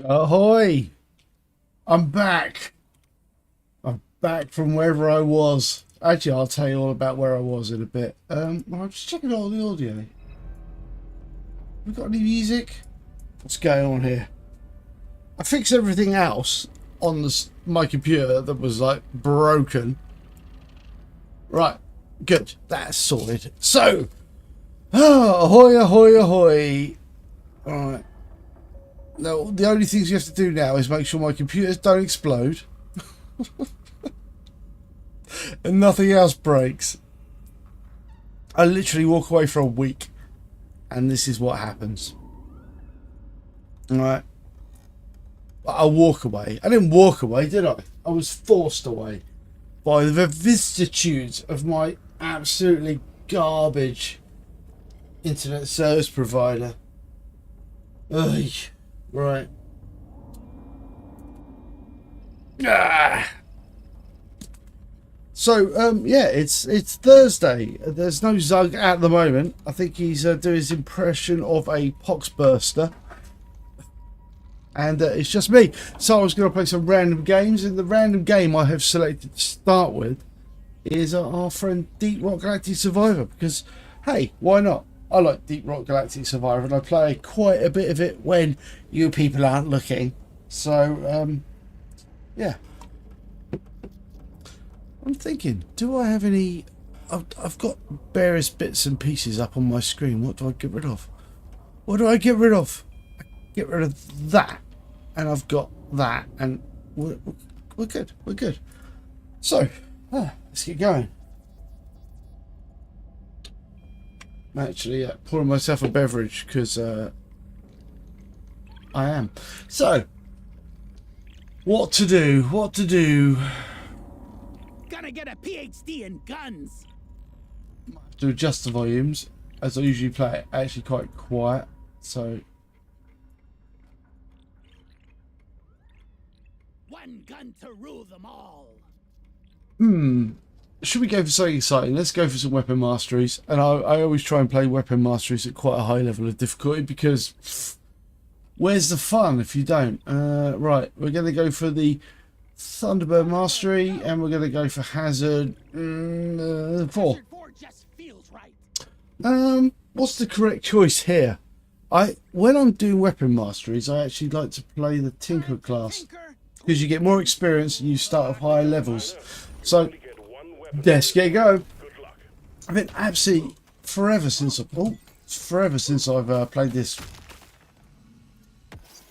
Ahoy! I'm back. I'm back from wherever I was. Actually, I'll tell you all about where I was in a bit. Well, I'm just checking all the audio. We got any music? What's going on here? I fixed everything else on my computer that was like broken. Right, good. That's sorted. So, ahoy, ahoy, ahoy! All right. Now, the only things you have to do now is make sure my computers don't explode and nothing else breaks. I literally walk away for a week and this is what happens. Alright. I walk away. I didn't walk away, did I? I was forced away by the vicissitudes of my absolutely garbage internet service provider. Ugh. Right. So yeah, it's Thursday. There's no Zug at the moment. I think he's doing his impression of a poxburster, and it's just me. So I was going to play some random games, and the random game I have selected to start with is our friend Deep Rock Galactic Survivor, because hey, why not? I like Deep Rock Galactic Survivor, and I play quite a bit of it when you people aren't looking. So yeah. I'm thinking, do I have any... I've got various bits and pieces up on my screen. What do I get rid of? What do I get rid of? I get rid of that. And I've got that. And we're good. We're good. So, let's get going. I'm actually pouring myself a beverage because I am. So, what to do? What to do? Gonna get a PhD in guns. To adjust the volumes as I usually play it actually quite quiet, so One gun to rule them all. should we go for something exciting? Let's go for some weapon masteries, and I always try and play weapon masteries at quite a high level of difficulty because where's the fun if you don't? Right, we're going to go for the Thunderbird Mastery, and we're going to go for Hazard 4. Hazard 4 just feels right. What's the correct choice here? When I'm doing weapon masteries, I actually like to play the Tinker class because you get more experience and you start at higher levels. So let's get go. I've been absolutely forever since I've played this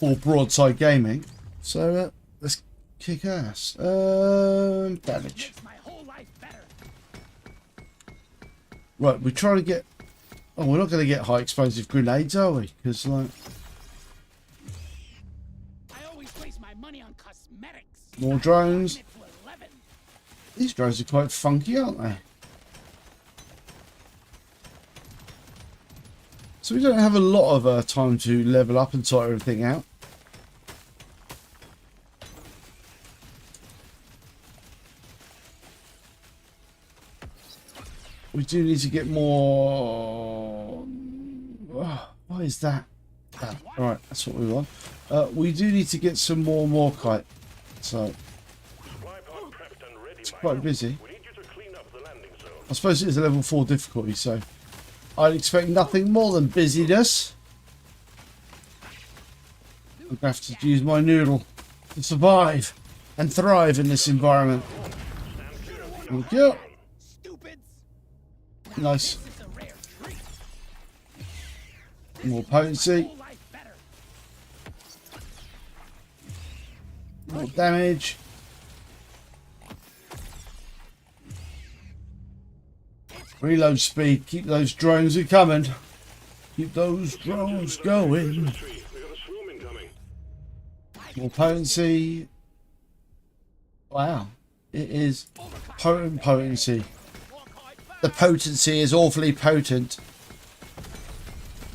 for Broadside Gaming. So let's kick ass. Damage. Makes my whole life better. Right, we're trying to get... Oh, we're not going to get high explosive grenades, are we? Because, like... I always waste my money on cosmetics. More drones. It to 11. These drones are quite funky, aren't they? So we don't have a lot of time to level up and sort everything out. We do need to get more... Oh, what is that? Ah, alright, that's what we want. We do need to get some more Morkite. So, it's quite busy. I suppose it is a level 4 difficulty, so I'd expect nothing more than busyness. I'm going to have to use my noodle to survive and thrive in this environment. Thank you. Stupids. Nice. This is a rare treat. More potency. Whole life better. More damage. Reload speed. Keep those drones coming. Keep those drones going. More potency. Wow. It is potent potency. The potency is awfully potent.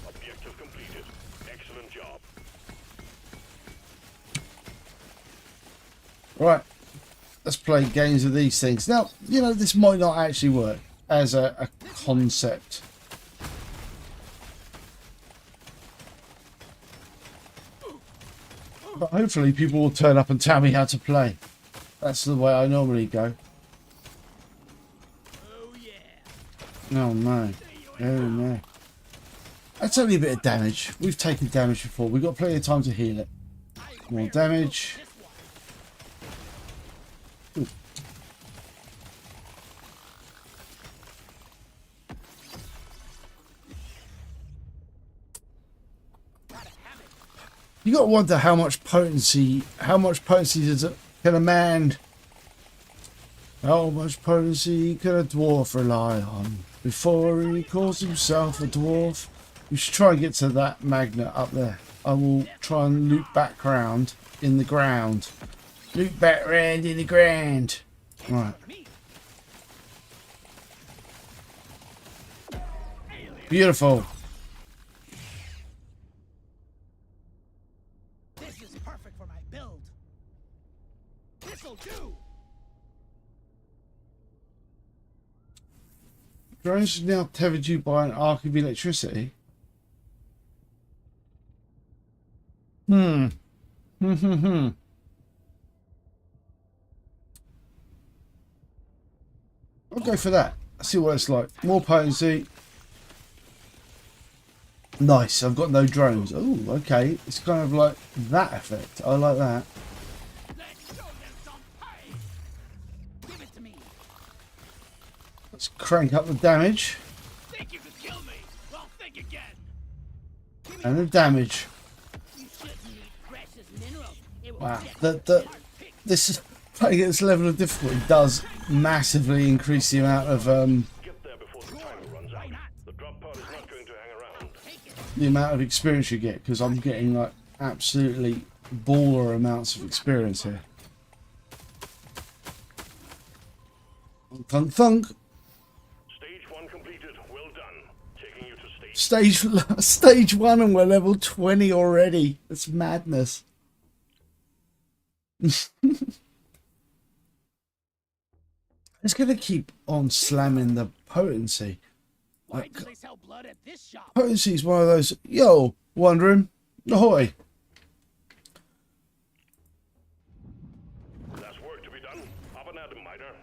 Objective completed. Excellent job. Right. Let's play games with these things. Now, you know, this might not actually work as a concept. But hopefully people will turn up and tell me how to play. That's the way I normally go. Oh yeah. Oh no. Oh no. That's only a bit of damage. We've taken damage before. We've got plenty of time to heal it. More damage. Ooh. You got to wonder how much potency does it, can a man, how much potency can a dwarf rely on before he calls himself a dwarf? We should try and get to that magnet up there. I will try and loop back round in the ground. Loop back round in the ground. Right. Beautiful. This is perfect for my build. This'll do. Drones are now tethered you by an arc of electricity. I'll go for that. See what it's like. More potency. Nice. I've got no drones. Oh, okay. It's kind of like that effect. I like that. Let's show them some pain. Give it to me. Let's crank up the damage Think you could kill me? Well, think again. and the damage. You shouldn't need precious minerals. It will Wow. get This is playing at this level of difficulty does massively increase the amount of Get there before the timer runs out. The drop pod is not going to hang around. take it. the amount of experience you get, because I'm getting like absolutely baller amounts of experience here. Thunk thunk. Stage 1 completed. Well done. Taking you to stage. Stage 1 and we're level 20 already. That's madness. It's gonna keep on slamming the potency. Why do they sell blood at this shop? Potency is one of those. Yo, wondering. Ahoy. There's work to be done. Up and at 'em, miter.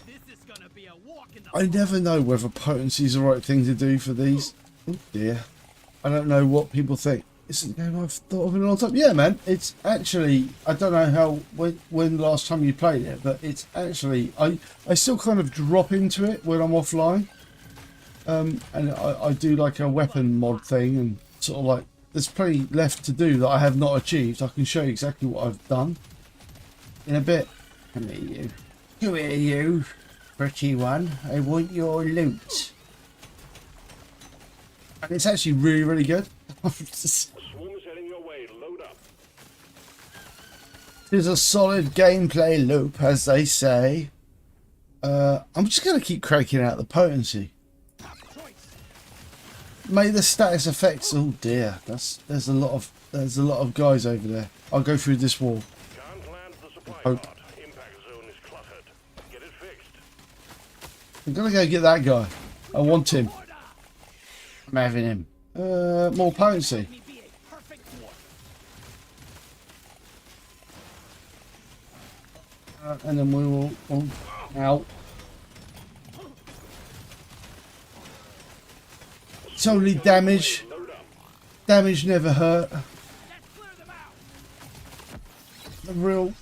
This is gonna be a walk in the I never know whether potency is the right thing to do for these. Oh dear. I don't know what people think. It's a game I've thought of in a long time. Yeah, man. It's actually, I don't know how when the last time you played it, but it's actually, I still kind of drop into it when I'm offline. And I do like a weapon mod thing, and sort of like, there's plenty left to do that I have not achieved. I can show you exactly what I've done in a bit. Come here, you. Come here, you. Pretty one. I want your loot. And it's actually really, really good. Swarm is heading your way. Load up. It's a solid gameplay loop, as they say. I'm just going to keep cranking out the potency. Make the status effects. Oh dear, there's a lot of guys over there. I'll go through this wall. Can't land the supply Hope. pod. Impact zone is cluttered. Get it fixed. I'm gonna go get that guy. I want him. I'm having him. More potency. me be a perfect dwarf. And then we will. Oh, out. It's only damage. Load up. Damage never hurt. Let's clear them out. The real.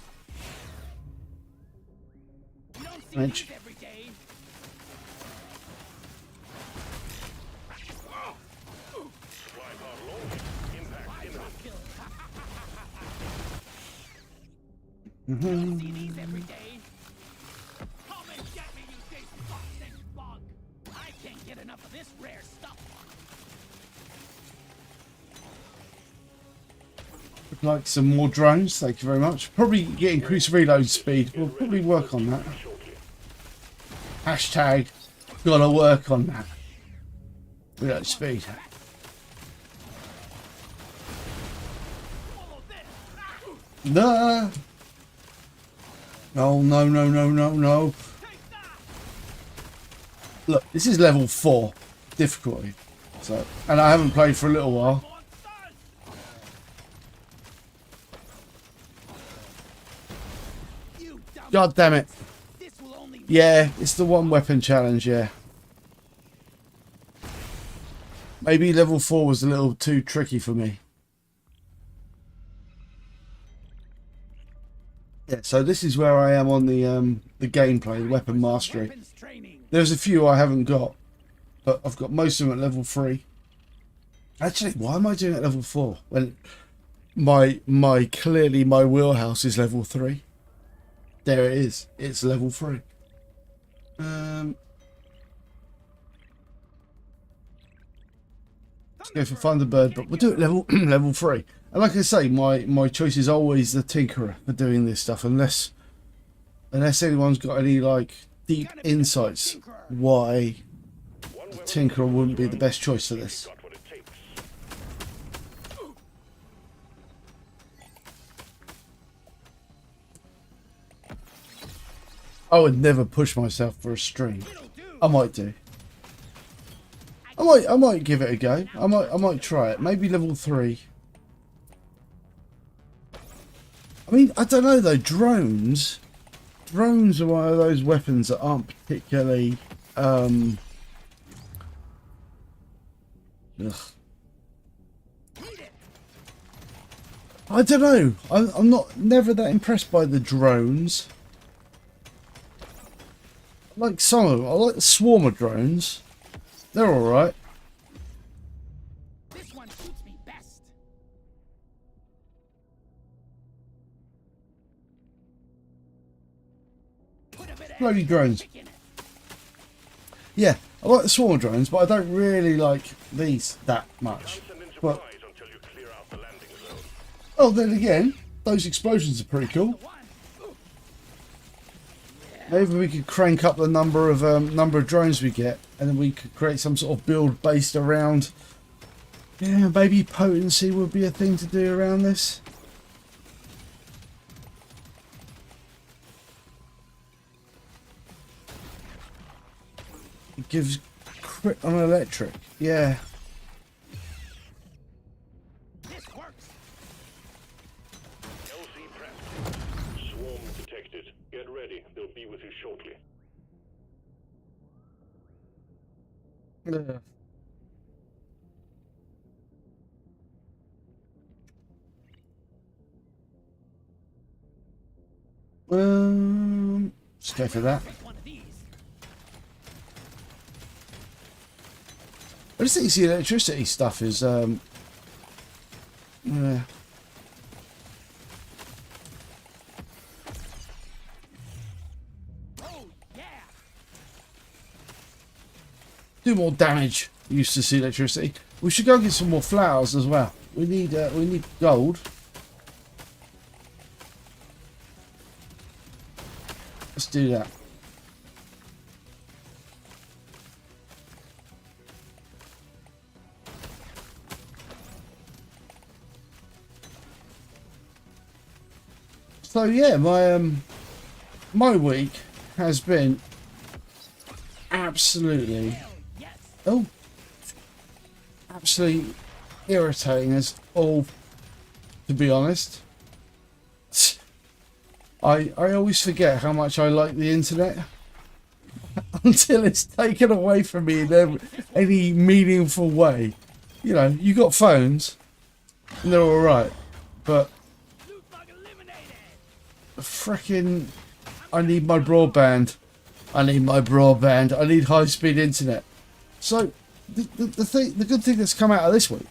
You don't see Wrench. these every day. Supply pod loaded. Impact imminent. You don't see these every day. Come and get me, you big toxic bug. I can't get enough of this rare stuff. Would like some more drones. Thank you very much. Probably get increased reload speed. We'll probably work on that. Shortly. Hashtag. Gotta work on that. Reload speed. Follow this. No. No, no, no, no, no, no. Take that. Look, this is level 4 difficulty. So, and I haven't played for a little while. You dumb. God damn it. This will only. Yeah, it's the one weapon challenge, yeah. Maybe level 4 was a little too tricky for me. Yeah, so this is where I am on the gameplay, the weapon mastery. Weapons training. There's a few I haven't got, but I've got most of them at level 3. Actually, why am I doing it at level 4 when clearly my wheelhouse is level 3? There it is. It's level 3. Let's go for Thunderbird, but we'll do it level 3. And like I say, my choice is always the Tinkerer for doing this stuff, unless anyone's got any like deep insights why the Tinkerer wouldn't be the best choice for this. Got what it takes. I would never push myself for a stream. I might do. I might give it a go. I might try it. Maybe level 3. I mean, I don't know though. Drones are one of those weapons that aren't particularly. Ugh. I don't know. I'm never that impressed by the drones. I like some of them. I like the swarmer drones. They're all right. This one suits me best. Put a bit of Bloody drones. kick in it. Yeah, I like the swarmer drones, but I don't really like these that much. Send in But supplies until you clear out the landing zone. oh, then again, those explosions are pretty cool. One. Maybe we could crank up the number of drones we get, and then we could create some sort of build based around. Yeah, maybe potency would be a thing to do around this. It gives crit on electric. Yeah. This works. LC prepped. Swarm detected. Get ready. They'll be with you shortly. Yeah. Let's go for that. One of these. I just think the electricity stuff is yeah. Oh yeah. Do more damage. Used to see electricity. We should go get some more flowers as well. We need gold. Let's do that. So yeah, my week has been absolutely Hell yes. absolutely irritating as all, to be honest. I always forget how much I like the internet until it's taken away from me in any meaningful way. You know, you got phones and they're all right, but Loot bug eliminated. frickin' I need my broadband. I need my broadband. I need high-speed internet. So the good thing that's come out of this week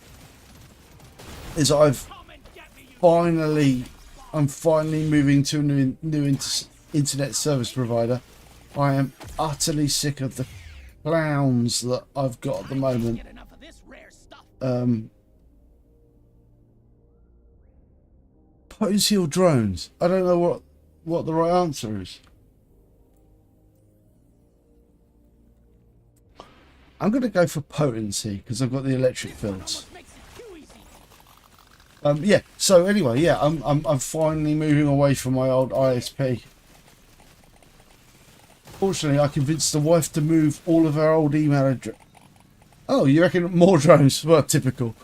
is I'm Come and get me, you finally moving to a new internet service provider. I am utterly sick of the clowns that I've got at the moment. get enough of this rare stuff. Potency or drones? I don't know what the right answer is. I'm going to go for potency because I've got the electric fields. Almost makes it too easy. Yeah. So anyway, yeah, I'm finally moving away from my old ISP. Fortunately, I convinced the wife to move all of her old email address. Oh, you reckon more drones? Well, typical.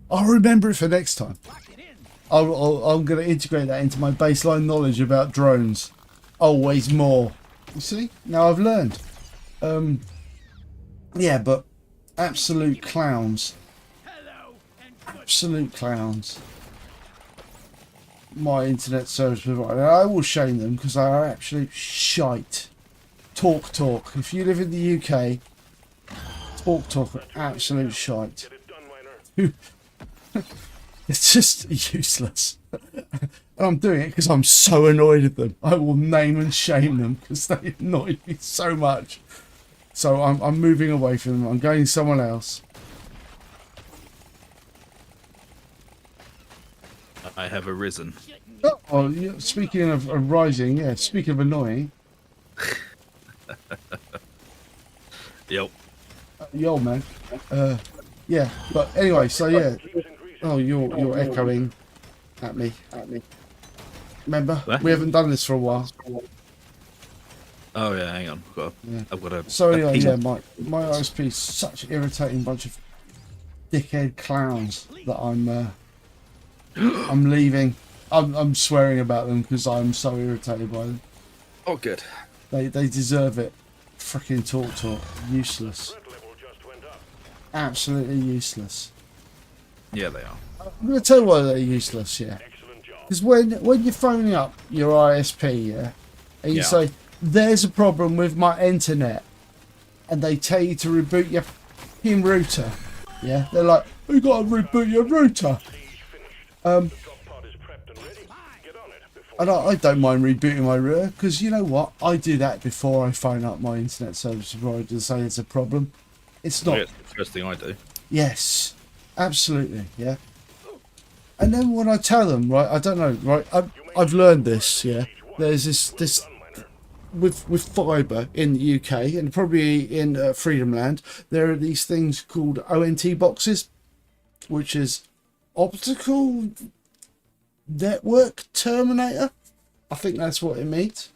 I'll remember it for next time. Lock it in. I'm going to integrate that into my baseline knowledge about drones. Always more. You see? Now I've learned. Yeah, but absolute clowns. Hello and good. Absolute clowns. My internet service provider. I will shame them because they are absolute shite. Talk. If you live in the UK, Talk are absolute shite. Get it done, Miner. It's just useless. And I'm doing it because I'm so annoyed at them. I will name and shame them because they annoy me so much. So I'm moving away from them. I'm going to someone else. I have arisen. Oh, speaking of rising, yeah, speaking of annoying, Yep. yo man, yeah, but anyway, so yeah, oh, you're echoing at me. Remember, What? we haven't done this for a while. Oh yeah, hang on. Yeah. I've got a. So a anyway, ping. yeah, my OSP is such an irritating bunch of dickhead clowns that I'm leaving. I'm swearing about them because I'm so irritated by them. Oh, good. They deserve it. Freaking talk. Useless. Threat level just went up. Absolutely useless. Yeah, they are. I'm going to tell you why they're useless, yeah. Excellent job. Because when you're phoning up your ISP, yeah, and you Yeah. say, there's a problem with my internet, and they tell you to reboot your f***ing router, yeah, they're like, we got to reboot your router. Stage finished. Um, Drop pod is prepped and ready. Get on it before And I don't mind rebooting my router, because you know what? I do that before I phone up my internet service provider to say it's a problem. It's not. Yeah, it's the first thing I do. Yes, absolutely, yeah. And then when I tell them, right, I don't know, right, I've learned this, yeah. There's this done, Miner. with fibre in the UK and probably in Freedom Land, there are these things called ONT boxes, which is optical network terminator. I think that's what it means.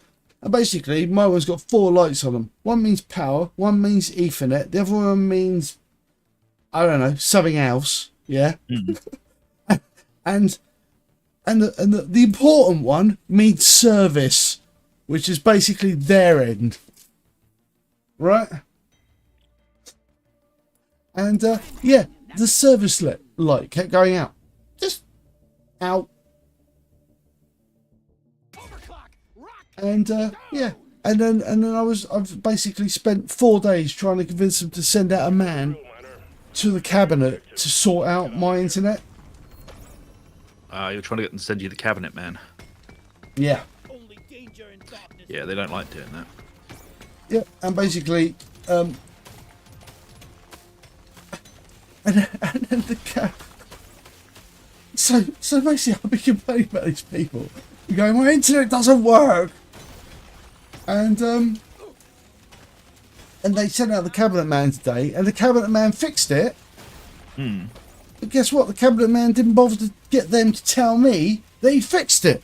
And basically, my one's got 4 lights on them. One means power, one means Ethernet, the other one means, I don't know, something else. Yeah. and the important one means service, which is basically their end, right? And yeah, the service light kept going out, just out. Overclock. Rock. And yeah, and then I've basically spent 4 days trying to convince them to send out a man Miner. to the cabinet to sort out my internet. You're trying to get them to send you the cabinet, man. Yeah, Only danger in darkness. Yeah, they don't like doing that. yeah, and basically, and then the so basically, I've been complaining about these people. You're going, my internet doesn't work, and they sent out the cabinet man today, and the cabinet man fixed it. But guess what? The cabinet man didn't bother to get them to tell me that he fixed it.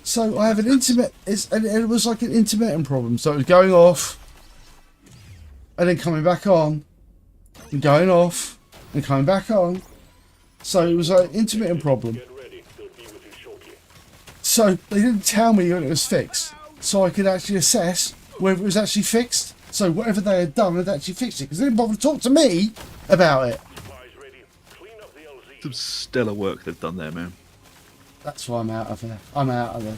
So I have an and it was like an intermittent problem. So it was going off, and then coming back on, and going off, and coming back on. So it was like an intermittent problem. Get ready. They'll be with you shortly. So they didn't tell me when it was fixed, so I could actually assess whether it was actually fixed. So whatever they had done had actually fixed it, because they didn't bother to talk to me about it. Supplies ready. Clean up the LZ. Some stellar work they've done there, man. That's why I'm out of there. I'm out of there.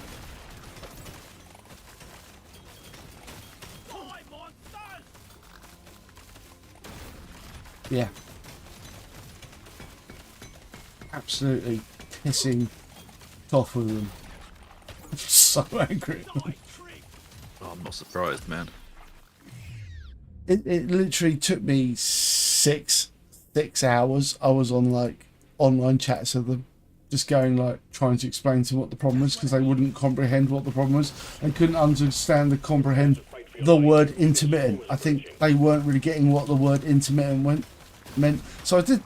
Toy monsters. Yeah. Absolutely pissing off with them. I'm so angry at them. Toy trick. Oh, I'm not surprised, man. It literally took me six hours. I was on like online chats with them, just going like trying to explain to them what the problem was, because they wouldn't comprehend what the problem was and couldn't comprehend the word intermittent. I think they weren't really getting what the word intermittent meant. So I did,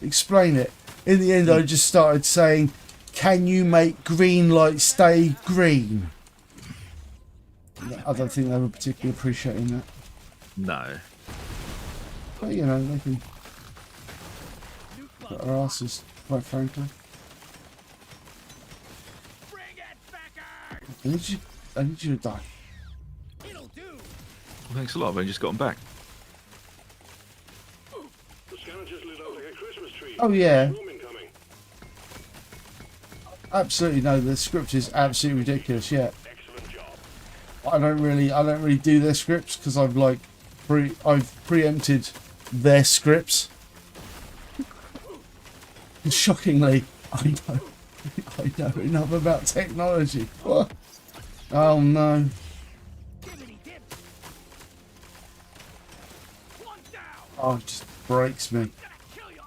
explain it. In the end, I just started saying, can you make green light stay green? I don't think they were particularly appreciating that. No. But, you know, they can put our asses, quite frankly. Bring it, Becker! I need you to die. It'll do. Well, thanks a lot. I've only just got them back. The scanner just lit up like a Christmas tree. Oh, yeah. Room incoming. Absolutely, no, the script is absolutely ridiculous, yeah. Excellent job. I don't really do their scripts because I've like I've preempted their scripts. Shockingly, I know enough about technology. What? Oh no. Dibbity dip. One down. Oh, it just breaks me. Gonna kill you.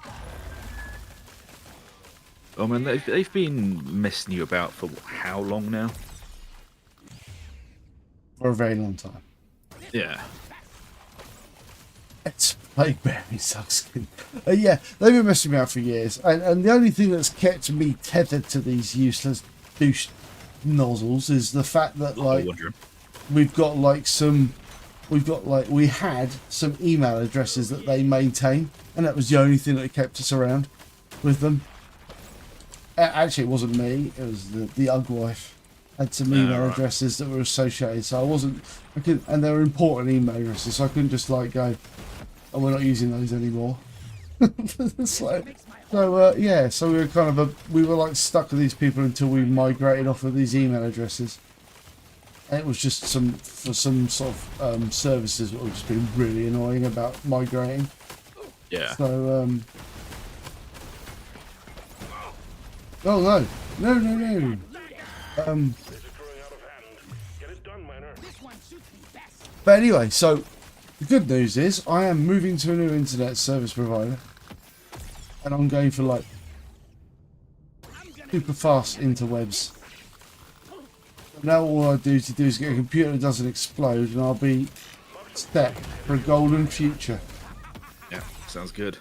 Oh man, they've been messing you about for how long now? For a very long time. Yeah. It's Blackberry sucks. Yeah, they've been messing me out for years, and the only thing that's kept me tethered to these useless douche nozzles is the fact that like we had some email addresses that they maintain, and that was the only thing that kept us around with them. Actually, it wasn't me; it was the Ugwife. Had some email addresses that were associated, so and they were important email addresses, so I couldn't just like go, oh, we're not using those anymore. So we were kind of we were like stuck with these people until we migrated off of these email addresses. And it was just for some sort of services that were just being really annoying about migrating. Yeah. So oh no. This is growing out of hand. Get it done, Miner. This one suits me best. But anyway, so the good news is I am moving to a new internet service provider, and I'm going for like super fast interwebs. Now all I do is get a computer that doesn't explode, and I'll be set for a golden future. Yeah, sounds good.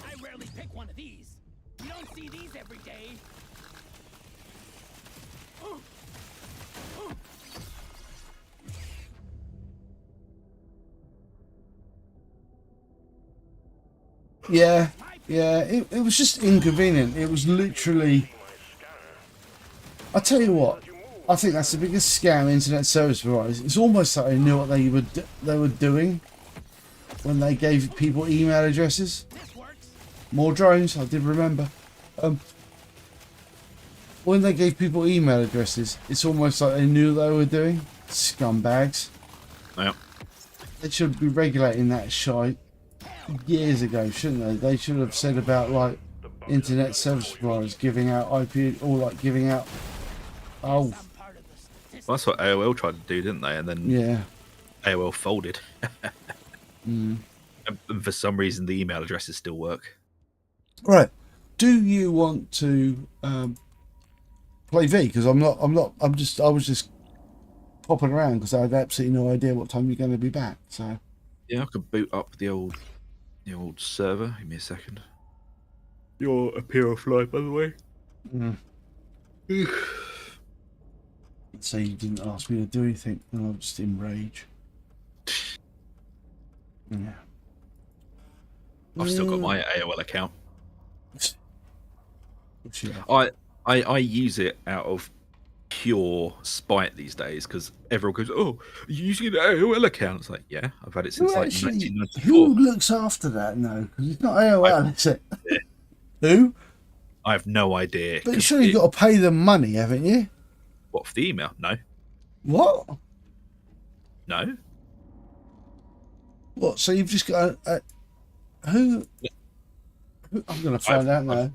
I rarely pick one of these. You don't see these every day. Yeah, it was just inconvenient. It was literally. I tell you what, I think that's the biggest scam internet service providers. It's almost like they knew what they were doing when they gave people email addresses. This works. More drones, I did remember. When they gave people email addresses, it's almost like they knew what they were doing. Scumbags. Yeah. They should be regulating that shite years ago, shouldn't they? They should have said about like internet service providers giving out IP or like giving out. Oh, Some part of the statistics. Well, that's what AOL tried to do, didn't they? And then yeah. AOL folded. And for some reason, the email addresses still work. Right. Do you want to play V? Because I was just popping around because I had absolutely no idea what time you're going to be back. So Yeah, I could boot up the old server. Give me a second. You're a fly, by the way. so you didn't ask me to do anything, and I'm just in rage. Yeah. I've still got my AOL account. Yeah. I use it out of pure spite these days because everyone goes, "Oh, you're using an AOL account?" It's like, yeah, I've had it since like 1994. Who looks after that? No, because it's not AOL, is it? Yeah. Who? I have no idea. But surely you've got to pay them money, haven't you? What, for the email? No. What? No. What? So you've just got who? I'm going to find out now.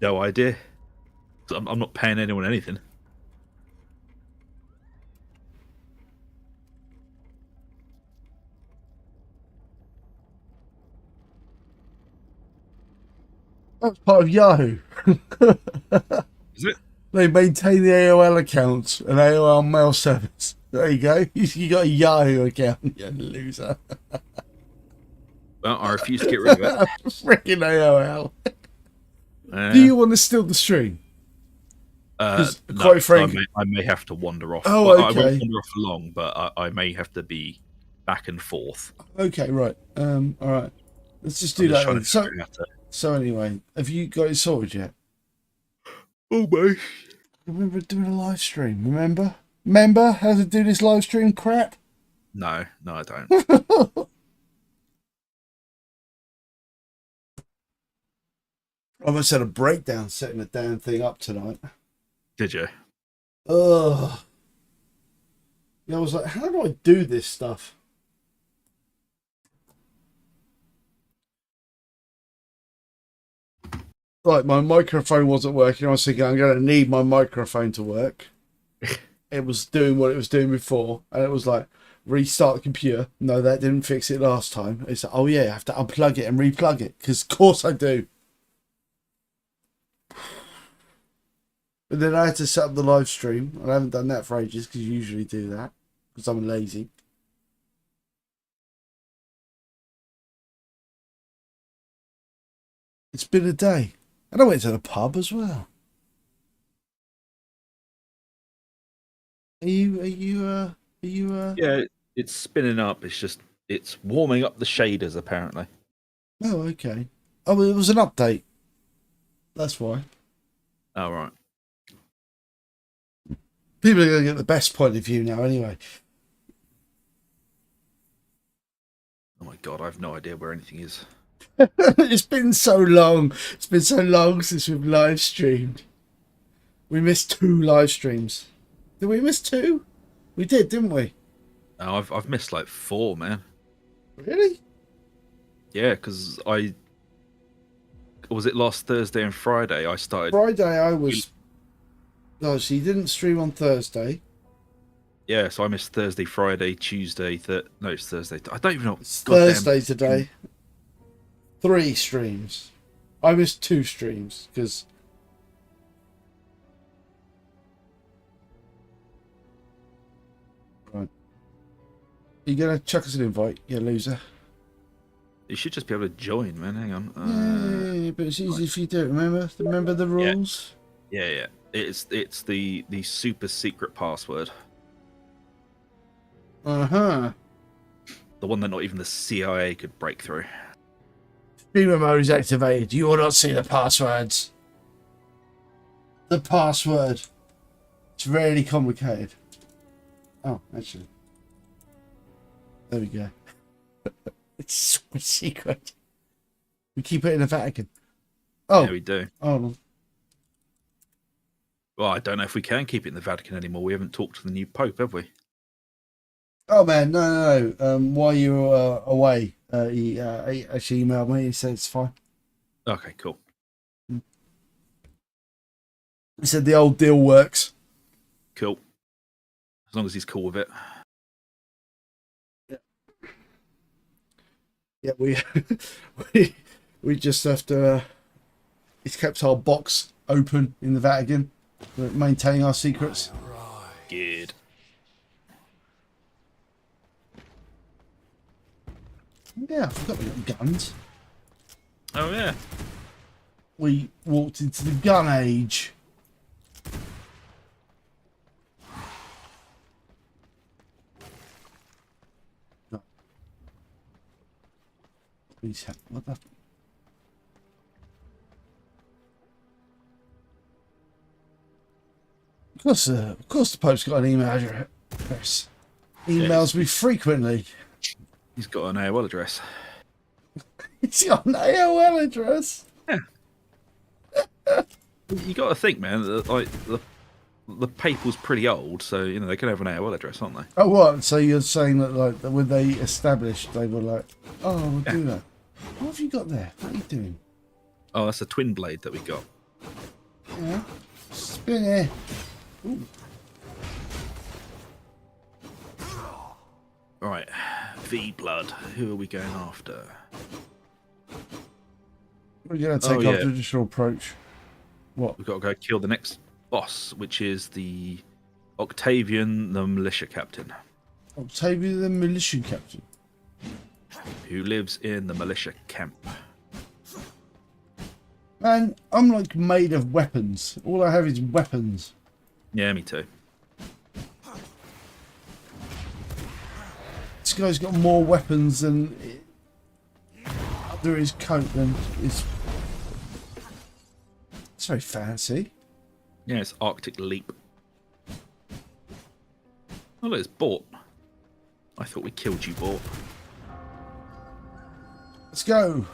No idea. I'm not paying anyone anything. That's part of Yahoo. Is it? They maintain the AOL accounts and AOL mail service. There you go. You got a Yahoo account, you loser. Well, I refuse to get rid of it. Freaking AOL. Do you want to steal the stream? No, quite frank, I may have to wander off. Oh, Well, I okay. won't wander off for long, but I may have to be back and forth. Okay, right. All right. Let's just do I'm just that. trying Then. to So, figure out how to- so anyway, have you got it sorted yet? Oh, mate. Remember doing a live stream? Remember how to do this live stream crap? No, I don't. I almost had a breakdown setting the damn thing up tonight. Did you? Ugh. Yeah, I was like, how do I do this stuff? Like, my microphone wasn't working. I was thinking, I'm going to need my microphone to work. It was doing what it was doing before. And it was like, restart the computer. No, that didn't fix it last time. It's like, oh yeah, I have to unplug it and replug it. Because, of course, I do. But then I had to set up the live stream. And I haven't done that for ages because you usually do that. Because I'm lazy. It's been a day. And I went to the pub as well. Are you Yeah, it's spinning up. It's warming up the shaders apparently. Oh, okay. Oh, well, it was an update. That's why. Oh, right. People are going to get the best point of view now anyway. Oh my god, I have no idea where anything is. It's been so long. It's been so long since we've live streamed. We missed 2 live streams. Did we miss 2? We did, didn't we? Oh, I've missed like 4, man. Really? Yeah, because was it last Thursday and Friday I started. Friday I was... No, so you didn't stream on Thursday. Yeah, so I missed Thursday, Friday, Tuesday. No, it's Thursday. I don't even know. It's Goddamn- Thursday today. 3 streams. I missed 2 streams because... Right. Are you going to chuck us an invite, you loser? You should just be able to join, man. Hang on. Yeah, but it's easy if you do it. Remember the rules? Yeah. It's the super secret password. Uh-huh. The one that not even the CIA could break through. Streamer mode is activated. You will not see the passwords. The password. It's really complicated. Oh, actually. There we go. It's super secret. We keep it in the Vatican. Oh, Yeah, we do. oh, Well, I don't know if we can keep it in the Vatican anymore. We haven't talked to the new Pope, have we? oh man, no. While you were away, he actually emailed me. He said it's fine. Okay, cool. He said the old deal works. Cool. As long as he's cool with it. Yeah, we just have to. He's kept our box open in the Vatican, maintaining our secrets. Good. Yeah, I forgot we got guns. Oh, yeah. We walked into the gun age. No. Please help. What the? Of course, the Pope's got an email address. Emails me frequently. He's got an AOL address. He's got an AOL address. You got to think, man. Like the papal's pretty old, so you know they can have an AOL address, aren't they? Oh, what? So you're saying that, like, that when they established, they were like, "Oh, we'll do that." What have you got there? What are you doing? Oh, that's a twin blade that we got. Yeah, spin it. Ooh. Right, V blood. Who are we going after? We're gonna take Oh, our yeah. traditional approach. What? We've got to go kill the next boss, which is the Octavian, the militia captain, Octavia, the militia captain. who lives in the militia camp. Man, I'm like made of weapons. All I have is weapons. Yeah, me too. This guy's got more weapons than under his coat than his. It's very fancy. Yeah, it's Arctic Leap. Oh, look, it's Bort. I thought we killed you, Bort. Let's go.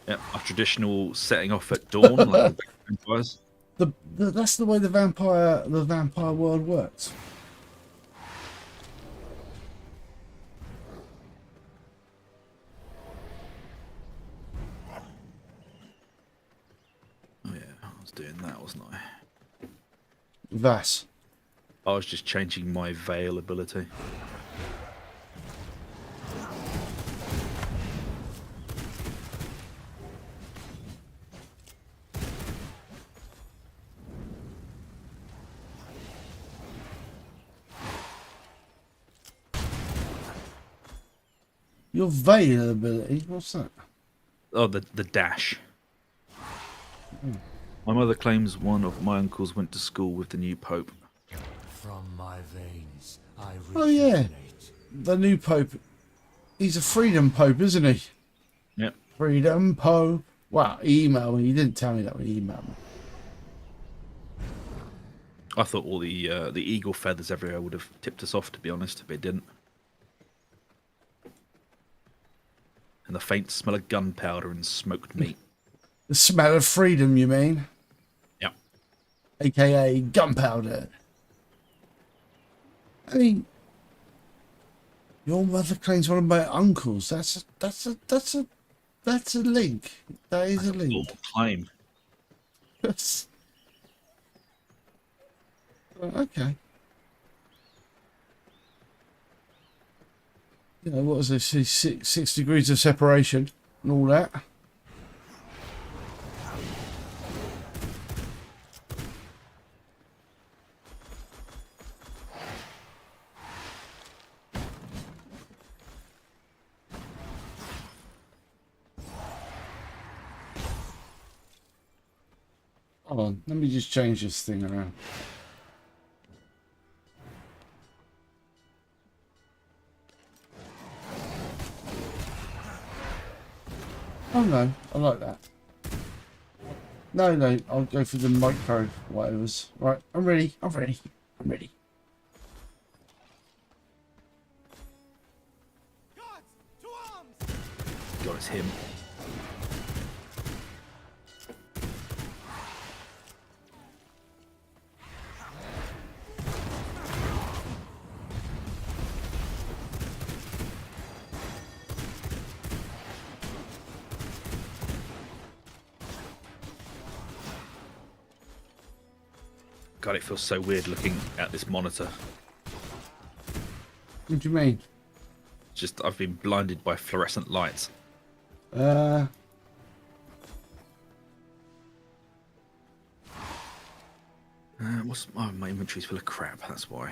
Yeah, our traditional setting off at dawn, like the vampires. That's the way the vampire world works. Oh yeah, I was doing that, wasn't I? Vas. I was just changing my veil ability. Your veil ability. What's that? Oh, the dash. My mother claims one of my uncles went to school with the new pope. From my veins, I Oh yeah, rejuvenate. the new pope. He's a freedom pope, isn't he? Yep. Freedom pope. Wow, he emailed me. He didn't tell me that when he emailed me. I thought all the eagle feathers everywhere would have tipped us off, to be honest, but it didn't. And the faint smell of gunpowder and smoked meat. The smell of freedom, you mean? Yep. AKA gunpowder. I mean, your mother claims one of my uncles. That's a link. That is a link. Bold claim. That's... Okay. You know, what is this? 6 degrees of separation and all that. Hold on, let me just change this thing around. Oh no, I like that. No, I'll go for the micro whatevers. Right, I'm ready. I'm ready. God, it's him. God, it feels so weird looking at this monitor. What do you mean? Just, I've been blinded by fluorescent lights. What's my inventory's full of crap, that's why.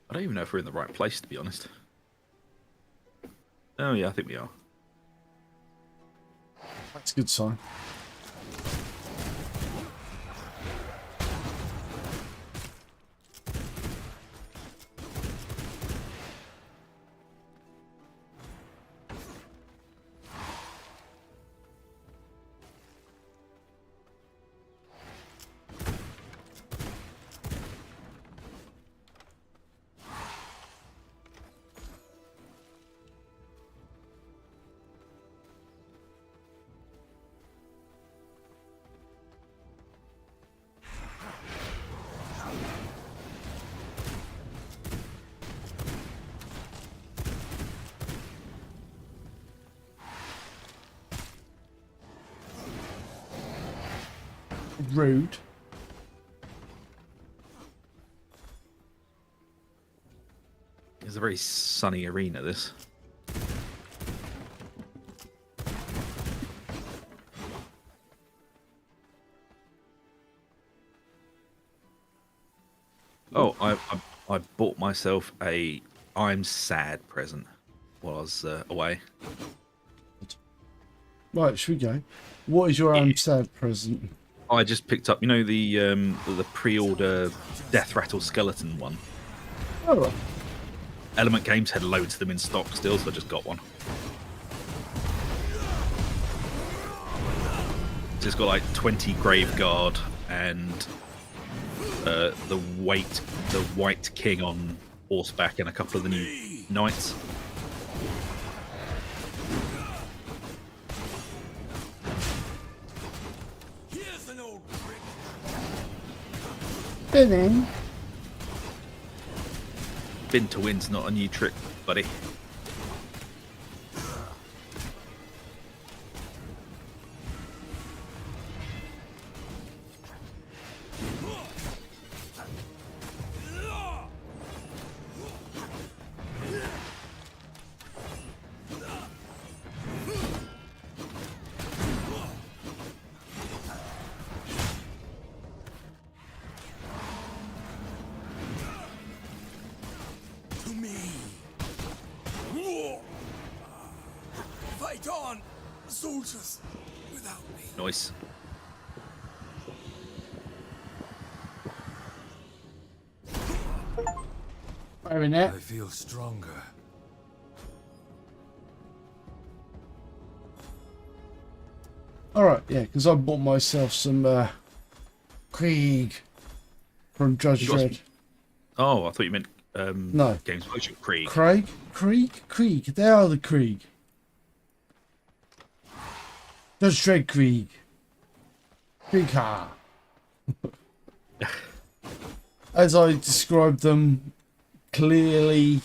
I don't even know if we're in the right place, to be honest. Oh yeah, I think we are. That's a good sign. Rude. It's a very sunny arena, this. Oh, I bought myself a I'm sad present while I was away. Right, should we go? What is your own sad present? I just picked up, you know, the pre-order Death Rattle Skeleton one. Oh, right. Element Games had loads of them in stock still, so I just got one. So it's got like 20 Graveguard and the White King on horseback and a couple of the new knights. Here's an old trick. Then, Bin to win's not a new trick, buddy. To me. Fight on, soldiers, without me. Nice. wait a minute. I feel stronger. Alright, yeah, because I bought myself some Krieg from Judge You got some- Dredd. Oh, I thought you meant No. Games Workshop Krieg. Krieg. They are the Krieg. Judge Dredd Krieg. Krieg. As I described them clearly,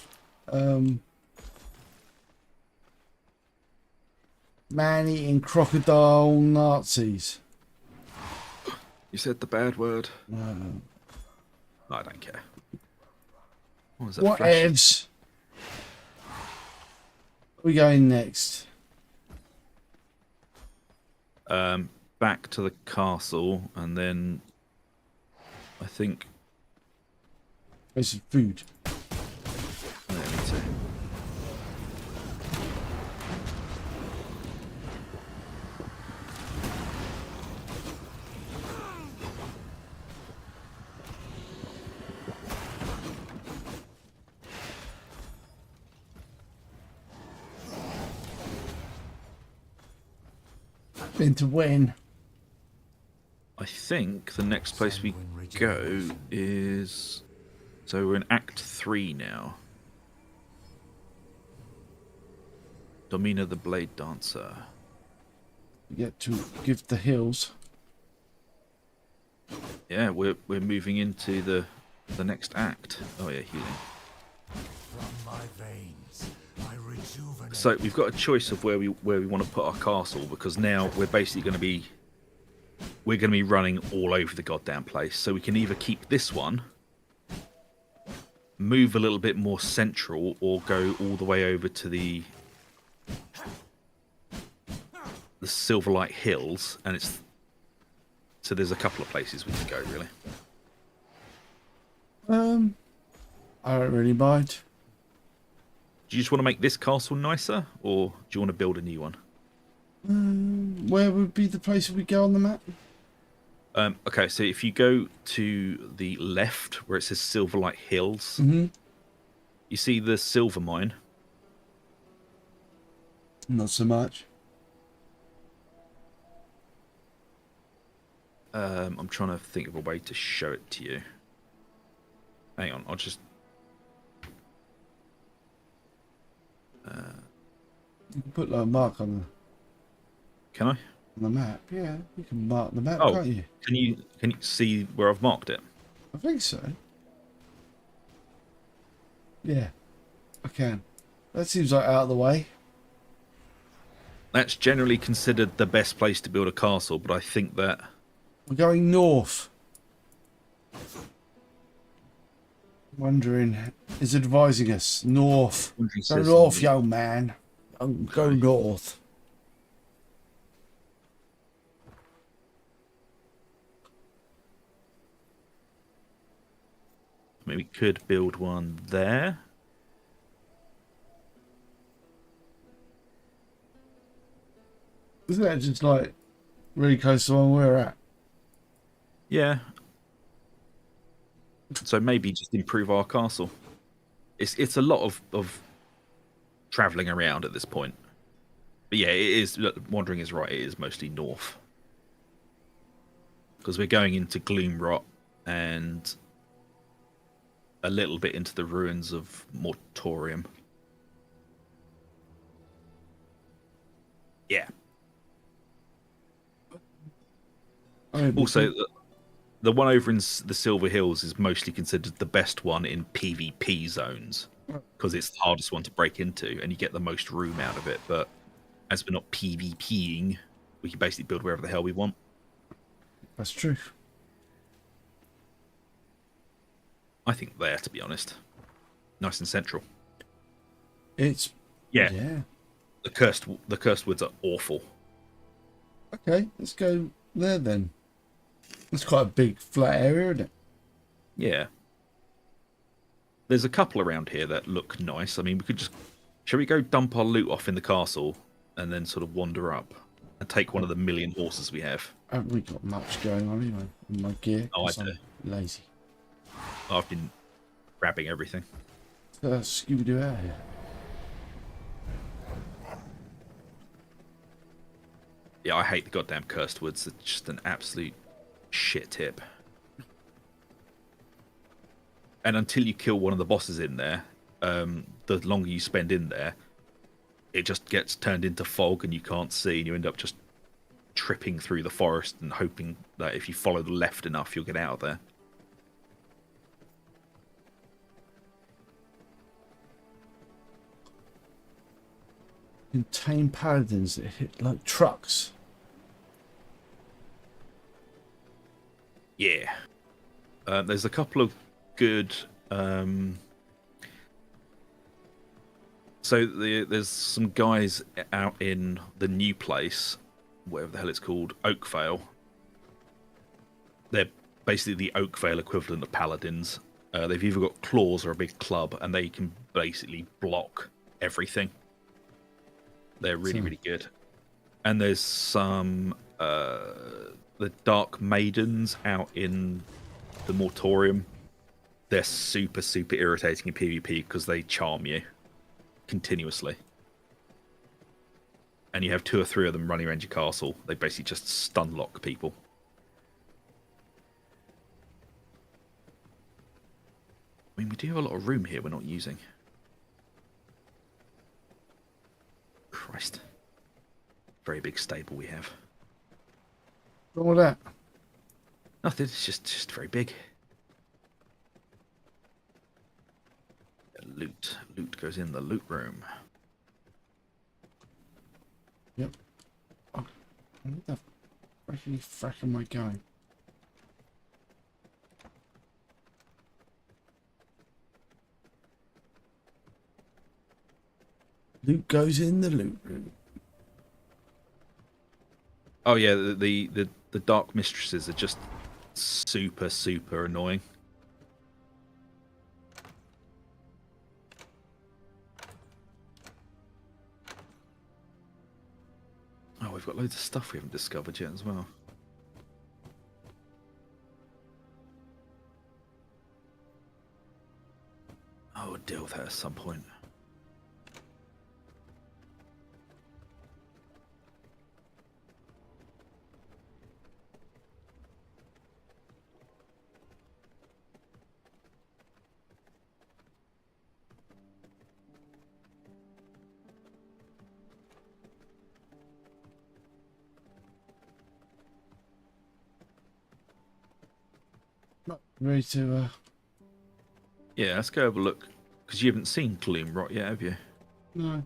man-eating crocodile Nazis. You said the bad word. No. I don't care. What was that? What flash? evs? We going next? Back to the castle, and then I think This is food. let me see. Been to win. I think the next place we go is, so we're in Act 3 now. Domina the Blade Dancer. We get to give the hills. Yeah, we're moving into the next act. Oh yeah, healing. From my veins, I rejuvenate. So we've got a choice of where we want to put our castle, because now we're basically going to be running all over the goddamn place. So we can either keep this one, move a little bit more central, or go all the way over to the Silverlight Hills, and it's so there's a couple of places we can go really. I don't really mind. Do you just want to make this castle nicer, or do you want to build a new one? Where would be the place we go on the map? Okay, so if you go to the left where it says Silverlight Hills, Mm-hmm. you see the silver mine. Not so much. I'm trying to think of a way to show it to you. Hang on, I'll just... You can put like a mark on Can I? the map. Yeah, you can mark the map, Oh, can't you? can you see where I've marked it? I think so. Yeah, I can. That seems like out of the way. That's generally considered the best place to build a castle, but I think that... We're going north. Wondering is advising us north. Wondering Go says north, something. young man. Go north. I mean, we could build one there. Isn't that just like really close to where we're at? Yeah. So maybe just improve our castle. It's a lot of traveling around at this point. But yeah, it is. Look, wandering is right. It is mostly north because we're going into Gloomrot and a little bit into the ruins of Mortorium. Yeah. I mean, Also, the one over in the Silver Hills is mostly considered the best one in PvP zones because it's the hardest one to break into and you get the most room out of it. But as we're not PvPing, we can basically build wherever the hell we want. that's true. I think there, to be honest, nice and central. It's Yeah, yeah. the cursed woods are awful. Okay, let's go there then. It's quite a big flat area, isn't it? Yeah, there's a couple around here that look nice. I mean, we could just shall we go dump our loot off in the castle and then sort of wander up and take one of the million horses we have. Haven't we got much going on anyway in my gear? Oh, I 'Cause do. I'm lazy. I've been grabbing everything. Scooby-Doo out here. Yeah, I hate the goddamn cursed woods. It's just an absolute shit tip. And until you kill one of the bosses in there, the longer you spend in there, it just gets turned into fog and you can't see, and you end up just tripping through the forest and hoping that if you follow the left enough, you'll get out of there. Contain paladins that hit like trucks. Yeah. There's a couple of good. There's some guys out in the new place, whatever the hell it's called, Oakvale. They're basically the Oakvale equivalent of paladins. They've either got claws or a big club, and they can basically block everything. They're really, really good. And there's some the Dark Maidens out in the Mortorium. They're super, super irritating in PvP because they charm you continuously. And you have 2 or 3 of them running around your castle. They basically just stun lock people. I mean, we do have a lot of room here we're not using. Christ. Very big stable we have. What's wrong with that? Nothing, it's just very big. Loot. Loot goes in the loot room. Yep. Oh, where the frack am I going? Loot goes in the loot room. Oh yeah, the Dark Mistresses are just super, super annoying. Oh, we've got loads of stuff we haven't discovered yet as well. Oh, we'll deal with that at some point. Ready to Yeah, let's go have a look. Because you haven't seen Gloomrot yet, have you? no.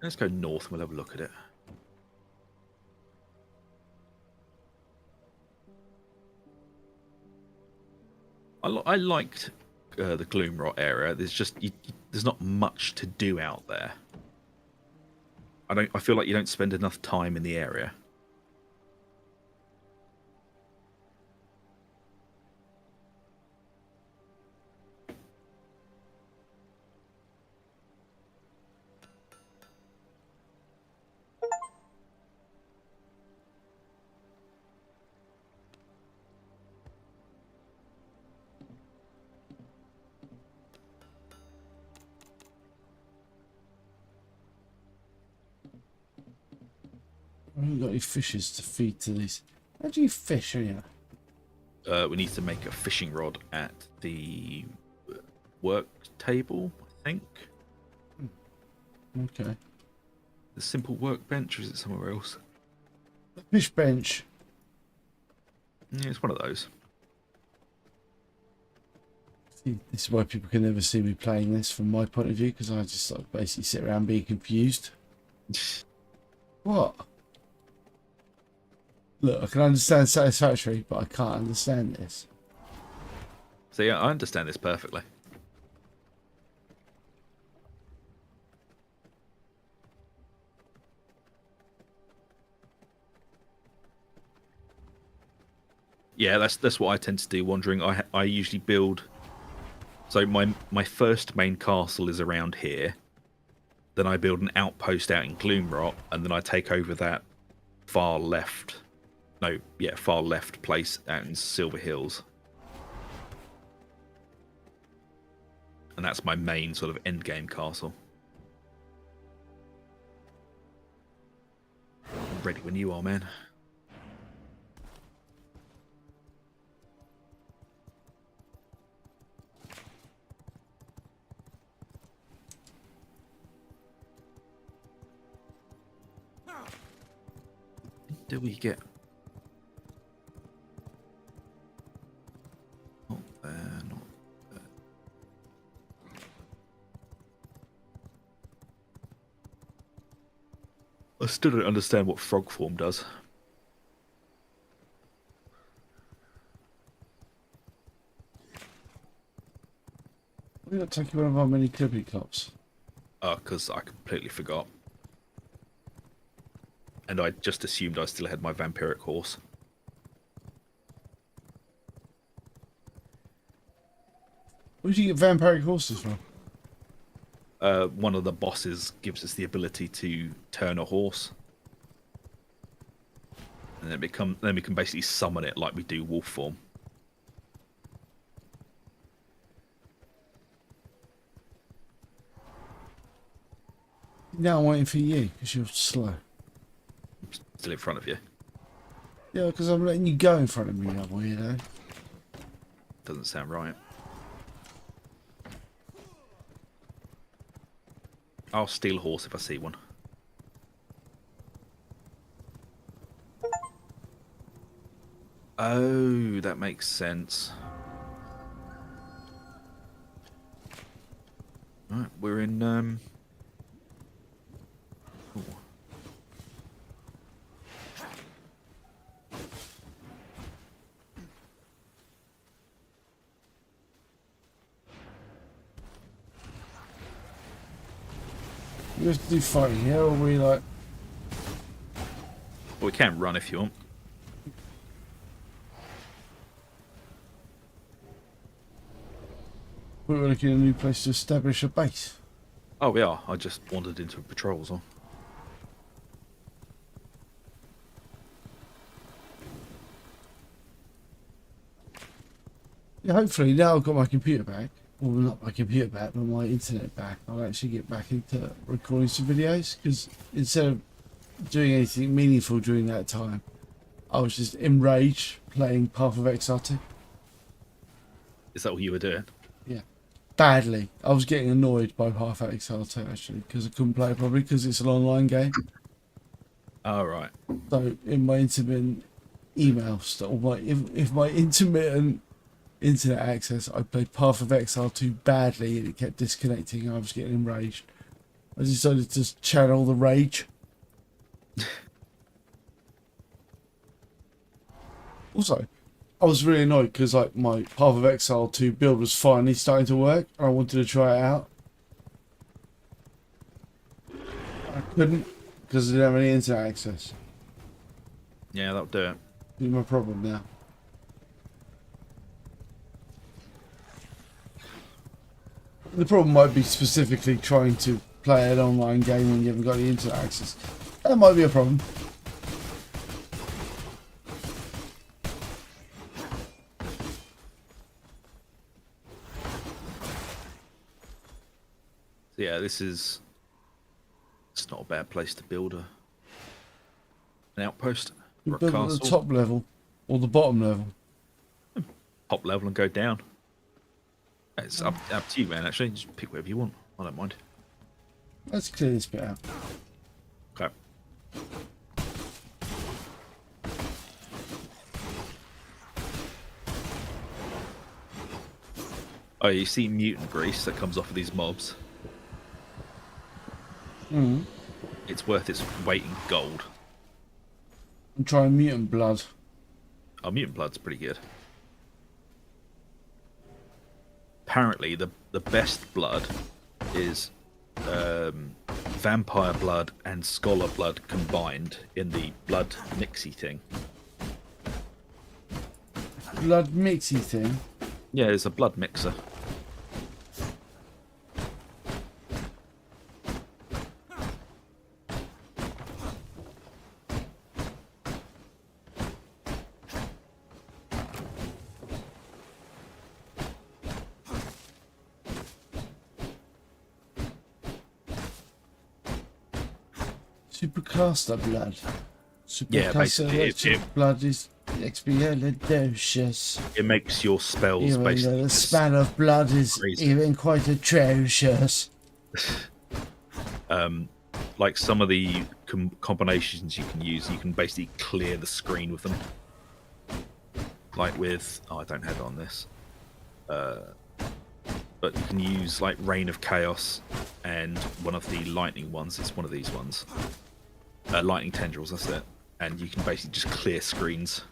Let's go north and we'll have a look at it. I liked the Gloomrot area. There's just there's not much to do out there. I feel like you don't spend enough time in the area. I haven't got any fishes to feed to these. How do you fish, here? We need to make a fishing rod at the work table, I think. Okay. The simple workbench, or is it somewhere else? Fish bench. Yeah, it's one of those. See, this is why people can never see me playing this from my point of view, because I just sort of basically sit around being confused. What? Look, I can understand satisfactory, but I can't understand this. So yeah, I understand this perfectly. Yeah, that's what I tend to do. Wandering, I usually build. So my first main castle is around here. Then I build an outpost out in Gloomrot, and then I take over that far left place out in Silver Hills. And that's my main sort of end game castle. I'm ready when you are, man. Do we get... Not there, not there. I still don't understand what frog form does. We're not taking one of our mini clippy clops. Because I completely forgot. And I just assumed I still had my vampiric horse. Where do you get vampiric horses from? One of the bosses gives us the ability to turn a horse. And then we can basically summon it like we do wolf form. Now I'm waiting for you, because you're slow. Still in front of you. Yeah, because I'm letting you go in front of me, you weirdo. Doesn't sound right. I'll steal a horse if I see one. Oh, that makes sense. Right, we're in ooh. You have to do fighting here, or we like... Well, we can run if you want. We were looking at a new place to establish a base. Oh, we are. I just wandered into a patrol, so. Yeah, hopefully now I've got my computer back. Well, not my computer back, but my internet back. I'll actually get back into recording some videos, because instead of doing anything meaningful during that time, I was just enraged playing Path of Exile 2. Is that what you were doing? Yeah. Badly. I was getting annoyed by Path of Exile 2 actually, because I couldn't play it properly, because it's an online game. Oh, right. So in my intermittent emails, or if my intermittent internet access, I played Path of Exile 2 badly and it kept disconnecting and I was getting enraged. I decided to channel the rage. Also, I was really annoyed because like my Path of Exile 2 build was finally starting to work and I wanted to try it out. I couldn't because I didn't have any internet access. Yeah, that'll do it. Be my problem now. The problem might be specifically trying to play an online game when you haven't got the internet access. That might be a problem. So yeah, it's not a bad place to build an outpost You or a build at castle. the top level or the bottom level. Top level and go down. It's up to you, man. Actually, just pick whatever you want. I don't mind. Let's clear this bit out. Okay. Oh, you see mutant grease that comes off of these mobs. Mm. It's worth its weight in gold. I'm trying mutant blood. Oh, mutant blood's pretty good. Apparently, the best blood is vampire blood and scholar blood combined in the blood mixy thing. Blood mixy thing. Yeah, it's a blood mixer. Supercaster blood. Yeah, Supercaster basically, electric blood is expeditious. It makes your spells Even though basically the smell of blood is crazy. even quite atrocious. Like some of the combinations you can use, you can basically clear the screen with them. Like with, oh, I don't have it on this. But you can use like Rain of Chaos and one of the lightning ones. It's one of these ones. Lightning Tendrils, that's it. And you can basically just clear screens.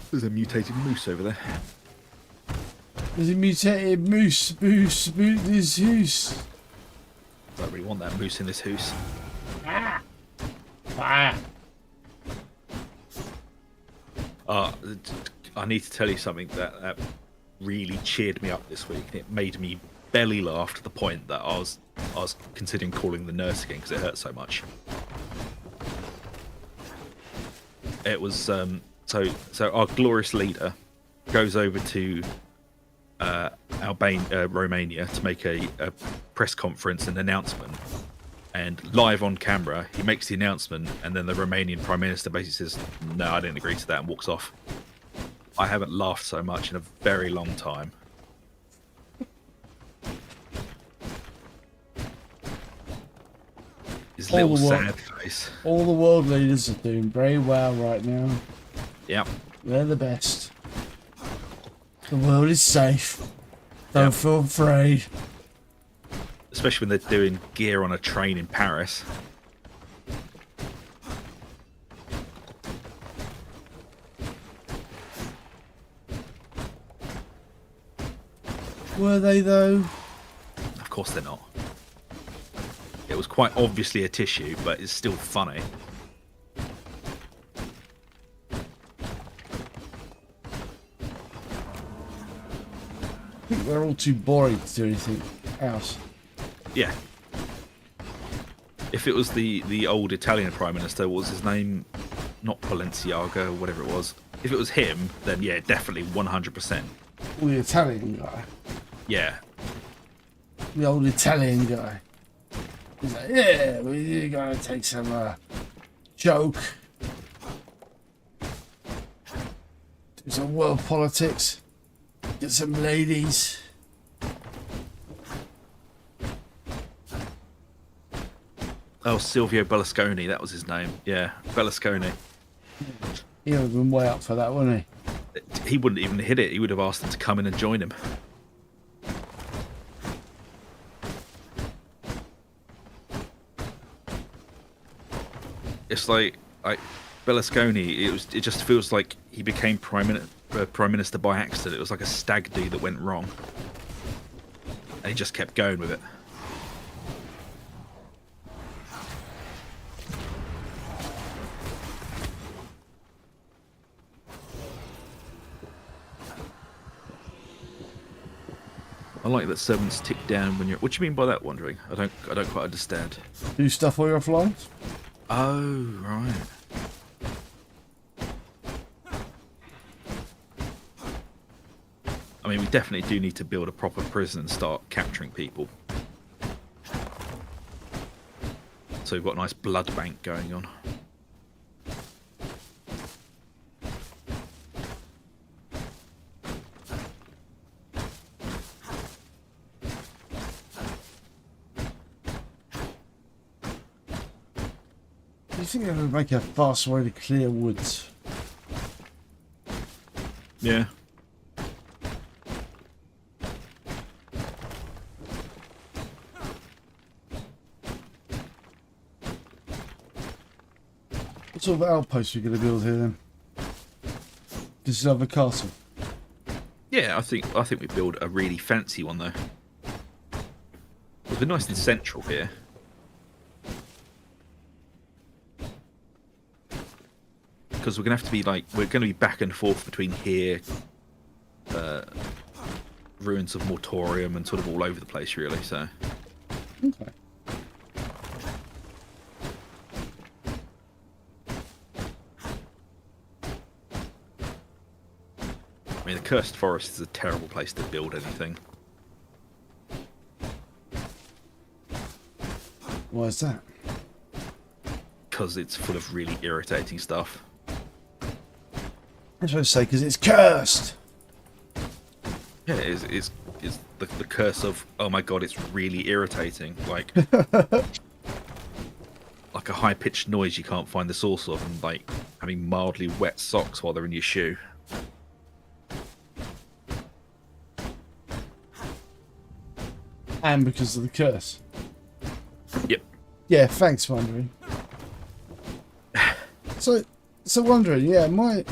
There's a mutated moose over there. There's a mutated moose, this hoose. Don't really want that moose in this house. Ah. I need to tell you something that really cheered me up this week. It made me belly laugh to the point that I was considering calling the nurse again because it hurt so much. It was so our glorious leader goes over to Romania to make a press conference and announcement, and live on camera he makes the announcement, and then the Romanian Prime Minister basically says, "No, I didn't agree to that," and walks off. I haven't laughed so much in a very long time. His All little the world- sad face. All the world leaders are doing very well right now. Yep. They're the best. The world is safe. Don't feel afraid. Especially when they're doing gear on a train in Paris. Were they though? Of course they're not. It was quite obviously a tissue, but it's still funny. I think they're all too boring to do anything else. Yeah. If it was the old Italian Prime Minister, what was his name? Not Balenciaga, or whatever it was. If it was him, then yeah, definitely 100%. The Italian guy. Yeah. The old Italian guy. He's like, yeah, we're gonna take some joke. Do some world politics. Get some ladies. Oh, Silvio Berlusconi, that was his name. Yeah, Berlusconi. He would have been way up for that, wouldn't he? He wouldn't even hit it. He would have asked them to come in and join him. It's like Berlusconi. It just feels like he became prime minister by accident. It was like a stag do that went wrong, and he just kept going with it. I like that servants tick down when you're. What do you mean by that? Wandering? I don't quite understand. Do stuff while you're offline? Oh right. I mean, we definitely do need to build a proper prison and start capturing people. So we've got a nice blood bank going on. Do you think it would make a fast way to clear woods? Yeah. What sort of outpost are you going to build here then? This is another castle. Yeah, I think we build a really fancy one though. It'll be nice and central here. Because we're gonna have to be we're gonna be back and forth between here, ruins of Mortorium, and sort of all over the place really. So Okay. I mean, the Cursed Forest is a terrible place to build anything. Why is that? Because it's full of really irritating stuff. That's what I say, because it's cursed. Yeah, it's the curse of, oh my god, it's really irritating. Like a high-pitched noise you can't find the source of, and like having mildly wet socks while they're in your shoe. And because of the curse. Yep. Yeah, thanks, Wondering. So Wondering, yeah, my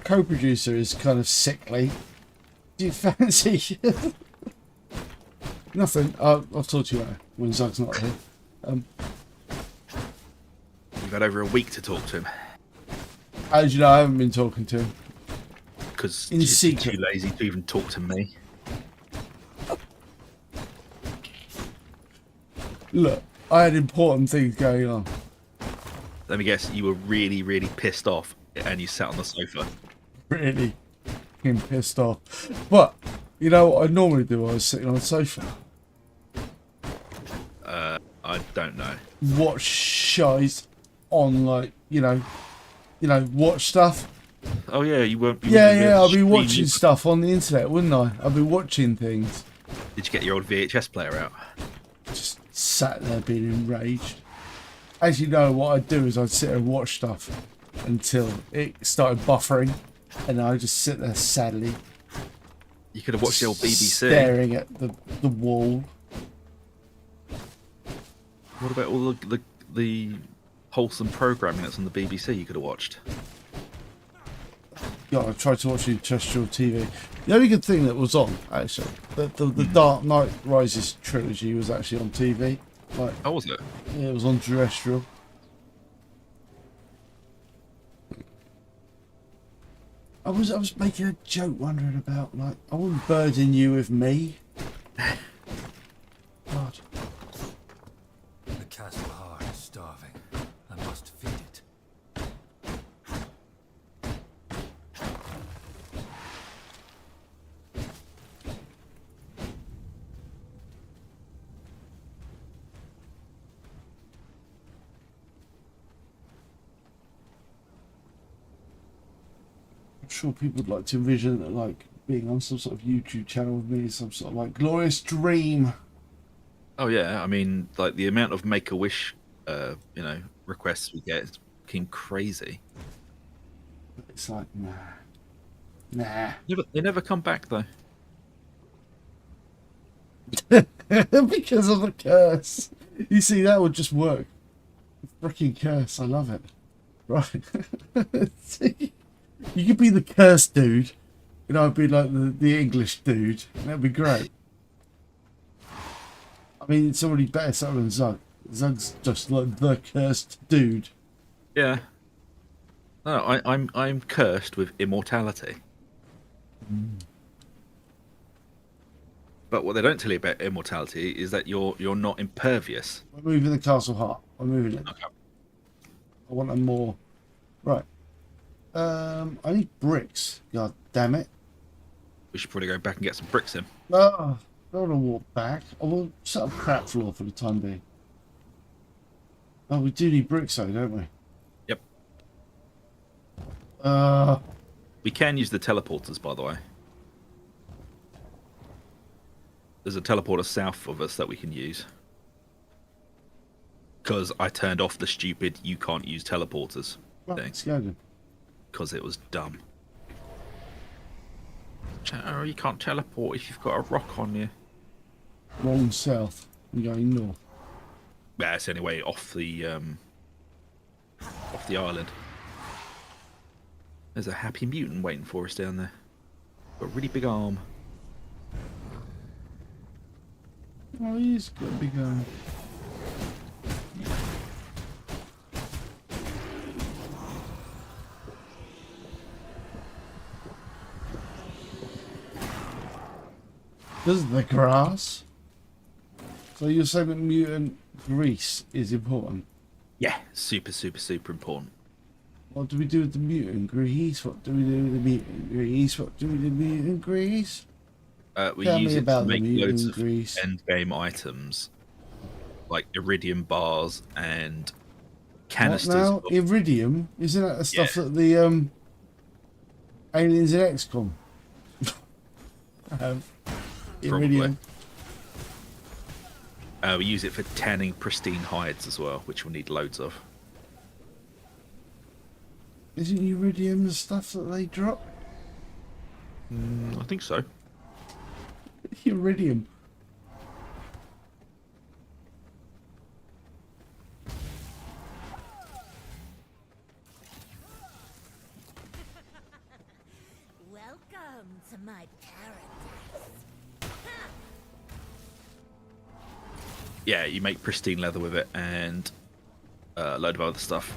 co-producer is kind of sickly. Do you fancy? Nothing. I'll talk to you later when Zug's not here. You've had over a week to talk to him. How do you know I haven't been talking to him? Because In you're secret. too lazy to even talk to me. Look, I had important things going on. Let me guess, you were really, really pissed off and you sat on the sofa. Really fucking pissed off. But, you know what I normally do while I was sitting on the sofa? I don't know. Watch shows on, like, you know, watch stuff. Oh yeah, you weren't. Yeah, I'll be watching stuff on the internet, wouldn't I? I'll be watching things. Did you get your old VHS player out? Just sat there being enraged. As you know, what I'd do is I'd sit and watch stuff until it started buffering, and I'd just sit there sadly You could have watched the old BBC. staring at the wall. What about all the wholesome programming that's on the BBC you could have watched? Yeah, I tried to watch the terrestrial TV. The only good thing that was on, actually, the Dark Knight Rises trilogy was actually on TV. Like, Oh, was it? yeah, it was on terrestrial. I was making a joke, wondering about, like, I wouldn't burden you with me. God. The castle heart is starving. I must feed it. sure people would like to envision that, like, being on some sort of YouTube channel with me is some sort of like glorious dream. Oh yeah, I mean, like the amount of Make-A-Wish, requests we get is fucking crazy. But it's like, nah. They never come back though. Because of the curse. You see, that would just work. Freaking curse. I love it. Right. You could be the curse dude. You know, I'd be like the English dude. That'd be great. I mean, it's already better so than Zug. Zug's just like the cursed dude. Yeah. No, I'm cursed with immortality. But what they don't tell you about immortality is that you're not impervious. We're moving the castle heart. I'm moving it. Okay. I want a more. Right. I need bricks. God damn it. We should probably go back and get some bricks in. Oh, I don't want to walk back. I will set up crap floor for the time being. Oh, we do need bricks though, don't we? Yep. We can use the teleporters, by the way. There's a teleporter south of us that we can use. Because I turned off the stupid you can't use teleporters Right, thing. let's go then. Because it was dumb. Oh, you can't teleport if you've got a rock on you. Wrong south. I'm going north. Yeah, it's anyway off the island. There's a happy mutant waiting for us down there. Got a really big arm. Oh, he's got a big arm. Does the grass? So you're saying that mutant grease is important? Yeah, super, super, super important. What do we do with the mutant grease? What do we do with the mutant grease? What do we do with the mutant grease? We Tell use me it about to the make loads mutant of grease. end game items, like iridium bars and canisters. What now? Iridium? Isn't that the stuff Yeah. that the aliens in XCOM have? Probably. Iridium. We use it for tanning pristine hides as well, which we'll need loads of. Isn't iridium the stuff that they drop? I think so. Iridium. Welcome to my paradise. Yeah, you make pristine leather with it and a load of other stuff.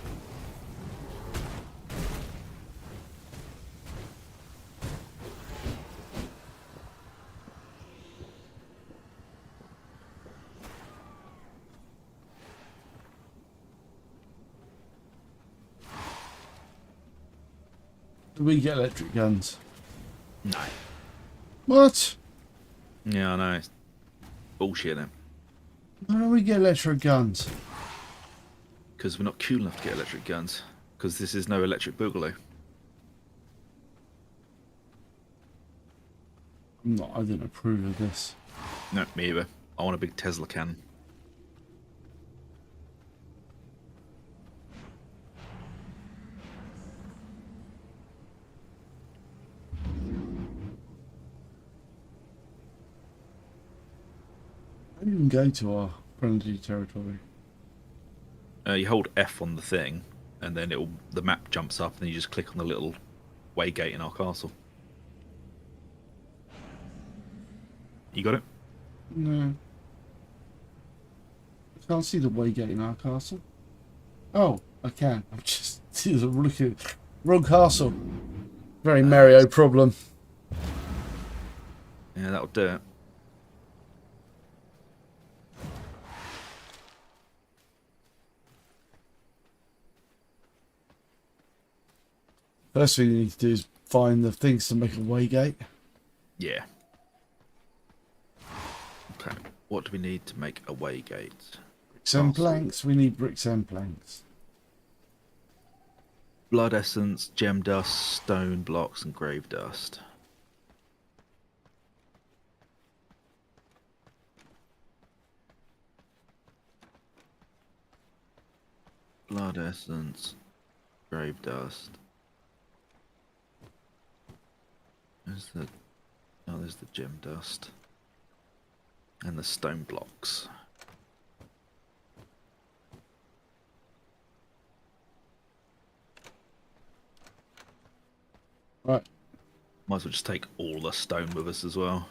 Do we get electric guns? No. What? Yeah, I know. It's bullshit now. Why don't we get electric guns? Because we're not cool enough to get electric guns. Because this is no electric boogaloo. I didn't approve of this. No, me either. I want a big Tesla cannon. I didn't even go to our friendly territory. You hold F on the thing, and then the map jumps up, and you just click on the little way gate in our castle. You got it? No. I can't see the waygate in our castle. Oh, I can. I'm just looking at wrong castle. Very Mario problem. Yeah, that'll do it. First thing you need to do is find the things to make a waygate. Yeah. Okay. What do we need to make a way gate? Bricks and Castle. planks. We need bricks and planks. Blood essence, gem dust, stone blocks, and grave dust. Blood essence, grave dust. There's the there's the gem dust and the stone blocks. Right. Might as well just take all the stone with us as well.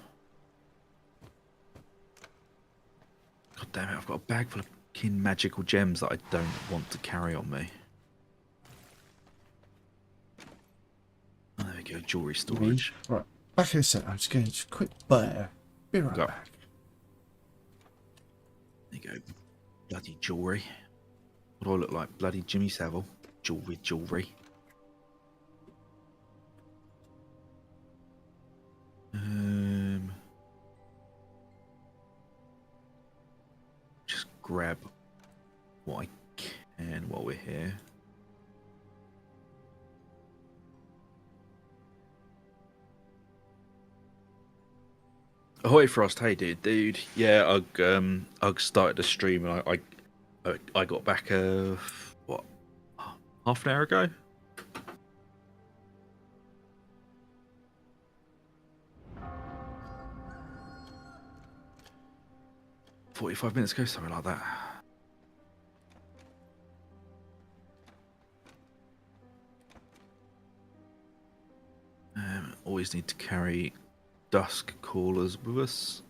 God damn it! I've got a bag full of fucking magical gems that I don't want to carry on me. Oh, there we go, jewelry storage. Right. Back in a sec. I'm just going to quick bear. Be right Go. back. There you go, bloody jewelry. What do I look like? Bloody Jimmy Savile. Jewelry. Just grab what I can while we're here. Ahoy Frost, hey dude. Yeah, I started the stream and I got back what, half an hour ago. $45 minutes ago, something like that. Always need to carry dusk callers with us.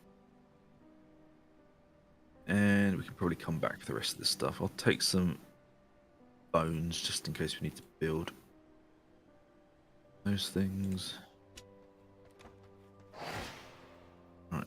And we can probably come back for the rest of this stuff. I'll take some bones just in case we need to build those things. Right.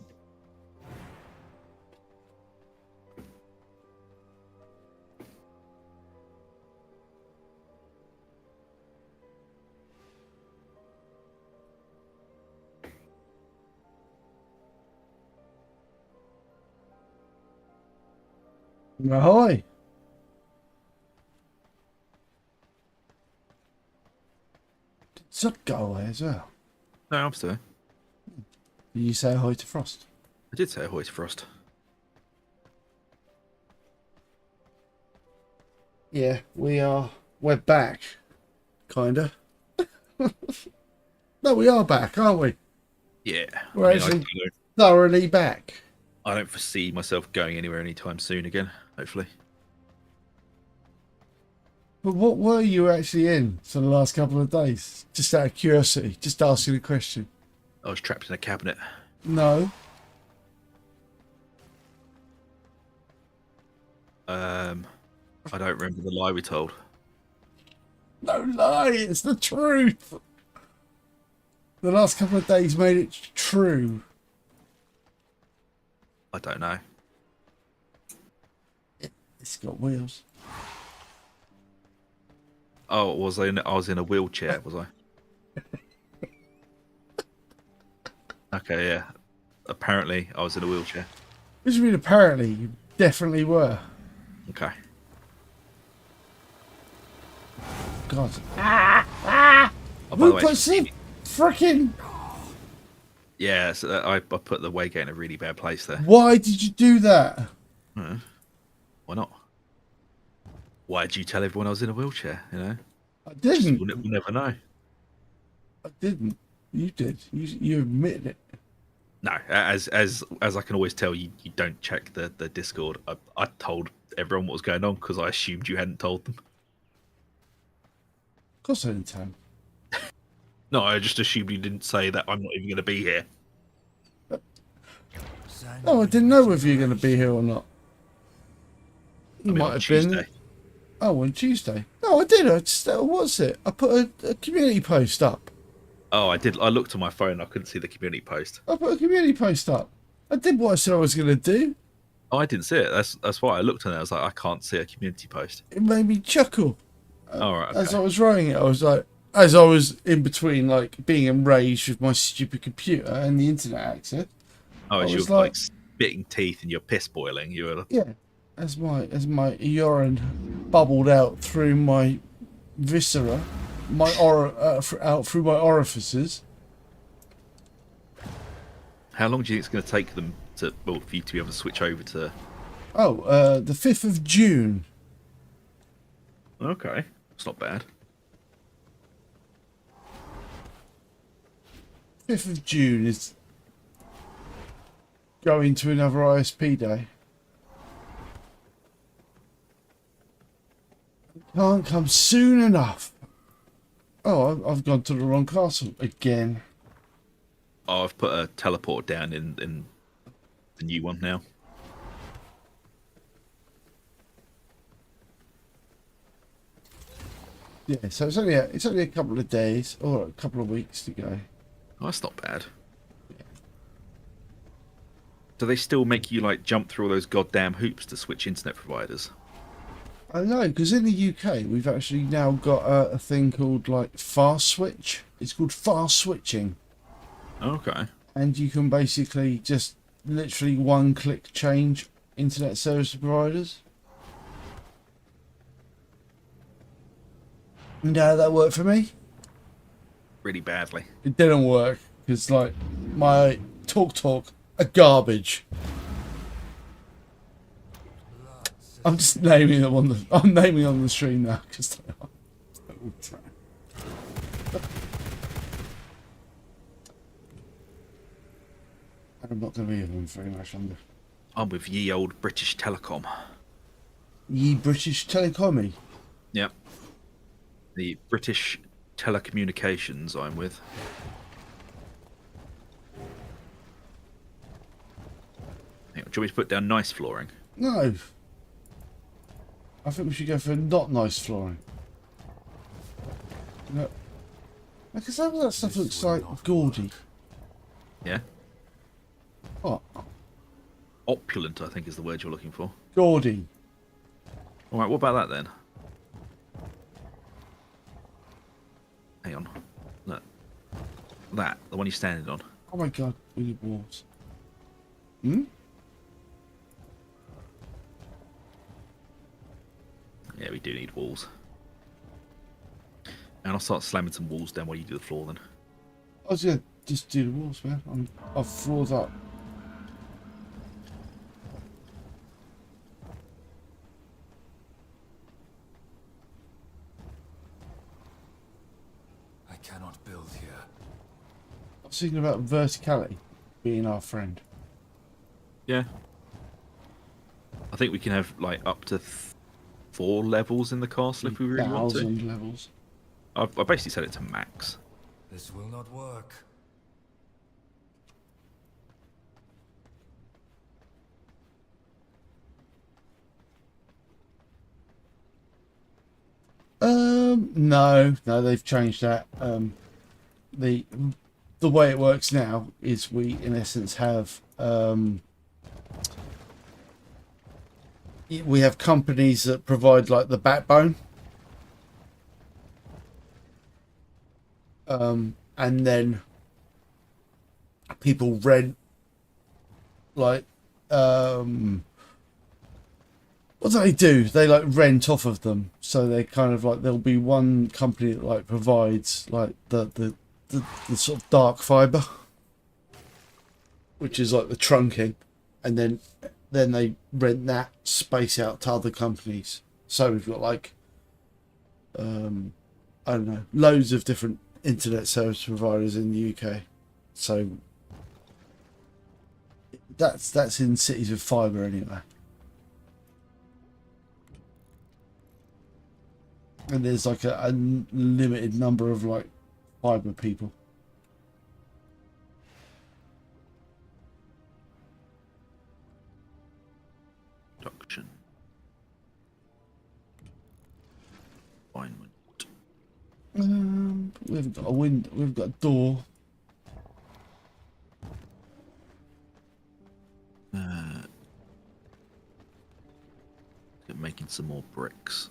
Ahoy. Did Zub go away as well? No, I'm still here. Did you say ahoy to Frost? I did say ahoy to Frost. Yeah, we're back. Kinda. No, we are back, aren't we? Yeah. We're actually thoroughly back. I don't foresee myself going anywhere anytime soon again, hopefully. But what were you actually in for the last couple of days? Just out of curiosity, just asking a question. I was trapped in a cabinet. No. I don't remember the lie we told. No lie, it's the truth. The last couple of days made it true. I don't know. It's got wheels. Oh, I was in a wheelchair, was I? Okay, yeah. Apparently, I was in a wheelchair. What do you mean apparently? You definitely were. Okay. God. Oh, by the Who way, puts the frickin'... yeah, so I put the Waygate in a really bad place there. Why did you do that? Why not? Why did you tell everyone I was in a wheelchair? You know, I didn't. we'll never know. I didn't. You did. You admitted it. No, as I can always tell, you don't check the Discord. I told everyone what was going on because I assumed you hadn't told them. Of course I didn't tell him. No, I just assumed you didn't say that I'm not even going to be here. No, I didn't know whether you're going to be here or not. You I mean, might on have Tuesday. been. Oh, on Tuesday. No, I did. I just, what's it? I put a community post up. Oh, I did. I looked on my phone. I couldn't see the community post. I put a community post up. I did what I said I was going to do. Oh, I didn't see it. That's why I looked on it. I was like, I can't see a community post. It made me chuckle. All right. As I Okay. was writing it, I was like, as I was in between, like, being enraged with my stupid computer and the internet access. Oh, as I you was were like- like spitting teeth and your piss boiling, you were. Yeah. As my urine bubbled out through my viscera, out through my orifices. How long do you think it's going to take them to, well, for you to be able to switch over to? Oh, the 5th of June. Okay, it's not bad. 5th of June is going to another ISP day. Can't come soon enough. Oh, I've gone to the wrong castle again. Oh, I've put a teleport down in the new one now. Yeah, so it's only a couple of days or a couple of weeks to go. Oh, that's not bad. Do they still make you like jump through all those goddamn hoops to switch internet providers? I know, because in the UK we've actually now got a thing called like fast switch. It's called fast switching, Okay. and you can basically just literally one-click change internet service providers. And that worked for me. Really badly. It didn't work because like my talk are garbage. I'm just naming them on the. I'm naming on the stream now because they are. I'm not going to be with them very much longer. I'm with ye old British Telecom. Ye British Telecommy. Yep. The British Telecommunications I'm with. Hang on, do you want me to put down nice flooring? No. I think we should go for not nice flooring. No. Because some of that stuff looks like gaudy. Yeah. What? Opulent, I think is the word you're looking for. Gaudy. Alright, what about that then? Hang on. Look. That, the one you're standing on. Oh my god, we need walls. Hmm? Yeah, we do need walls. And I'll start slamming some walls down while you do the floor then. I was gonna just do the walls, man. I've floored up. I cannot build here. I was thinking about verticality being our friend. Yeah. I think we can have like up to 4 levels in the castle if we really want to. 1,000 levels. I basically set it to max. This will not work. No, they've changed that. The way it works now is we, in essence, have we have companies that provide like the backbone, and then people rent like what do they do? They like rent off of them, so they kind of like there'll be one company that like provides like the sort of dark fiber, which is like the trunking, and then they rent that space out to other companies. So we've got like I don't know, loads of different internet service providers in the UK. So that's in cities with fiber anyway. And there's like a limited number of like fiber people. Production. Refinement. We've got a window. We've got a door. Making some more bricks.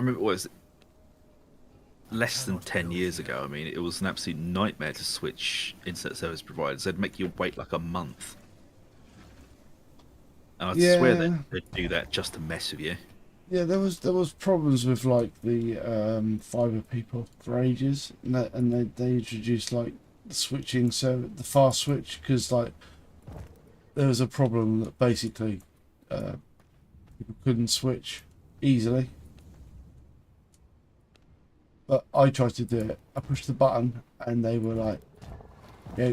remember what was it? Less than 10 years ago. I mean, it was an absolute nightmare to switch internet service providers. They'd make you wait like a month. And I'd swear Yeah. they'd do that just to mess with you. Yeah, there was problems with like the fiber people for ages, and they introduced like the switching, so the fast switch, because like there was a problem that basically people couldn't switch easily. But I tried to do it. I pushed the button, and they were like, "Yeah."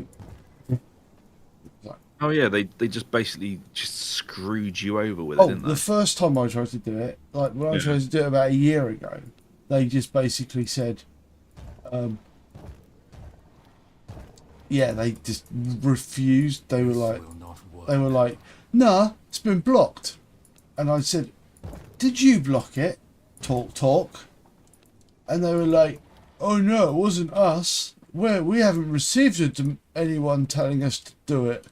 Oh yeah, they just basically just screwed you over with it, Oh, didn't they? the first time I tried to do it, like when I Yeah. tried to do it about a year ago, they just basically said, yeah, they just refused. They were like, Will not work. they were like, nah, it's been blocked. And I said, did you block it? Talk. And they were like, oh no, it wasn't us. We haven't received anyone telling us to do it.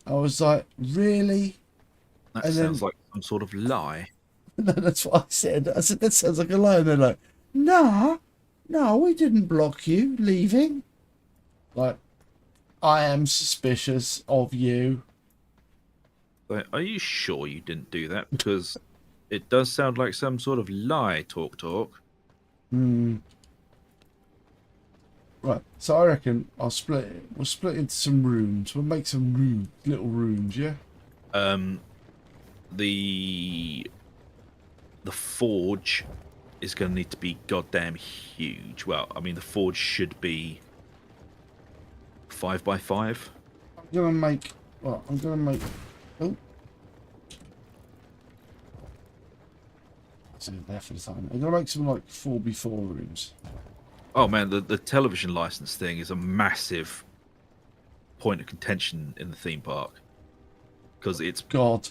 I was like, really? That and then- sounds like some sort of lie. No, that's what I said. I said, that sounds like a lie. And they're like, no, we didn't block you leaving. Like, I am suspicious of you. Like, are you sure you didn't do that? Because it does sound like some sort of lie. Talk. Right, so I reckon I'll split it. We'll split into some rooms. We'll make some little rooms, yeah? The forge is going to need to be goddamn huge. Well, I mean, the forge should be 5x5. I'm gonna make... Well, I'm gonna make... Oh. That's in there for the time. I'm gonna make some, like, 4x4 rooms. Oh man, the television license thing is a massive point of contention in the theme park because it's God.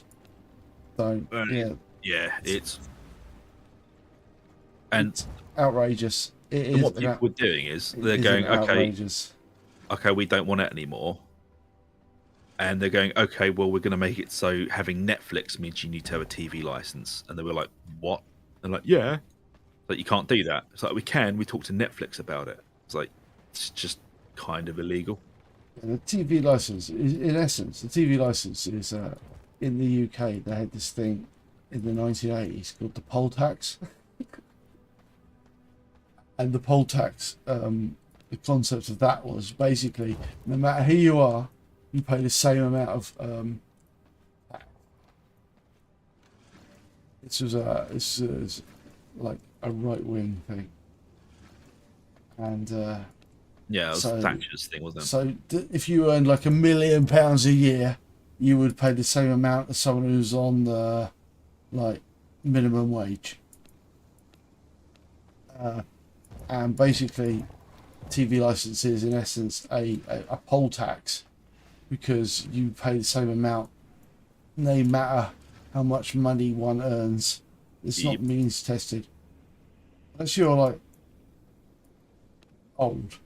Don't. Uh, Yeah, it's and it's outrageous. It is what people were doing is it they're is going, outrageous. okay, we don't want it anymore, and they're going, okay, well, we're going to make it so having Netflix means you need to have a TV license, and they were like, what? They're like, yeah. Like, you can't do that. It's like, we can. We talked to Netflix about it. It's like, it's just kind of illegal. And the TV license, in essence, the TV license is in the UK. They had this thing in the 1980s called the poll tax, and the poll tax, the concept of that was basically no matter who you are, you pay the same amount of tax. This was like a right wing thing, and. Yeah, it was So- Thatcher's thing, wasn't it? So if you earned like £1 million a year, you would pay the same amount as someone who's on the like minimum wage. And basically, TV license is in essence a poll tax because you pay the same amount. No matter how much money one earns, it's not Yep. means tested. Unless you're like old.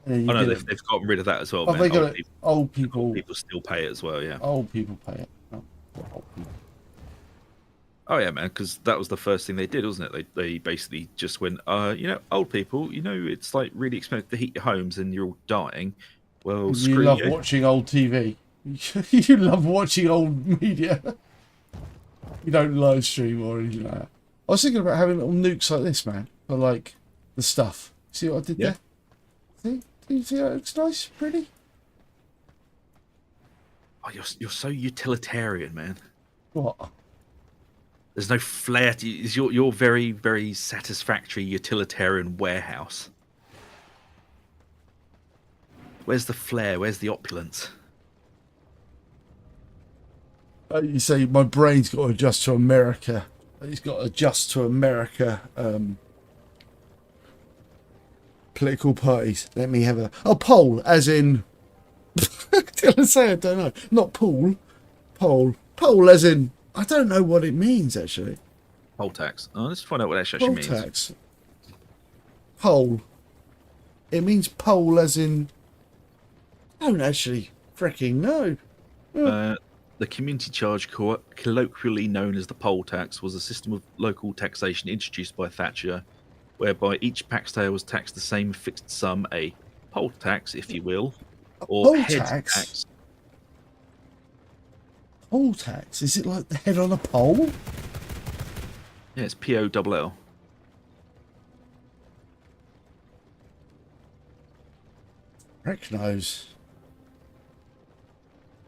And then you Oh no, get it. they've gotten rid of that as well. Oh, man. they got Old it. people, Old people. people still pay it as well. Yeah. Old people pay it. Not old people. Oh yeah, man. Because that was the first thing they did, wasn't it? They basically just went, old people, it's like really expensive to heat your homes, and you're all dying. Well, You screw love you. watching old TV. You love watching old media. You don't live stream or anything like that. I was thinking about having little nukes like this, man, for like the stuff. See what I did Yeah. there? See? Do you see how it looks nice, pretty? Oh, you're so utilitarian, man. What? There's no flair to you. It's your very, very satisfactory utilitarian warehouse. Where's the flair? Where's the opulence? You say my brain's got to adjust to America. It's got to adjust to America. Political parties. Let me have a poll, as in. Did I say I don't know? Not pool. Poll, as in. I don't know what it means actually. Poll tax. Oh, let's find out what that actually Poll means. tax. Poll. It means poll, as in. I don't actually freaking know. The community charge, colloquially known as the poll tax, was a system of local taxation introduced by Thatcher, whereby each taxpayer was taxed the same fixed sum, a poll tax, if you will, or Poll head tax? tax. Poll tax? Is it like the head on a pole? Yeah, it's POLL. Heck knows.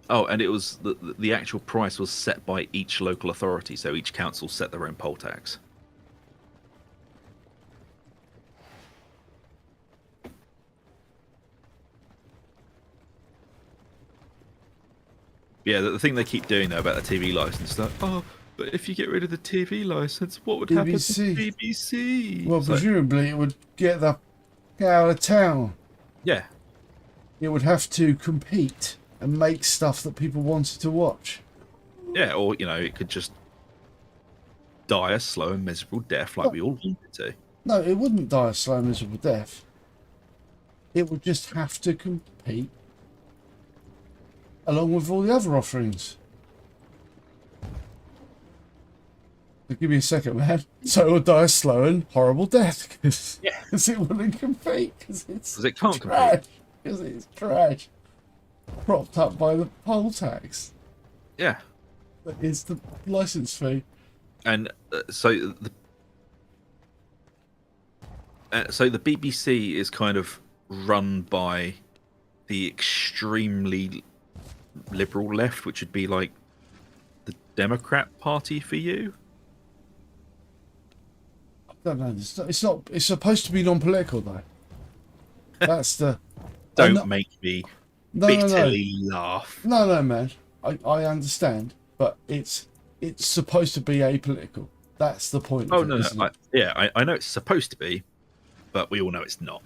Oh, and it was the actual price was set by each local authority, so each council set their own poll tax. Yeah, the thing they keep doing though about the TV license, like, oh, but if you get rid of the TV license, what would happen to BBC. BBC? Well, It's like, presumably it would get the out of town. yeah, It would have to compete and make stuff that people wanted to watch. yeah, or it could just die a slow and miserable death like we all wanted to. No, it wouldn't die a slow, miserable death. It would just have to compete along with all the other offerings. So give me a second, man. So it would die a slow and horrible death because it wouldn't compete because it's 'Cause it can't trash. compete. Because it's trash. Propped up by the poll tax. Yeah, That is the license fee. and so the BBC is kind of run by the extremely liberal left, which would be like the Democrat Party for you. I don't know. It's not. It's supposed to be non-political though. That's the. Don't make me No, bitterly laugh. No, man. I understand, but it's supposed to be apolitical. That's the point. Oh of it, no, isn't no, it? I know it's supposed to be, but we all know it's not.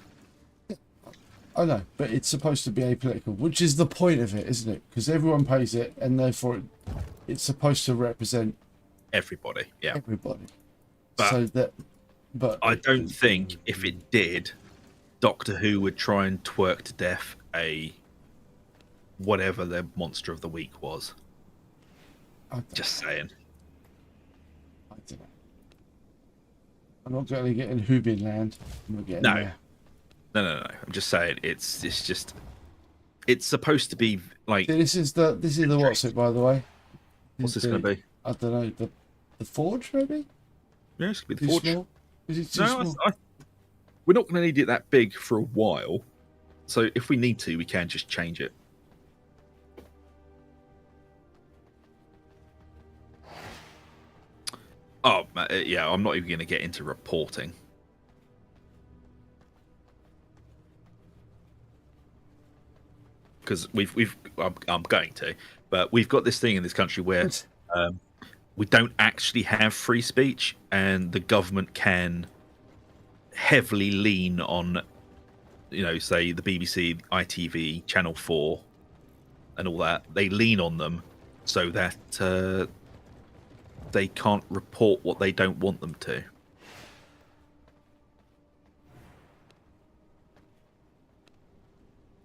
I know, but it's supposed to be apolitical, which is the point of it, isn't it? Because everyone pays it, and therefore it's supposed to represent Everybody, yeah. everybody. But so that, but I don't think if it did, Doctor Who would try and twerk to death a whatever their monster of the week was. Just saying. I don't know. I'm not going to get in Hoobin land. I'm not getting No. there. No. I'm just saying it's supposed to be like. See, this is the what's it, by the way. What's this the- going to be? I don't know, the forge maybe. Yeah, it's going to be Too the Forge. small? Is it too No, small? we're not going to need it that big for a while. So if we need to, we can just change it. Oh, yeah, I'm not even going to get into reporting. Because I'm going to, but we've got this thing in this country where we don't actually have free speech, and the government can heavily lean on, say the BBC, ITV, Channel 4, and all that. They lean on them so that they can't report what they don't want them to.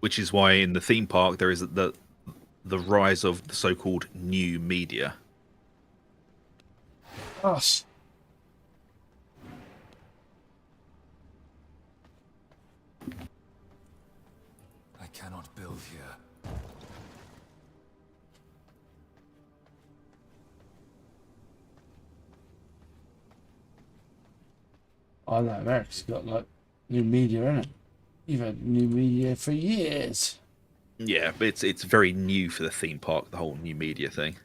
Which is why in the theme park there is the rise of the so-called new media. Us. I cannot build here. I know America's got like new media in it. You've had new media for years. Yeah, but it's very new for the theme park, the whole new media thing.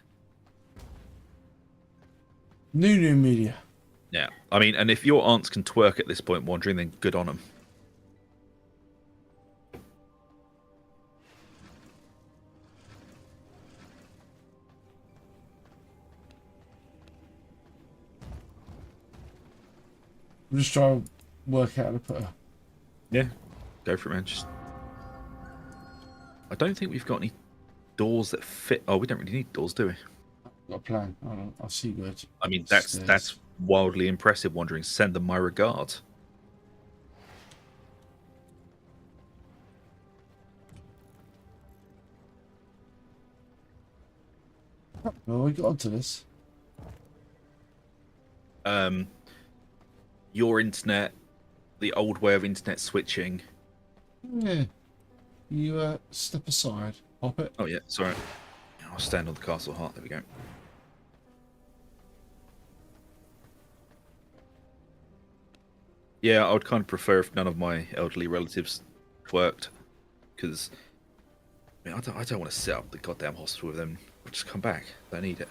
New media. Yeah, I mean, and if your aunts can twerk at this point, wandering, then good on them. I'm just trying to work out how to put a. Yeah, go for it, man. Just, I don't think we've got any doors that fit. Oh, we don't really need doors, do we? Got a plan. I'll see good. I mean, that's wildly impressive. Wandering, send them my regards. Well, we got onto this. Your internet, the old way of internet switching. Yeah. You step aside. Pop it. Oh yeah, sorry. I'll stand on the castle heart. There we go. Yeah, I would kind of prefer if none of my elderly relatives worked, because I mean, I don't want to set up the goddamn hospital with them. I'll just come back. Don't need it.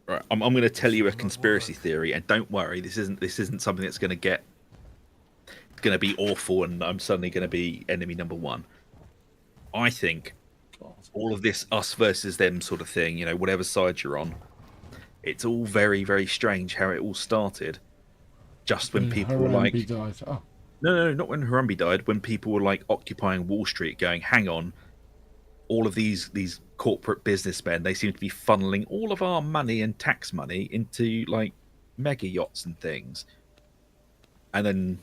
Right, I'm going to tell you a conspiracy theory, and don't worry, this isn't something that's going to be awful, and I'm suddenly going to be enemy number one. I think all of this us versus them sort of thing, whatever side you're on, it's all very, very strange how it all started. Just when people were like, died. Oh. no, not when Harambe died. When people were like occupying Wall Street, going, hang on, all of these corporate businessmen, they seem to be funneling all of our money and tax money into like mega yachts and things. And then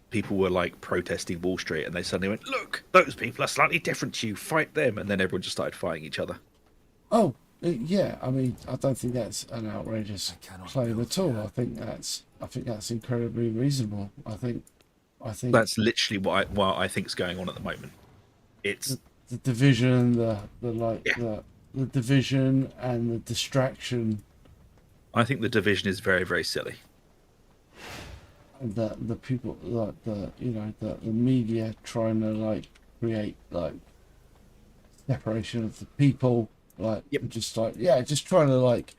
people were like protesting Wall Street, and they suddenly went, look, those people are slightly different to you, fight them. And then everyone just started fighting each other. Oh, yeah. I mean, I don't think that's an outrageous claim at all. that. I think that's incredibly reasonable. I think That's literally what I think's going on at the moment. It's the division, the division and the distraction, I think the division is very, very silly. and the people, like the media trying to like create like separation of the people, like Yep. just trying to like.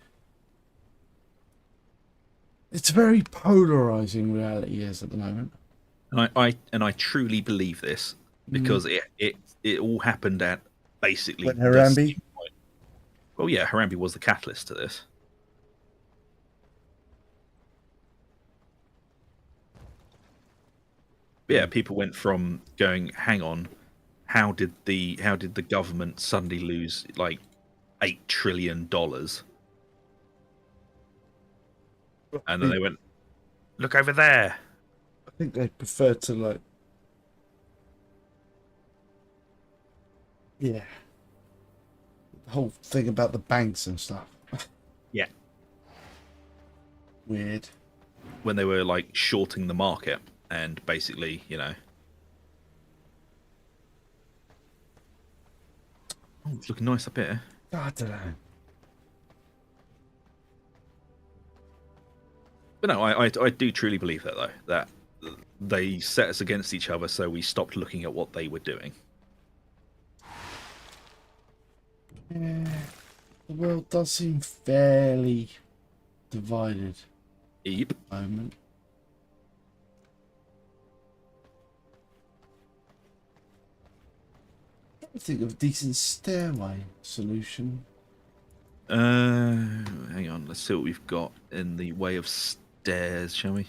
It's a very polarizing reality is at the moment. And I truly believe this because it all happened at basically When the Harambe? same point. Well, yeah, Harambe was the catalyst to this. But yeah, people went from going, hang on, how did the government suddenly lose like $8 trillion? And then they went, look over there. I think they prefer to like. Yeah. The whole thing about the banks and stuff. Yeah. Weird. When they were like shorting the market and basically, oh, it's looking nice up here. I don't know. But no, I do truly believe that though, that they set us against each other, so we stopped looking at what they were doing. Yeah. The world does seem fairly divided Yep. at the moment. I think of a decent stairway solution. Hang on, let's see what we've got in the way of stairs, shall we?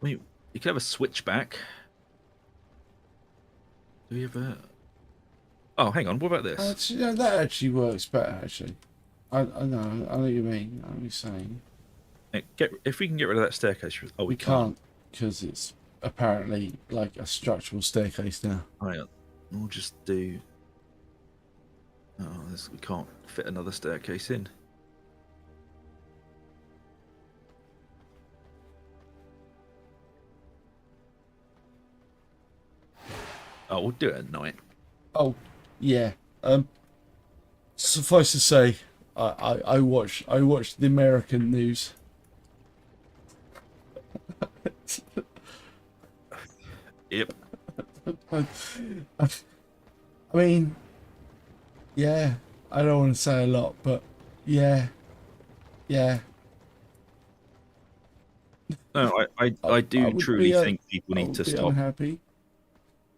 Wait, you could have a switchback. Do we have a? Oh, hang on. What about this? Actually, no, that actually works better. Actually, I know what you mean. I know what you're saying. Hey, if we can get rid of that staircase. Oh, We can't because it's apparently like a structural staircase now. Hang on. We'll just do. Oh, we can't fit another staircase in. Oh, we'll do it at night. Oh, yeah. Suffice to say, I watch the American news. Yep. I mean, yeah. I don't want to say a lot, but yeah. No, I do would truly be, think people I need would to be stop. unhappy.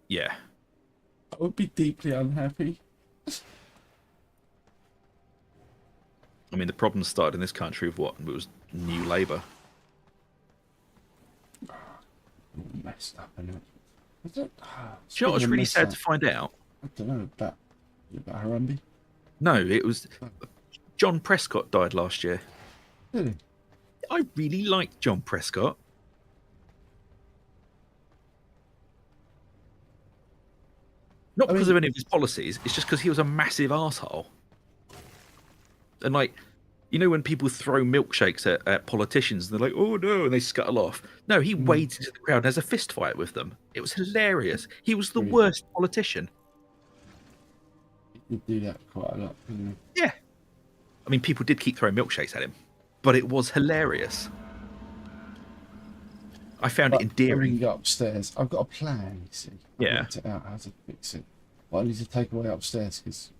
Yeah. I would be deeply unhappy. I mean, the problem started in this country with what? It was New Labour. All messed up, innit? I don't, Do you know what's really sad to find out? I don't know about Harambe. No, it was John Prescott died last year. Really? I really liked John Prescott. Not because of any of his policies, it's just because he was a massive arsehole. And like, you know when people throw milkshakes at politicians and they're like, oh no, and they scuttle off. No, he waded into the crowd and has a fist fight with them. It was hilarious. He was the worst politician. He did do that quite a lot, didn't he? Yeah. I mean, people did keep throwing milkshakes at him, but it was hilarious. I found it We endearing. can go upstairs. I've got a plan, you see. I've Yeah. worked it out how to fix it. But I need to take away upstairs because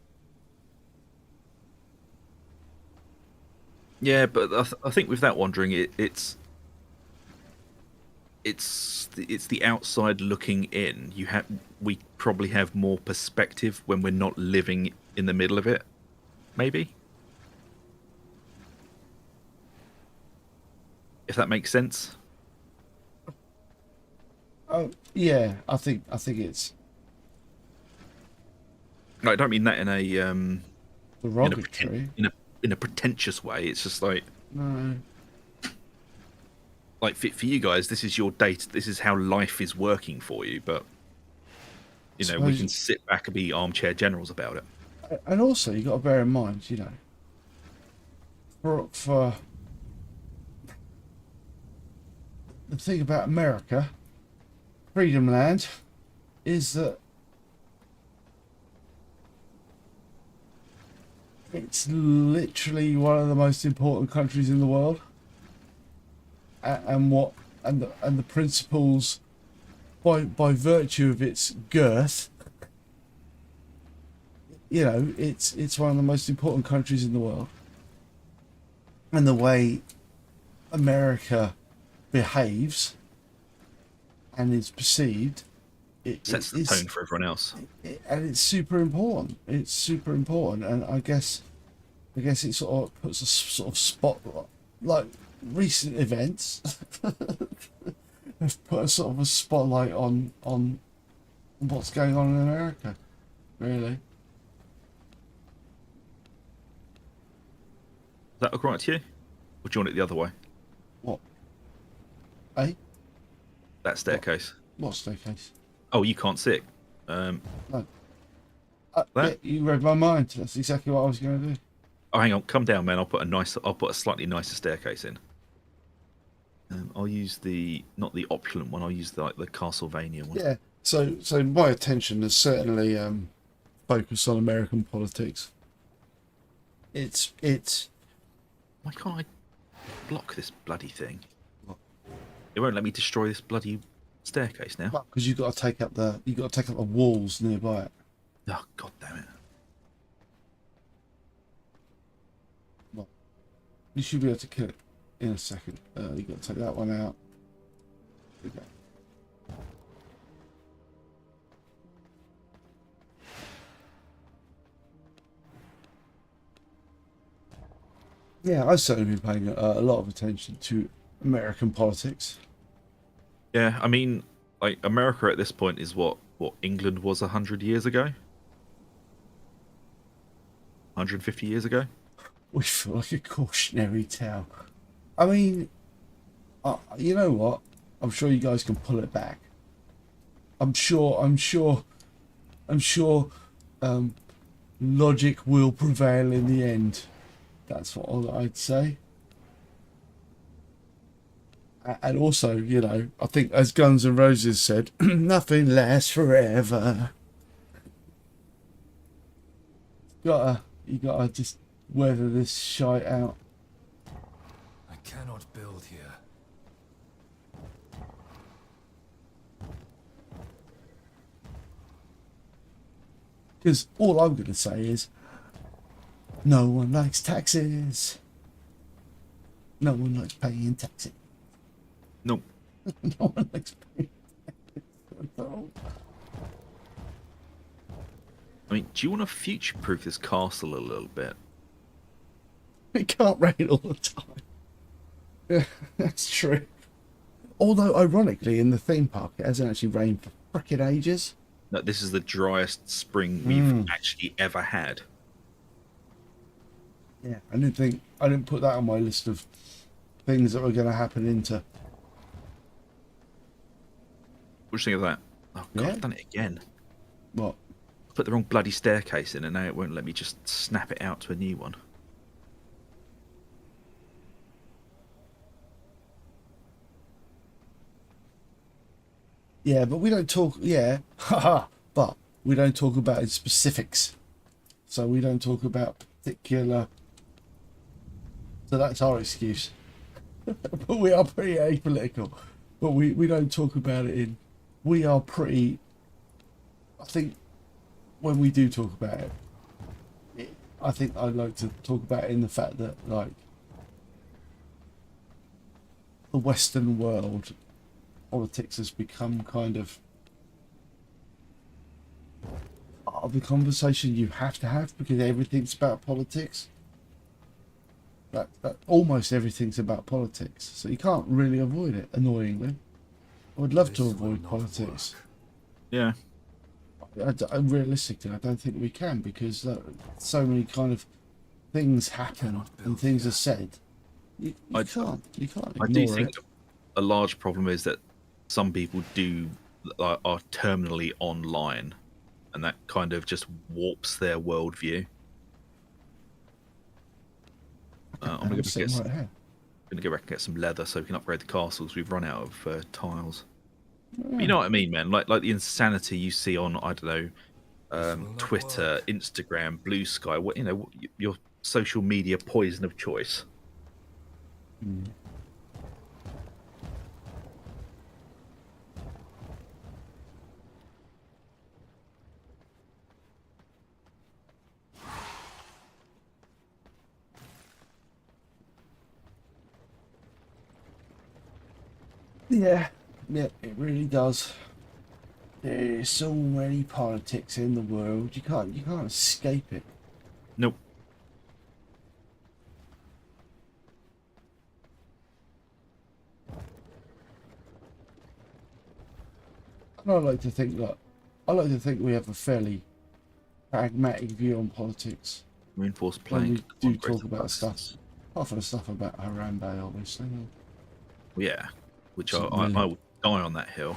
Yeah, but I think with that wandering, it's the outside looking in. We probably have more perspective when we're not living in the middle of it. Maybe, if that makes sense. oh yeah, I think it's No, I don't mean that in a derogatory. in a pretentious way. It's just like No. for you guys, this is your date. This is how life is working for you. But we Suppose- can sit back and be armchair generals about it. And also, you got to bear in mind, you know, for the thing about America, Freedom Land, is that it's literally one of the most important countries in the world, and the principles, by virtue of its girth. You know, it's one of the most important countries in the world, and the way America behaves and is perceived, it Sets the tone for everyone else. and it's super important. It's super important, and I guess it sort of puts a sort of spotlight, like recent events have put a sort of a spotlight on what's going on in America, really. Is that all right to you? Or do you want it the other way? What? Eh? That staircase. What staircase? Oh, you can't sit. No. That? Yeah, you read my mind. That's exactly what I was going to do. Oh, hang on. Come down, man. I'll put a slightly nicer staircase in. I'll use not the opulent one. I'll use the Castlevania one. Yeah. So my attention has certainly focused on American politics. It's Why can't I block this bloody thing? What? It won't let me destroy this bloody staircase now. because you've got to take up the walls nearby it. Oh, god damn it. You should be able to kill it in a second. You've got to take that one out. There we go. Yeah, I've certainly been paying a lot of attention to American politics. Yeah, I mean, like, America at this point is what England was 100 years ago? 150 years ago? We feel like a cautionary tale. I mean, you know what? I'm sure you guys can pull it back. I'm sure. Logic will prevail in the end. That's what I'd say. And also, you know, I think as Guns N' Roses said, nothing lasts forever. You gotta just weather this shite out. I cannot build here. Because all I'm gonna say is, no one likes taxes. No one likes paying taxes. Nope. No one likes paying taxes. No. I mean, do you want to future-proof this castle a little bit? It can't rain all the time. Yeah, that's true. Although, ironically, in the theme park, it hasn't actually rained for frickin' ages. No, this is the driest spring we've actually ever had. Yeah, I didn't put that on my list of things that were going to happen into. What do you think of that? Oh god, Yeah. I've done it again. What? Put the wrong bloody staircase in, and now it won't let me just snap it out to a new one. Yeah, but we don't talk. Yeah, haha. But we don't talk about its specifics. So we don't talk about particular. So that's our excuse. But we are pretty apolitical. But we don't talk about it in. We are pretty. I think when we do talk about it, I think I'd like to talk about it in the fact that, like, the Western world, politics has become kind of part of the conversation you have to have because everything's about politics. That almost everything's about politics, so you can't really avoid it. Annoyingly, I would love to This avoid will not politics. Yeah. Realistically, I don't think we can because so many kind of things happen Cannot and build things here. are said. You I can't I do ignore think it. a large problem is that some people are terminally online, and that kind of just warps their worldview. I'm gonna Sitting right here. go back and get some leather so we can upgrade the castles. We've run out of tiles. But you know what I mean, man? Like the insanity you see on, I don't know, will not Twitter, work. Instagram, Blue Sky. What, you know, your social media poison of choice. Yeah, it really does. There's so many politics in the world. You can't escape it. Nope. And I like to think we have a fairly pragmatic view on politics Reinforced when plank. we do on greater talk about posts. stuff. Apart from the stuff about Harambe, obviously. Yeah, which I Something really- would die on that hill.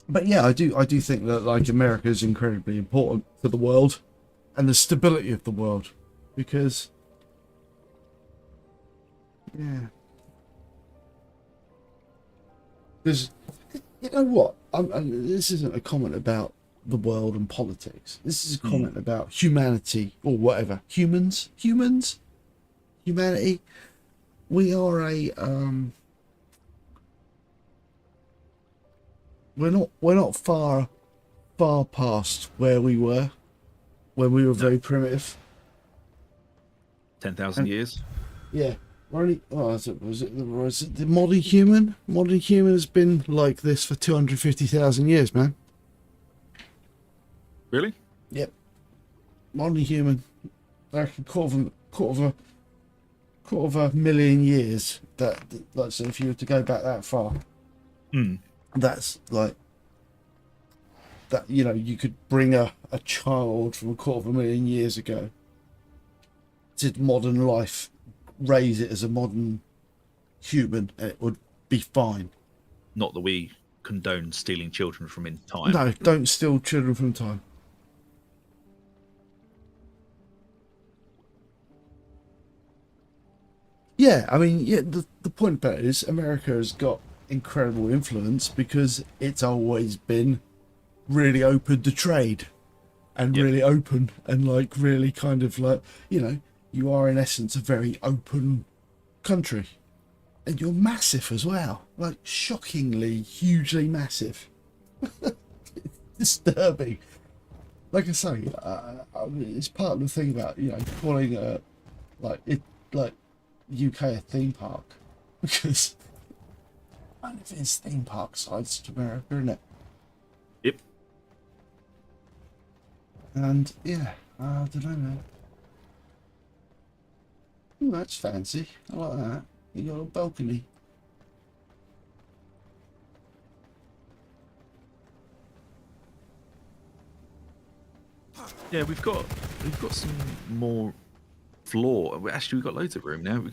But yeah, I do think that, like, America is incredibly important for the world and the stability of the world because, yeah, because you know what? This isn't a comment about the world and politics. This is a comment about humanity or whatever. Humans, humanity. We are a we're not far past where we were when we were very primitive. 10,000 years. Yeah, we're only, was it the modern human? Modern human has been like this for 250,000 years, man. Really? Yep, modern human, like a quarter of a million years. That's if you were to go back that far. That's like that, you know, you could bring a child from a quarter of a million years ago to modern life, raise it as a modern human, and it would be fine. Not that we condone stealing children from in time. No, don't steal children from time. Yeah, I mean, yeah, the point about it is America has got incredible influence because it's always been really open to trade and Yep. really open and like really kind of like, you know, you are in essence a very open country and you're massive as well, like shockingly hugely massive. It's disturbing. Like I say, it's part of the thing about, you know, calling like UK a theme park because kind of is theme park sides to America, isn't it? Yep. And yeah, I don't know, man. Ooh, that's fancy. I like that. You got a balcony. Yeah, we've got some more floor. Actually, we've got loads of room now.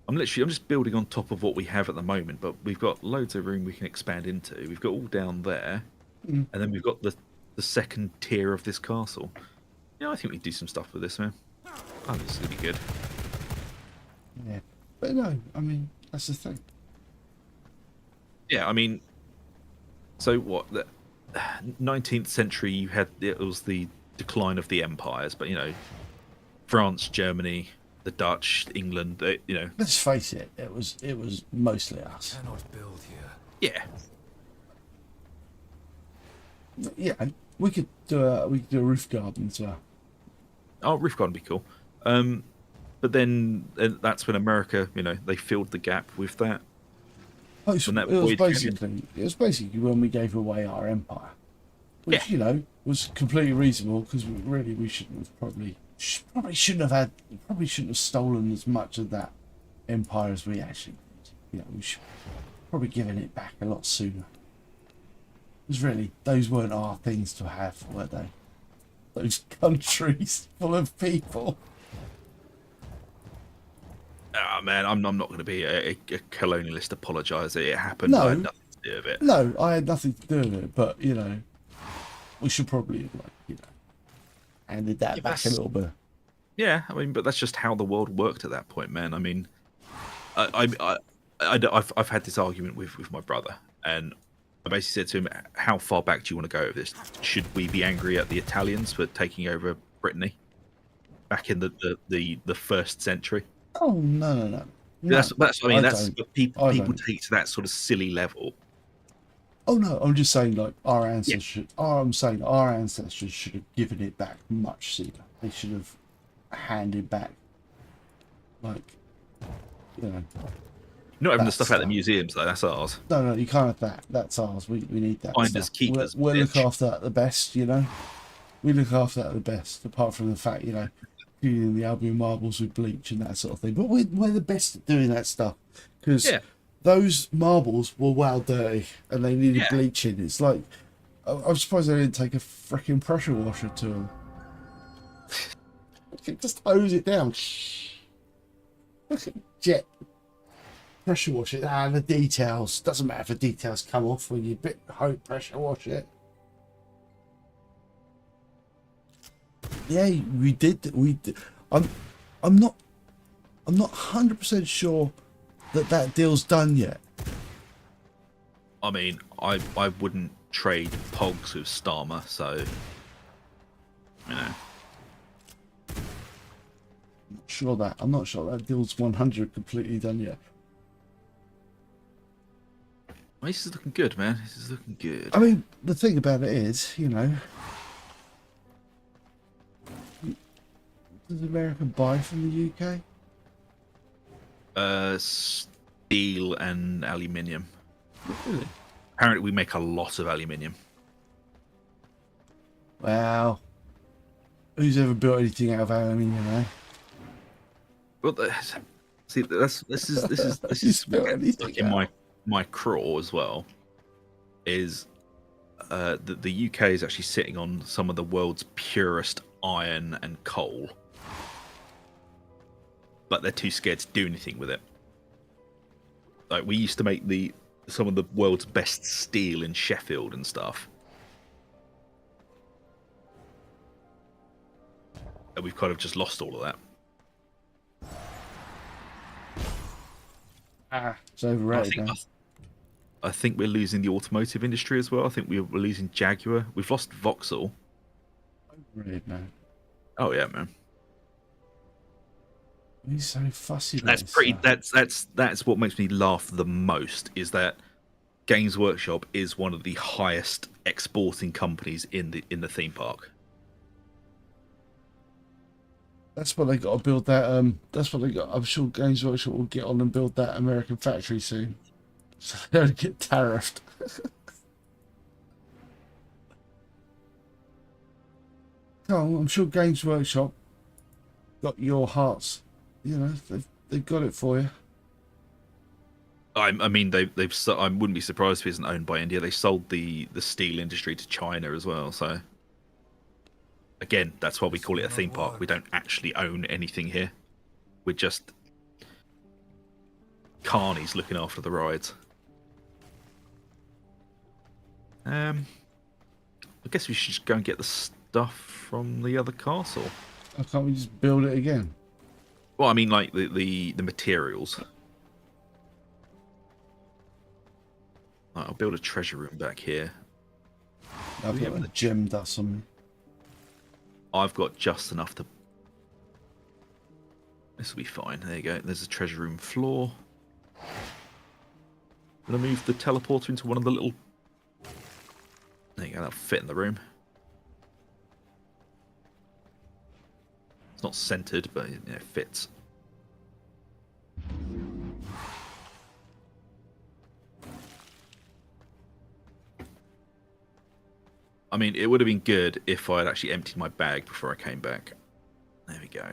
I'm just building on top of what we have at the moment, but we've got loads of room we can expand into. We've got all down there, and then we've got the second tier of this castle. Yeah, I think we can do some stuff with this, man. Oh, this is gonna be good. Yeah. But no, I mean, that's the thing. Yeah, I mean, so what? The 19th century, it was the decline of the empires, but France, Germany, the Dutch, England, Let's face it, it was mostly us. Cannot build here. yeah. Yeah, we could do a roof garden as well. Oh, roof garden would be cool. But then that's when America, they filled the gap with that. Oh, When that it void was basically when we gave away our empire, which Yeah. was completely reasonable because we shouldn't have probably shouldn't have stolen as much of that empire as we actually did. We should probably given it back a lot sooner. Because really, those weren't our things to have, were they? Those countries full of people. Ah, man, I'm not going to be a colonialist apologiser. It happened. No. I had nothing to do with it. No, I had nothing to do with it, but we should probably have handed that back a that's- little bit. Yeah, I mean, but that's just how the world worked at that point, man. I mean, I've had this argument with my brother, and I basically said to him, "How far back do you want to go with this? Should we be angry at the Italians for taking over Brittany back in the first century?" Oh no. That's I mean, that's don't. what people I people don't. take to that sort of silly level. Oh no, I'm just saying like our ancestors. I'm saying our ancestors should have given it back much sooner. They should have handed back, like, Not having the That's stuff out of the museums though. That's ours. No, you can't have that. That's ours. We need that. Finders stuff. keepers, We'll look bitch. after that the best. We look after that the best. Apart from the fact, cleaning the Albion marbles with bleach and that sort of thing. But we're the best at doing that stuff because Yeah. those marbles were well dirty and they needed Yeah. bleaching. It's like I'm surprised they didn't take a freaking pressure washer to them. Just hose it down. Jet. Pressure wash it. The details. Doesn't matter if the details come off when you pressure wash it. Yeah, we did. I'm not 100% sure that deal's done yet. I mean, I wouldn't trade Pogs with Starmer, so I'm not sure that deal's 100 completely done yet. Well, this is looking good, man. This is looking good. I mean, the thing about it is, does America buy from the UK? Steel and aluminium. Really? Apparently, we make a lot of aluminium. Well, who's ever built anything out of aluminium, eh? Well, see, this is Who's built what gets anything stuck in out? my craw as well. Is the UK is actually sitting on some of the world's purest iron and coal, but they're too scared to do anything with it. Like, we used to make some of the world's best steel in Sheffield and stuff, and we've kind of just lost all of that. It's overrated now. I think we're losing the automotive industry as well. I think we're losing Jaguar. We've lost Vauxhall. Overrated now. Oh yeah, man. He's so fussy. That's about pretty. stuff. That's what makes me laugh the most. Is that Games Workshop is one of the highest exporting companies in the theme park. That's what they got to build that. That's what they got. I'm sure Games Workshop will get on and build that American factory soon, so they don't get tariffed. Oh, I'm sure Games Workshop got your heart's you know, they've got it for you. I mean, I wouldn't be surprised if it isn't owned by India. They sold the steel industry to China as well. So again, that's why we call it a theme park. We don't actually own anything here. We're just carnies looking after the rides. I guess we should just go and get the stuff from the other castle. Why can't we just build it again? Well, I mean, like the materials. Right, I'll build a treasure room back here. I've got a gem dust on me. I've got just enough to... This will be fine. There you go. There's a treasure room floor. I'm going to move the teleporter into one of the little... There you go. That'll fit in the room. It's not centered, but it fits. I mean, it would have been good if I had actually emptied my bag before I came back. There we go.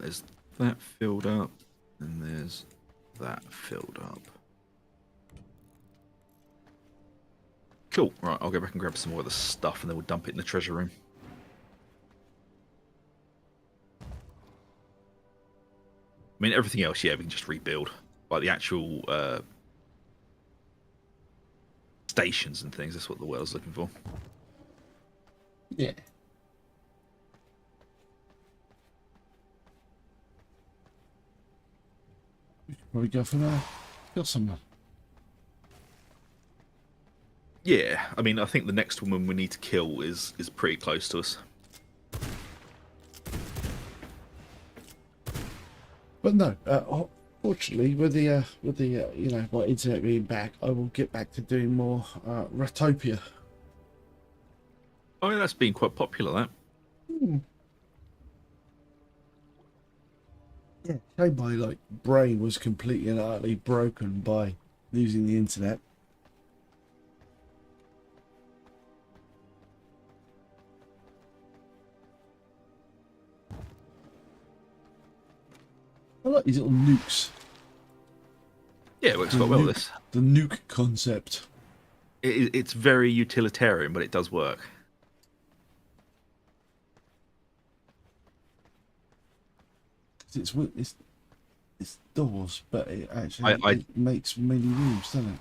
There's that filled up, and there's that filled up. Cool. Right, I'll go back and grab some more of the stuff, and then we'll dump it in the treasure room. I mean, everything else, yeah, we can just rebuild. Like the actual stations and things, that's what the world's looking for. Yeah. We should probably go for now. Kill someone. Yeah, I mean, I think the next woman we need to kill is pretty close to us. But no, fortunately, with the you know, my internet being back, I will get back to doing more Ratopia. Oh, yeah, that's been quite popular, that. Yeah, shame my like brain was completely and utterly broken by losing the internet. I like these little nukes. Yeah, it works quite well, this. The nuke concept. It's very utilitarian, but it does work. It's doors, but it actually it makes many rooms, doesn't it?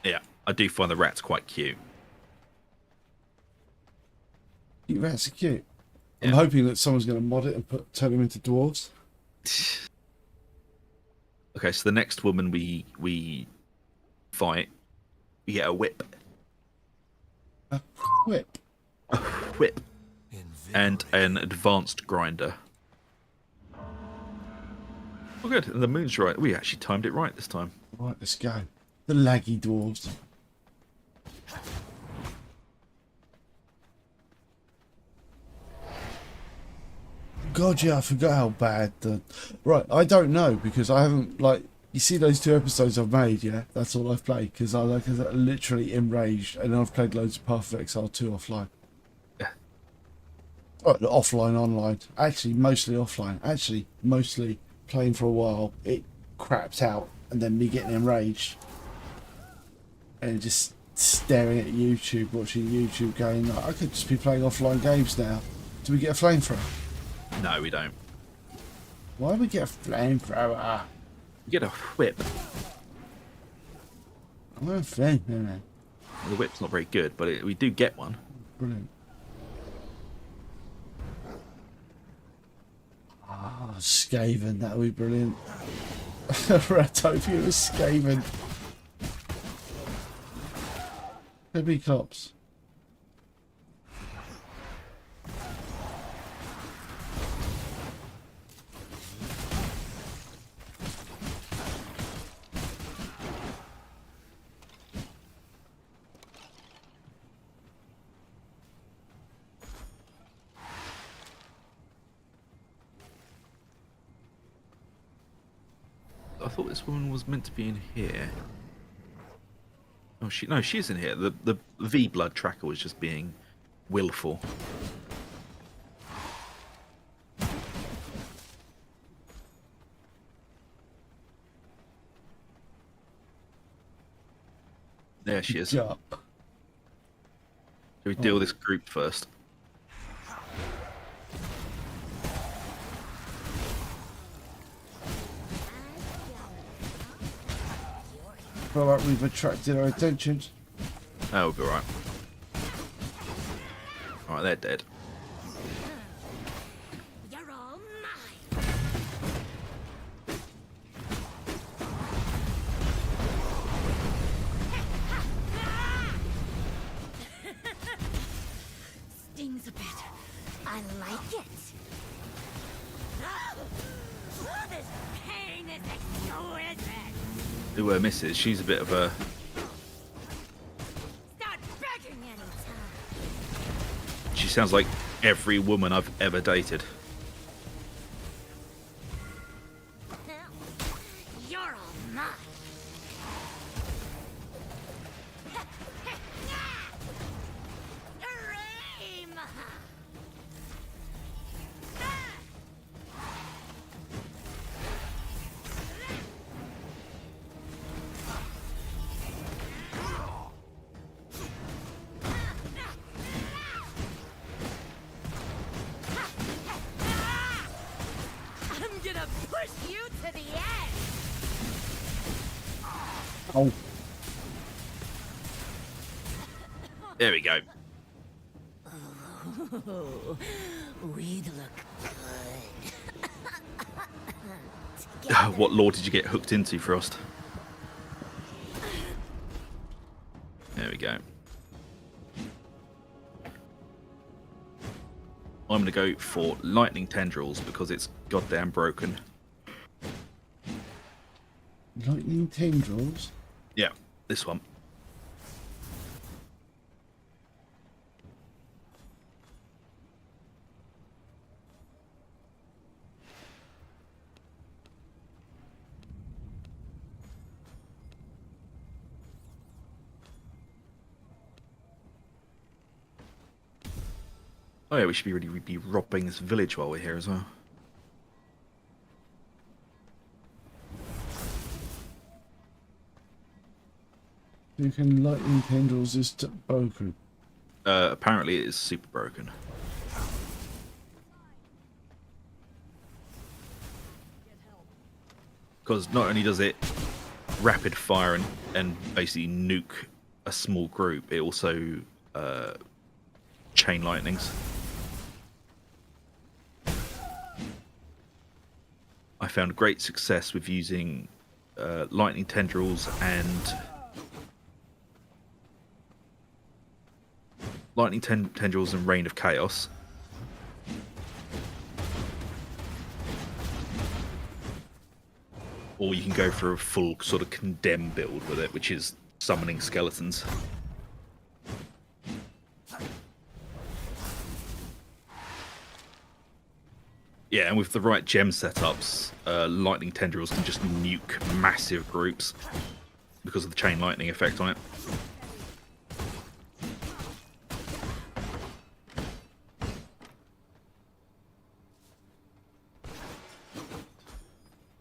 Yeah, I do find the rats quite cute. You rats are cute. I'm Yeah. hoping that someone's going to mod it and turn them into dwarves. Okay, so the next woman we fight, we get a whip. A whip. A whip. And an advanced grinder. Oh, good. And the moon's right. We actually timed it right this time. Right, let's go. The laggy dwarves. God, yeah, I forgot how bad the... Right, I don't know, because I haven't, like... You see those 2 episodes I've made, yeah? That's all I've played, because I like literally enraged, and then I've played loads of Path of Exile 2 offline. Yeah. Oh, offline, online. Actually, mostly offline. Actually, mostly playing for a while, it crapped out, and then me getting enraged. And just staring at YouTube, watching YouTube, going, like, I could just be playing offline games now. Do we get a flamethrower? No, we don't. Why do we get a flamethrower? We get a whip. I want a flamethrower. The whip's not very good, but we do get one. Brilliant. Ah, Skaven, that would be brilliant. Ratopia was Skaven. Could be cops. thought this woman was meant to be in here. Oh, she's in here. The V blood tracker was just being willful. There she is. Jump. Shall we deal with this group first? Feel like we've attracted our attention. That would be alright. Alright, they're dead. You're all mine. Stings a bit. I like it. Oh, this pain is exquisite. Who misses? She's a bit of a... Start begging anytime. She sounds like every woman I've ever dated. You're all mine. Dream. I'm gonna push you to the edge. Oh, There we go. We'd look good. What law did you get hooked into, Frost? There we go. I'm going to go for lightning tendrils because it's goddamn broken. lightning tendrils. Yeah, this one. Oh yeah, we should really be robbing this village while we're here as well. You can lightning tendrils is broken. Apparently it is super broken. Because not only does it rapid fire and basically nuke a small group, it also chain lightnings. I found great success with using lightning tendrils and tendrils and Reign of Chaos. Or you can go for a full sort of condemn build with it, which is summoning skeletons. Yeah, and with the right gem setups, lightning tendrils can just nuke massive groups because of the chain lightning effect on it.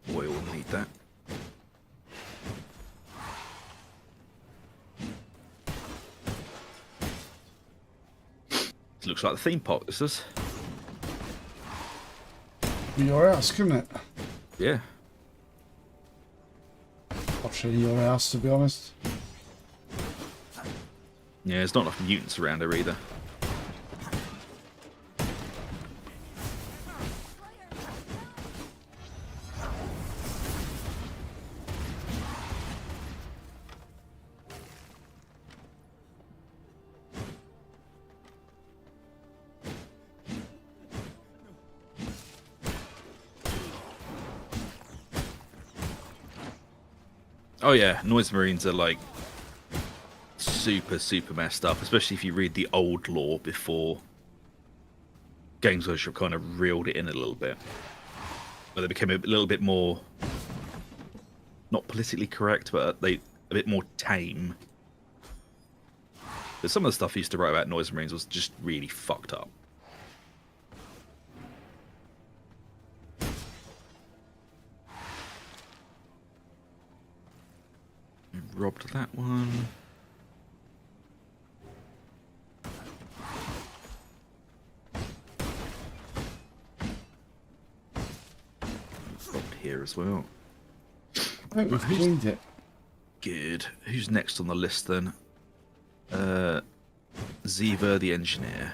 Boy, we'll need that. It looks like the theme park, this is. Your house, couldn't it? Yeah. I'll show you your house, to be honest. Yeah, there's not enough mutants around here either. Oh yeah, Noise Marines are like super messed up, especially if you read the old lore before Games Workshop kind of reeled it in a little bit. Where they became a little bit more not politically correct, but they a bit more tame. But some of the stuff he used to write about Noise Marines was just really fucked up. Robbed that one. Robbed here as well. I think we've cleaned it. Good. Who's next on the list then? Ziva the engineer.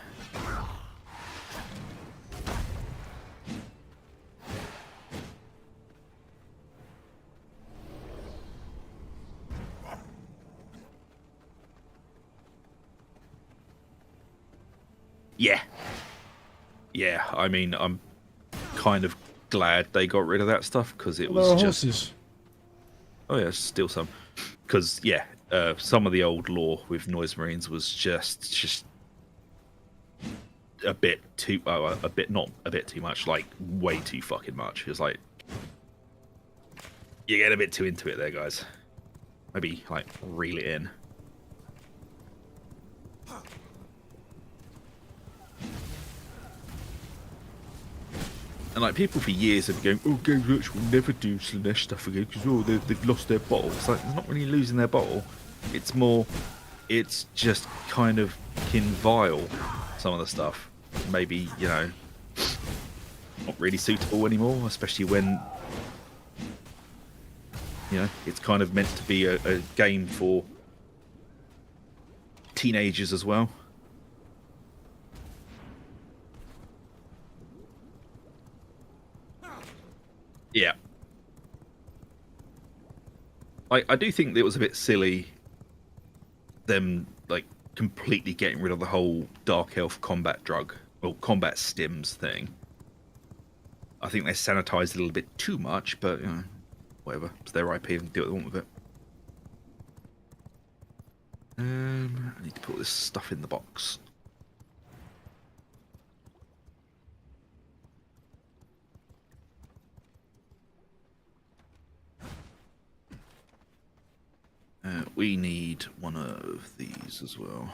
Yeah. Yeah, I mean, I'm kind of glad they got rid of that stuff because it There are was just... horses. Oh yeah, steal some. Because yeah, some of the old lore with Noise Marines was just a bit too, not a bit too much, like way too fucking much. It was like you get a bit too into it there, guys. Maybe like reel it in. And like people for years have been going, oh, Games Workshop will never do Slaanesh stuff again because they've lost their bottle. It's like they're not really losing their bottle. It's more, it's just kind of vile. Some of the stuff, maybe not really suitable anymore, especially when it's kind of meant to be a game for teenagers as well. Yeah. I do think it was a bit silly them like completely getting rid of the whole Dark Elf combat drug or combat stims thing. I think they sanitized it a little bit too much, but whatever. It's their IP and do what they want with it. I need to put this stuff in the box. We need one of these as well.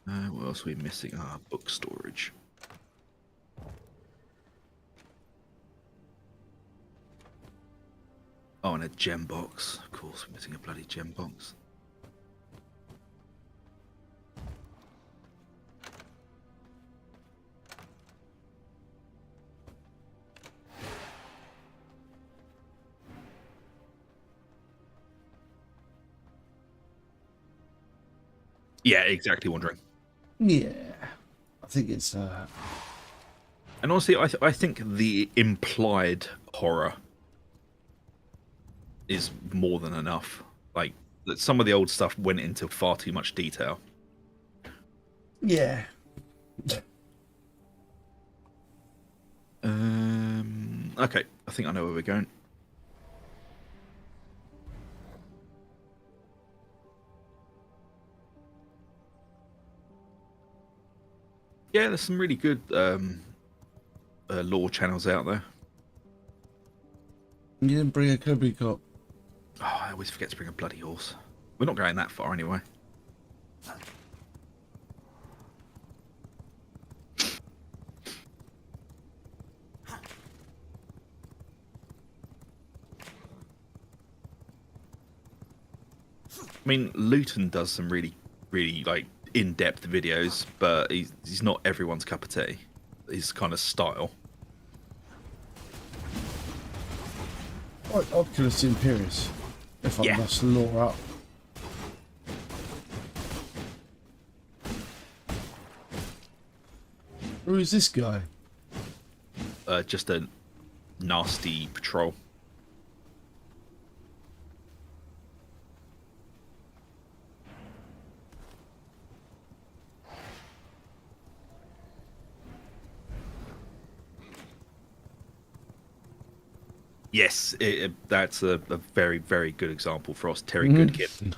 What else are we missing? Book storage. Oh, and a gem box. Of course, we're missing a bloody gem box. Yeah, exactly. Wondering. Yeah, I think it's. And honestly, I think the implied horror is more than enough. Like that, some of the old stuff went into far too much detail. Yeah. Okay, I think I know where we're going. Yeah, there's some really good lore channels out there. You didn't bring a Kobe cop. Oh, I always forget to bring a bloody horse. We're not going that far anyway. I mean, Luton does some really, really like in-depth videos, but he's not everyone's cup of tea. His kind of style. Like Oculus Imperius, if I must lore up. Who is this guy? Just a nasty patrol. Yes, that's a very, very good example for us. Terry Goodkin.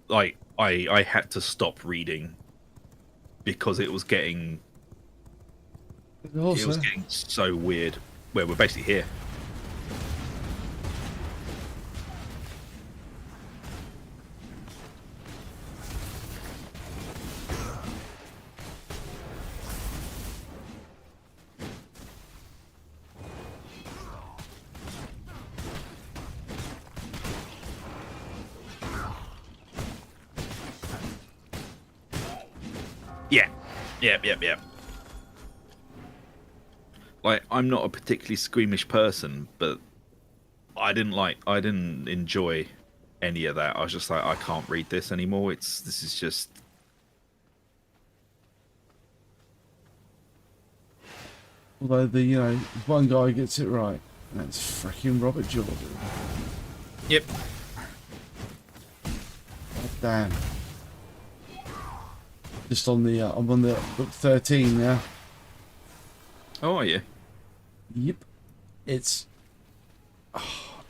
Like, I had to stop reading because it was getting It was Also, getting so weird. Where we're basically here. Yeah. Yep. Like, I'm not a particularly squeamish person, but I didn't enjoy any of that. I was just like, I can't read this anymore. This is just. although one guy gets it right, and that's freaking Robert Jordan. Yep. God damn. Just on the I'm on the book 13 now. Oh, are you? Yep. It's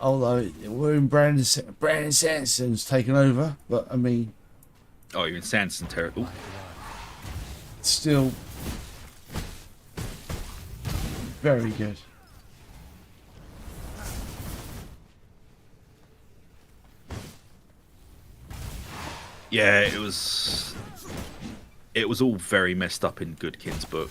although we're in Brandon Sanderson's taken over, but I mean Oh, you're in Sanderson territory. it's still very good. Yeah, it was all very messed up in Goodkin's book.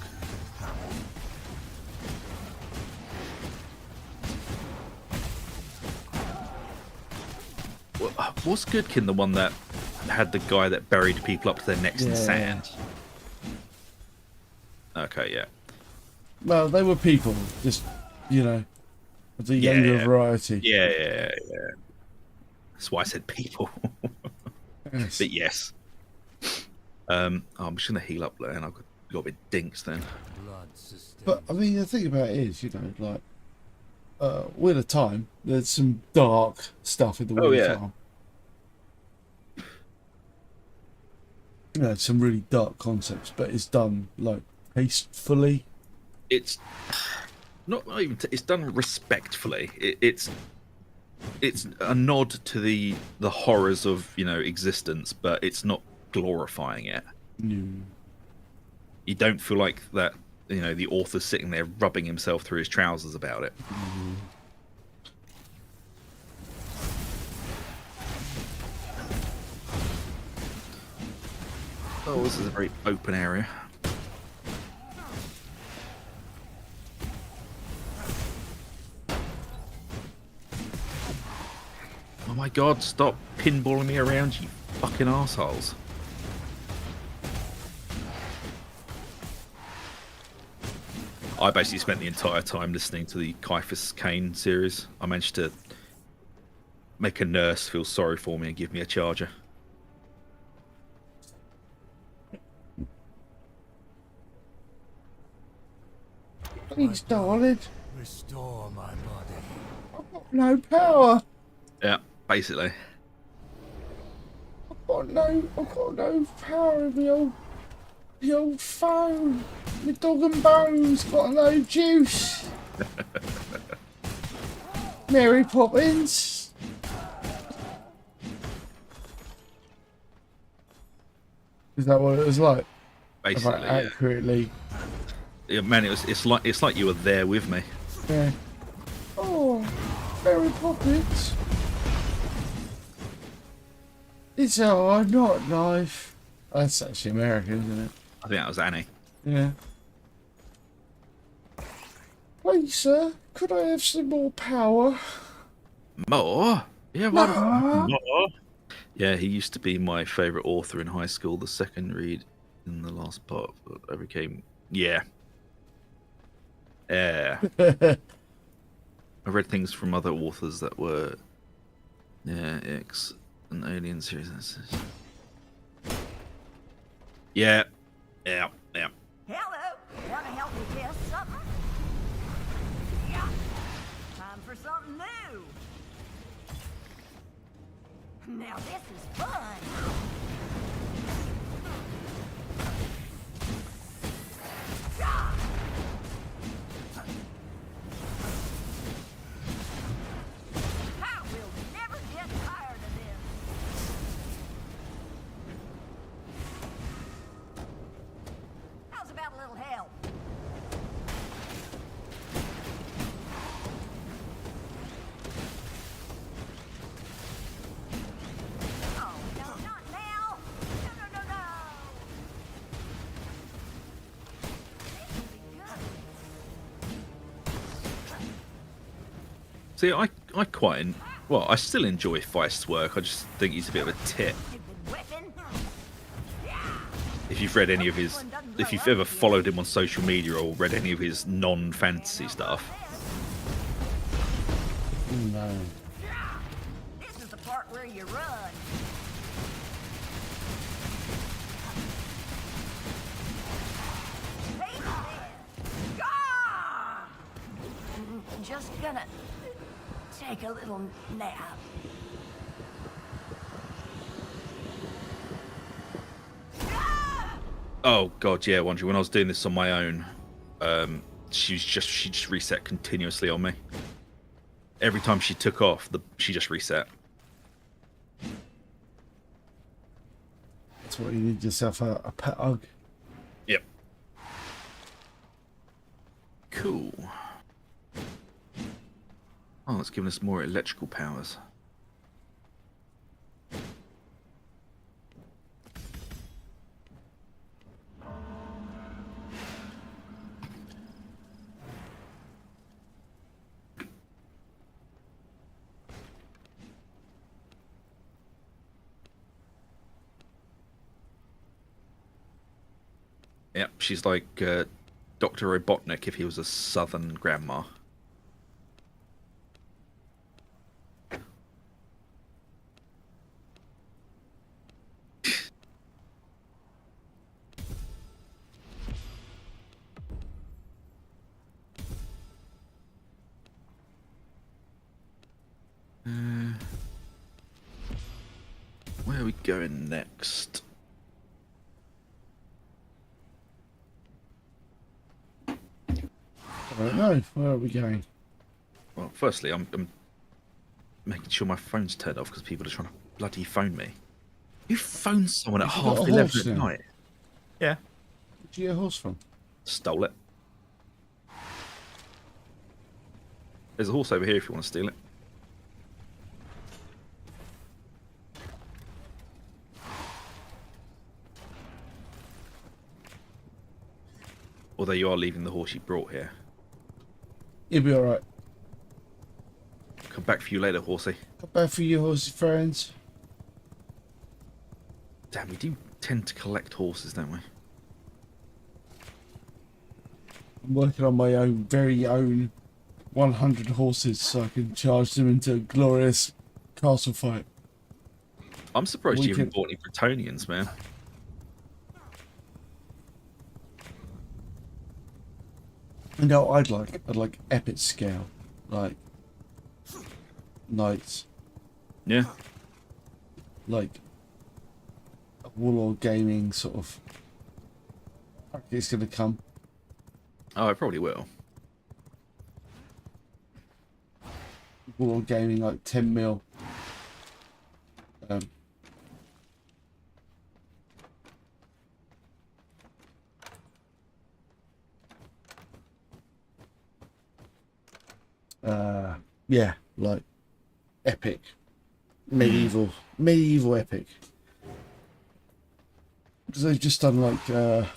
Was Goodkin the one that had the guy that buried people up to their necks in Yeah. sand? Okay, yeah. Well, they were people, just of the younger Yeah. variety. Yeah. That's why I said people. Yes. But yes. I'm just gonna heal up there, and I've got a bit dinks then. Blood sustains. But I mean, the thing about it is, like, Wheel of Time. There's some dark stuff in the Wheel yeah. of Time. Some really dark concepts, but it's done like tastefully. It's not even. It's done respectfully. It's a nod to the horrors of existence, but it's not glorifying it. No. You don't feel like that. The author's sitting there rubbing himself through his trousers about it. Oh, this is a very open area. Oh my god, stop pinballing me around, you fucking assholes. I basically spent the entire time listening to the Caiaphas Cain series. I managed to make a nurse feel sorry for me and give me a charger. Please, darling. Restore my body. I've got no power. Yeah, basically. I've got no power in the old phone. My dog and bones got no juice. Mary Poppins. Is that what it was like? Basically, If I accurately. yeah. Man, it's like you were there with me. Yeah. Oh, Mary Poppins. It's a hard not life. That's actually American, isn't it? I think that was Annie. Yeah. Please, sir, could I have some more power? More? Yeah, why More? more? Yeah, he used to be my favourite author in high school. The second read in the last part, but I became yeah. I read things from other authors that were X and Alien series. Yeah. Hello, wanna help me test something? Yeah. Time for something new. Now this is fun. Yeah. I will never get tired of this. How's about a little help? See, I quite well. I still enjoy Feist's work. I just think he's a bit of a tit. If you've read any of his, if you've ever followed him on social media or read any of his non-fantasy stuff, No. This is the part where you run. Hey there. Gah! Just gonna take a little nap. oh god, yeah, Wandry, when I was doing this on my own, she just reset continuously on me. Every time she took off, she just reset. That's what you need yourself a pet hug. Yep. Cool. Oh, it's giving us more electrical powers. Yep, she's like Dr. Robotnik if he was a southern grandma. Where are we going next? I don't know. Where are we going? Well, firstly, I'm making sure my phone's turned off because people are trying to bloody phone me. Who phones someone at Have you got half a 11 horse at now? night? Yeah. Where'd you get a horse from? Stole it. There's a horse over here if you want to steal it. Although you are leaving the horse you brought here. You'll be alright. Come back for you later, horsey. Got back for you, horsey friends. Damn, we do tend to collect horses, don't we? I'm working on my own, very own 100 horses so I can charge them into a glorious castle fight. I'm surprised We you haven't can- bought any Bretonians, man. You know, I'd like epic scale, like knights, Yeah. like a Warlord Gaming sort of. It's gonna come. Oh, I probably will. Warlord Gaming like 10 mil. Yeah, like epic, medieval epic. Because they've just done like the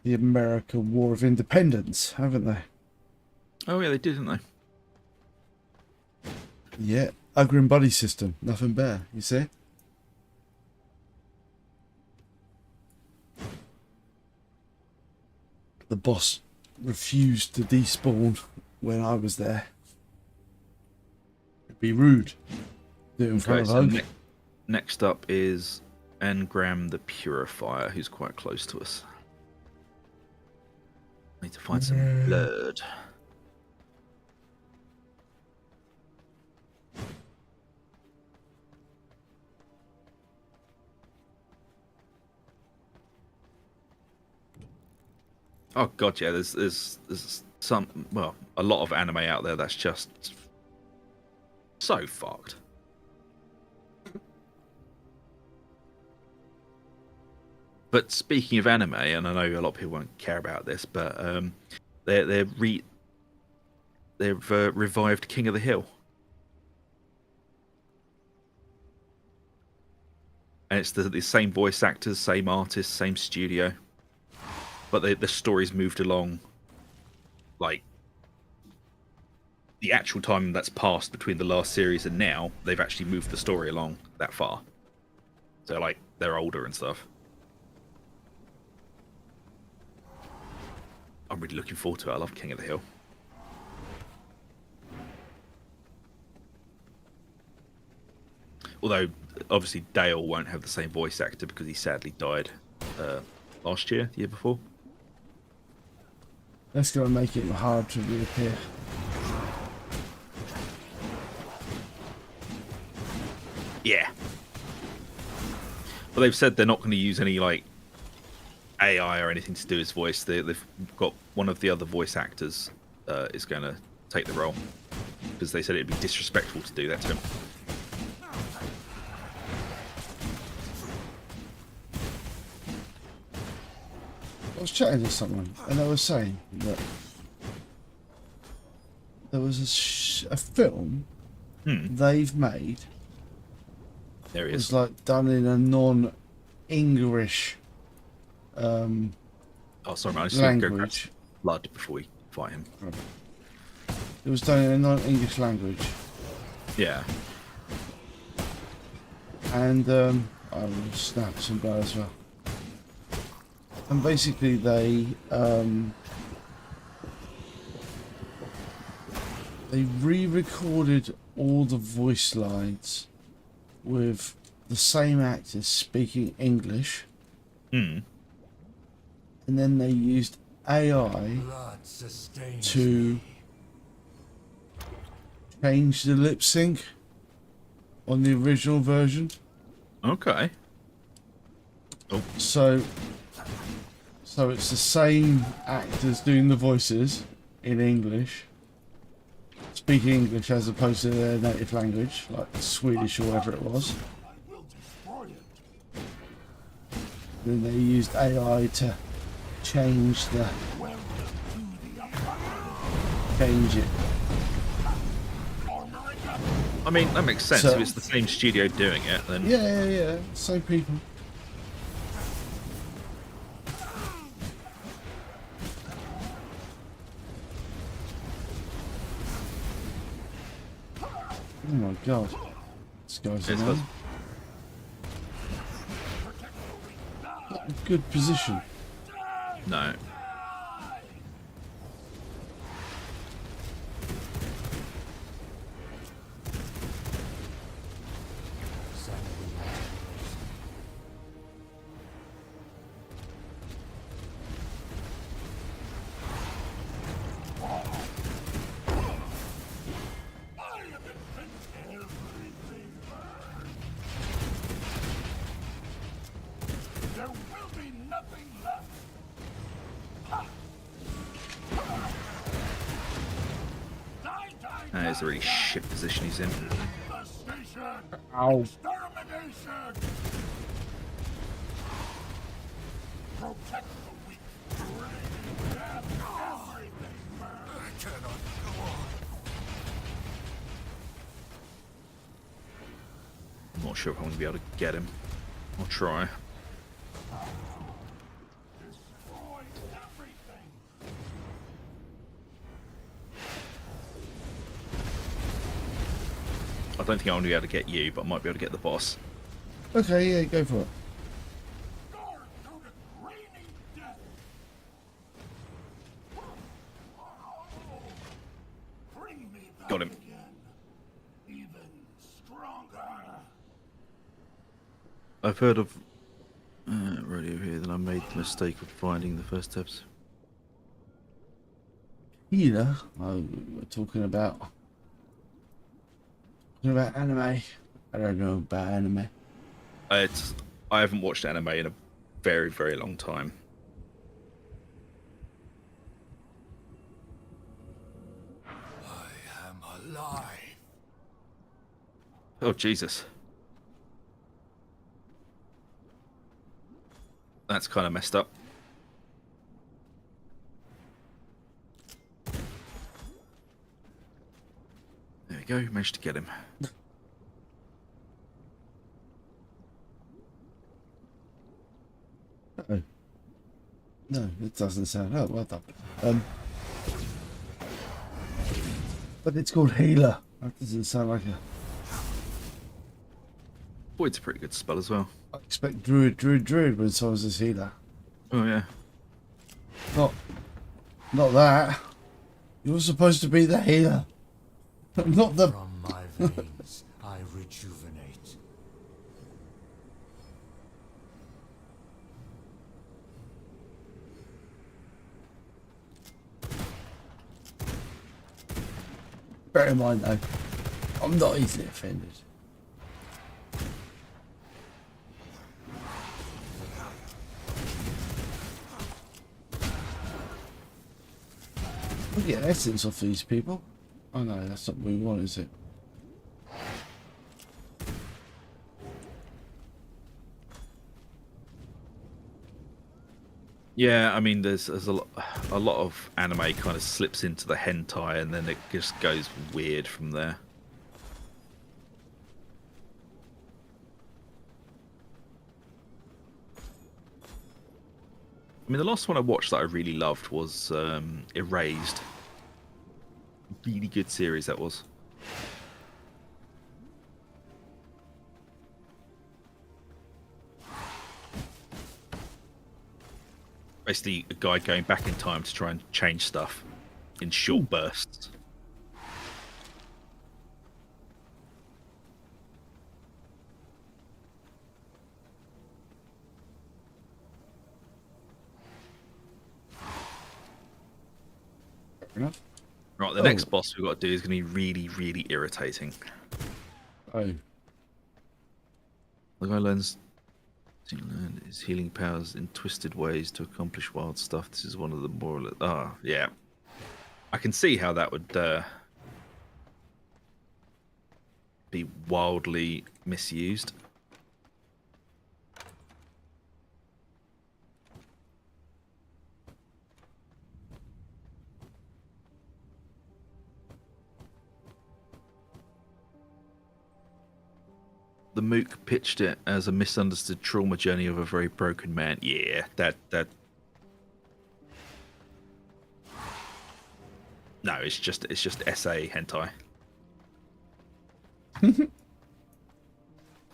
American War of Independence, haven't they? Oh, yeah, they did, didn't they? Yeah, Ugrin buddy system, nothing better. You see? The boss refused to despawn when I was there. It'd be rude. Do it in front of so Hug. next up is Engram the Purifier, who's quite close to us. Need to find some blood. Oh god, yeah. There's some, well, a lot of anime out there that's just so fucked. But speaking of anime, and I know a lot of people won't care about this, but they've revived King of the Hill, and it's the same voice actors, same artists, same studio, but the story's moved along like the actual time that's passed between the last series and now, they've actually moved the story along that far. So like they're older and stuff. I'm really looking forward to it. I love King of the Hill. Although obviously Dale won't have the same voice actor because he sadly died last year, the year before. That's going to make it hard to reappear. Yeah. But they've said they're not going to use any like AI or anything to do his voice. They've got one of the other voice actors is going to take the role because they said it'd be disrespectful to do that to him. I was chatting to someone and I was saying that there was a film they've made. There he It's is. like done in a non-English Oh, sorry, man. I just need to go grab language. some blood before we fight him. It was done in a non-English language, Yeah. and I will snap some blood as well. And basically, they re-recorded all the voice lines with the same actors speaking English, Hmm. and then they used AI Blood sustains to me. change the lip sync on the original version. Okay. So it's the same actors doing the voices in English, speaking English as opposed to their native language, like Swedish or whatever it was. Then they used AI to change it. I mean, that makes sense. So- If it's the same studio doing it, then Yeah, same people. Oh my god. This guy's Yes, annoying. Not a good position. no. There will be nothing left. That is a really shit position he's in. The station. Ow. Extermination. Protect the weak. Bring death. Everything burns. I cannot go on. I'm not sure if I'm going to be able to get him. I'll try. Destroy everything. I don't think I'm going to be able to get you, but I might be able to get the boss. Okay, yeah, go for it. Guard to the reigning death. Bring me back Got him. again. Even stronger. I've heard of radio here that I made the mistake of finding the first steps. Here, we're talking about anime. I don't know about anime. I haven't watched anime in a very, very long time. I am alive. Oh, Jesus. That's kind of messed up. There we go, managed to get him. Uh-oh. No, it doesn't sound. Oh, well done. But it's called healer. That doesn't sound like a... Void's a pretty good spell as well. I expect druid when someone says healer. Oh yeah. Not that. You're supposed to be the healer. Not the... From my veins, I rejuvenate. Bear in mind though, I'm not easily offended. We get essence off these people. Oh no, that's not what we want, is it? Yeah, I mean, there's a lot of anime kind of slips into the hentai, and then it just goes weird from there. I mean, the last one I watched that I really loved was Erased. Really good series that was. Basically, a guy going back in time to try and change stuff in short bursts. Fair enough. Right, the next boss we've got to do is going to be really, really irritating. Oh. The guy learns his healing powers in twisted ways to accomplish wild stuff. This is one of the more... yeah. I can see how that would be wildly misused. The Mook pitched it as a misunderstood trauma journey of a very broken man. Yeah, that. No, it's just SA hentai.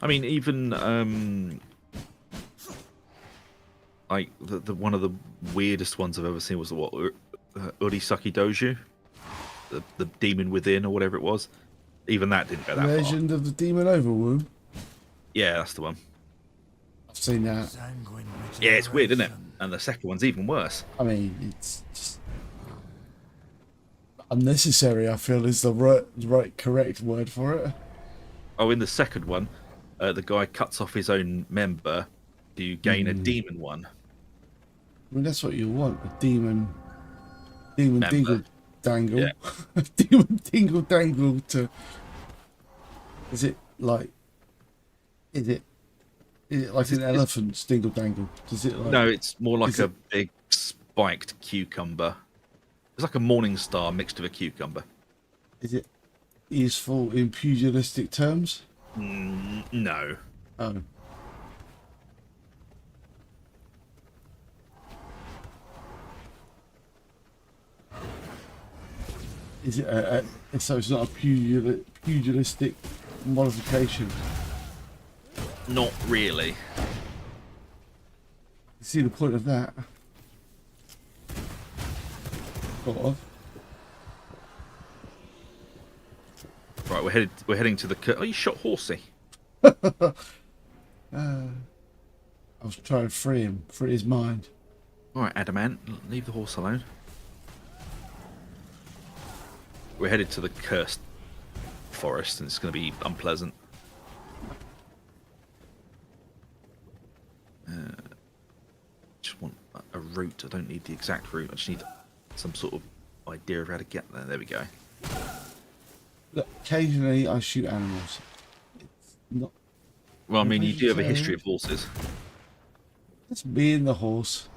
I mean, even like the one of the weirdest ones I've ever seen was what Urisaki Doju, the demon within or whatever it was. Even that didn't go that far. Legend of the Demon Overwomb. Yeah, that's the one. I've seen that. Sanguine Yeah, it's weird, isn't it? regeneration. And the second one's even worse. I mean, it's just unnecessary. I feel is the correct word for it. Oh, in the second one, the guy cuts off his own member to gain a demon one. I mean, that's what you want. A demon Member. dingle dangle. Yeah. Demon dingle dangle to... Is it like an elephant's dingle dangle? Does it like... No, it's more like Is a it- big spiked cucumber. It's like a morning star mixed with a cucumber. Is it useful in pugilistic terms? No. Oh. Is it so it's not a pugilistic modification? Not really. You see the point of that? Sort of. Right, we're heading to the... Oh, you shot Horsey. I was trying to free his mind. All right, Adamant, leave the horse alone. We're headed to the cursed forest, and it's going to be unpleasant. Just want a route. I don't need the exact route. I just need some sort of idea of how to get there. There we go. Look, occasionally I shoot animals. It's not... Well, I mean, you do have a Okay. history of horses. It's me and the horse.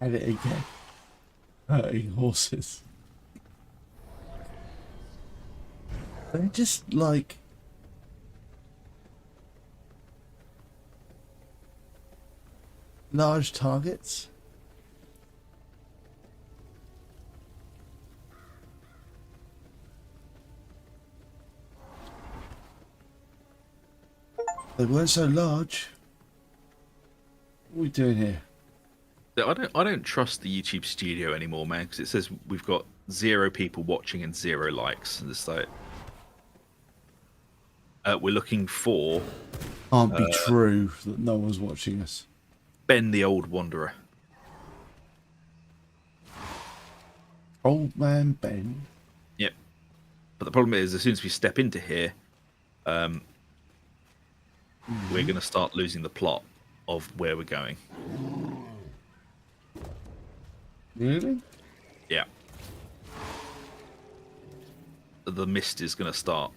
At it again. Hurting horses. They're just like... Large targets. They weren't so large. What are we doing here? I don't trust the YouTube studio anymore, man, because it says we've got 0 people watching and 0 likes, and it's like we're looking for Can't be true that no one's watching us. Ben the Old Wanderer. Old man Ben. Yep. But the problem is, as soon as we step into here, we're going to start losing the plot of where we're going. Really? Yeah. The mist is going to start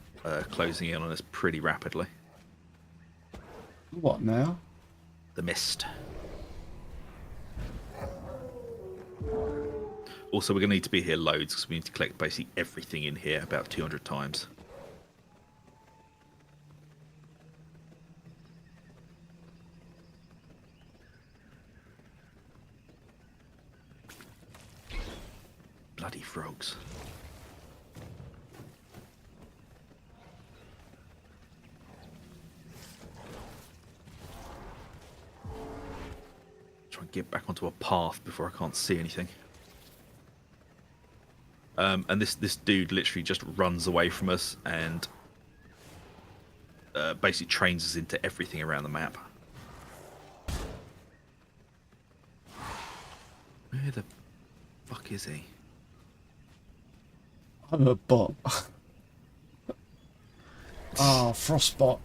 closing in on us pretty rapidly. What now? The mist. Also, we're going to need to be here loads because we need to collect basically everything in here about 200 times. Bloody frogs. Try and get back onto a path before I can't see anything. And this dude literally just runs away from us and basically trains us into everything around the map. Where the fuck is he? I'm a bot. Ah, Frostbot.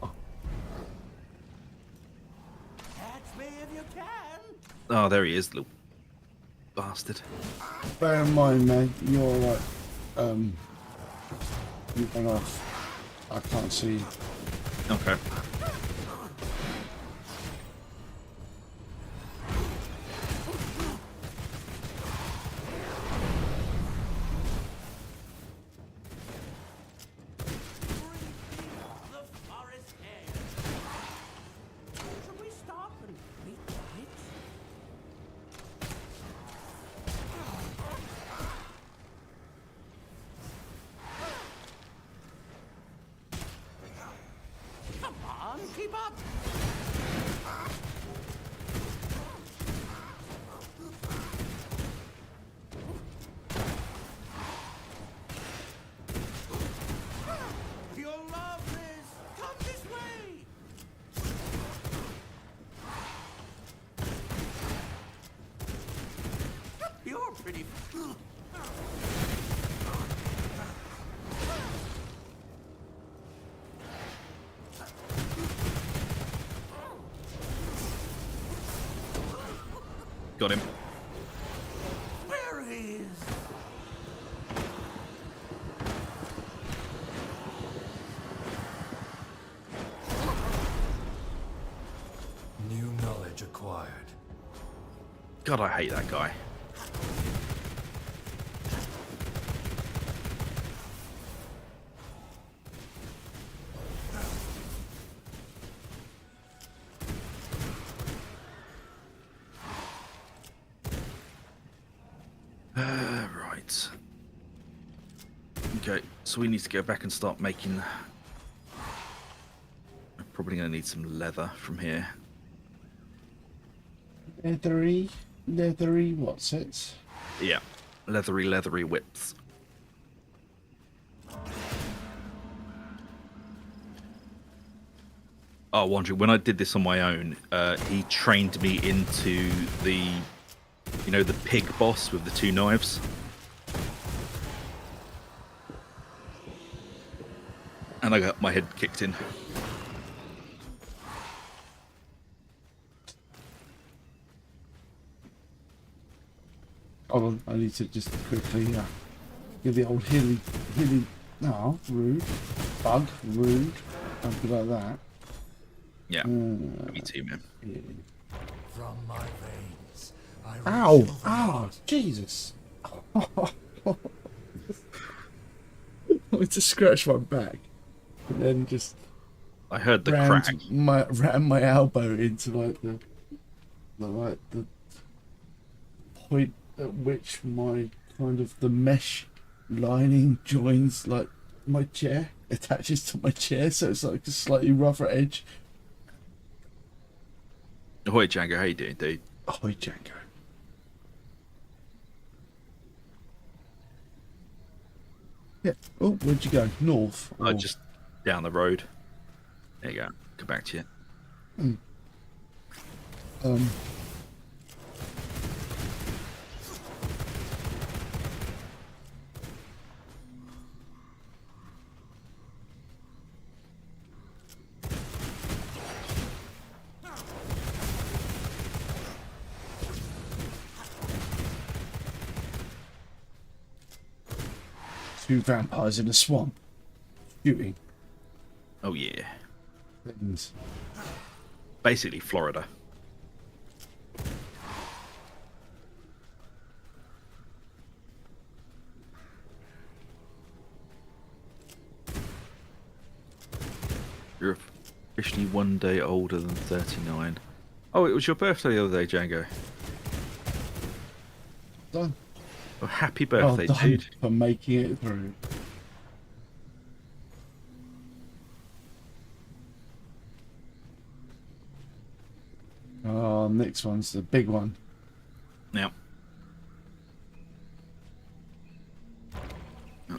Catch me if you can. Oh, there he is, little bastard. Bear in mind, man, you're like, you went off. I can't see you. Okay. The forest air. Should we stop and meet the witch? Come on, keep up. You'll love this. Come this way. You're pretty. Got him. Where is? New knowledge acquired. God, I hate that guy. Right. Okay, so we need to go back and start making... I'm probably going to need some leather from here. Leathery, what's it? Yeah, leathery whips. Oh, wondering, when I did this on my own, he trained me into the, you know, the pig boss with the 2 knives. And I got my head kicked in. Hold on, I need to just quickly give the old hilly, no, rude, bug, rude, something like that. Yeah, me too, man. From my veins, I Ow! refill the Ow! heart. Jesus! I wanted to scratch my back, and then just I heard the crack. ran my elbow into like the Like the point at which my kind of the mesh lining joins like my chair, attaches to my chair, so it's like a slightly rougher edge. Ahoy, Django. How you doing, dude? Ahoy, Django. Yeah. Oh, where'd you go? North? Or... Just down the road. There you go. Come back to you. Two vampires in a swamp. Shooting Oh, yeah. things. Basically, Florida. You're officially 1 day older than 39. Oh, it was your birthday the other day, Django. Done. Well, happy Well birthday, done dude. for making it through. Oh, next one's the big one. Now,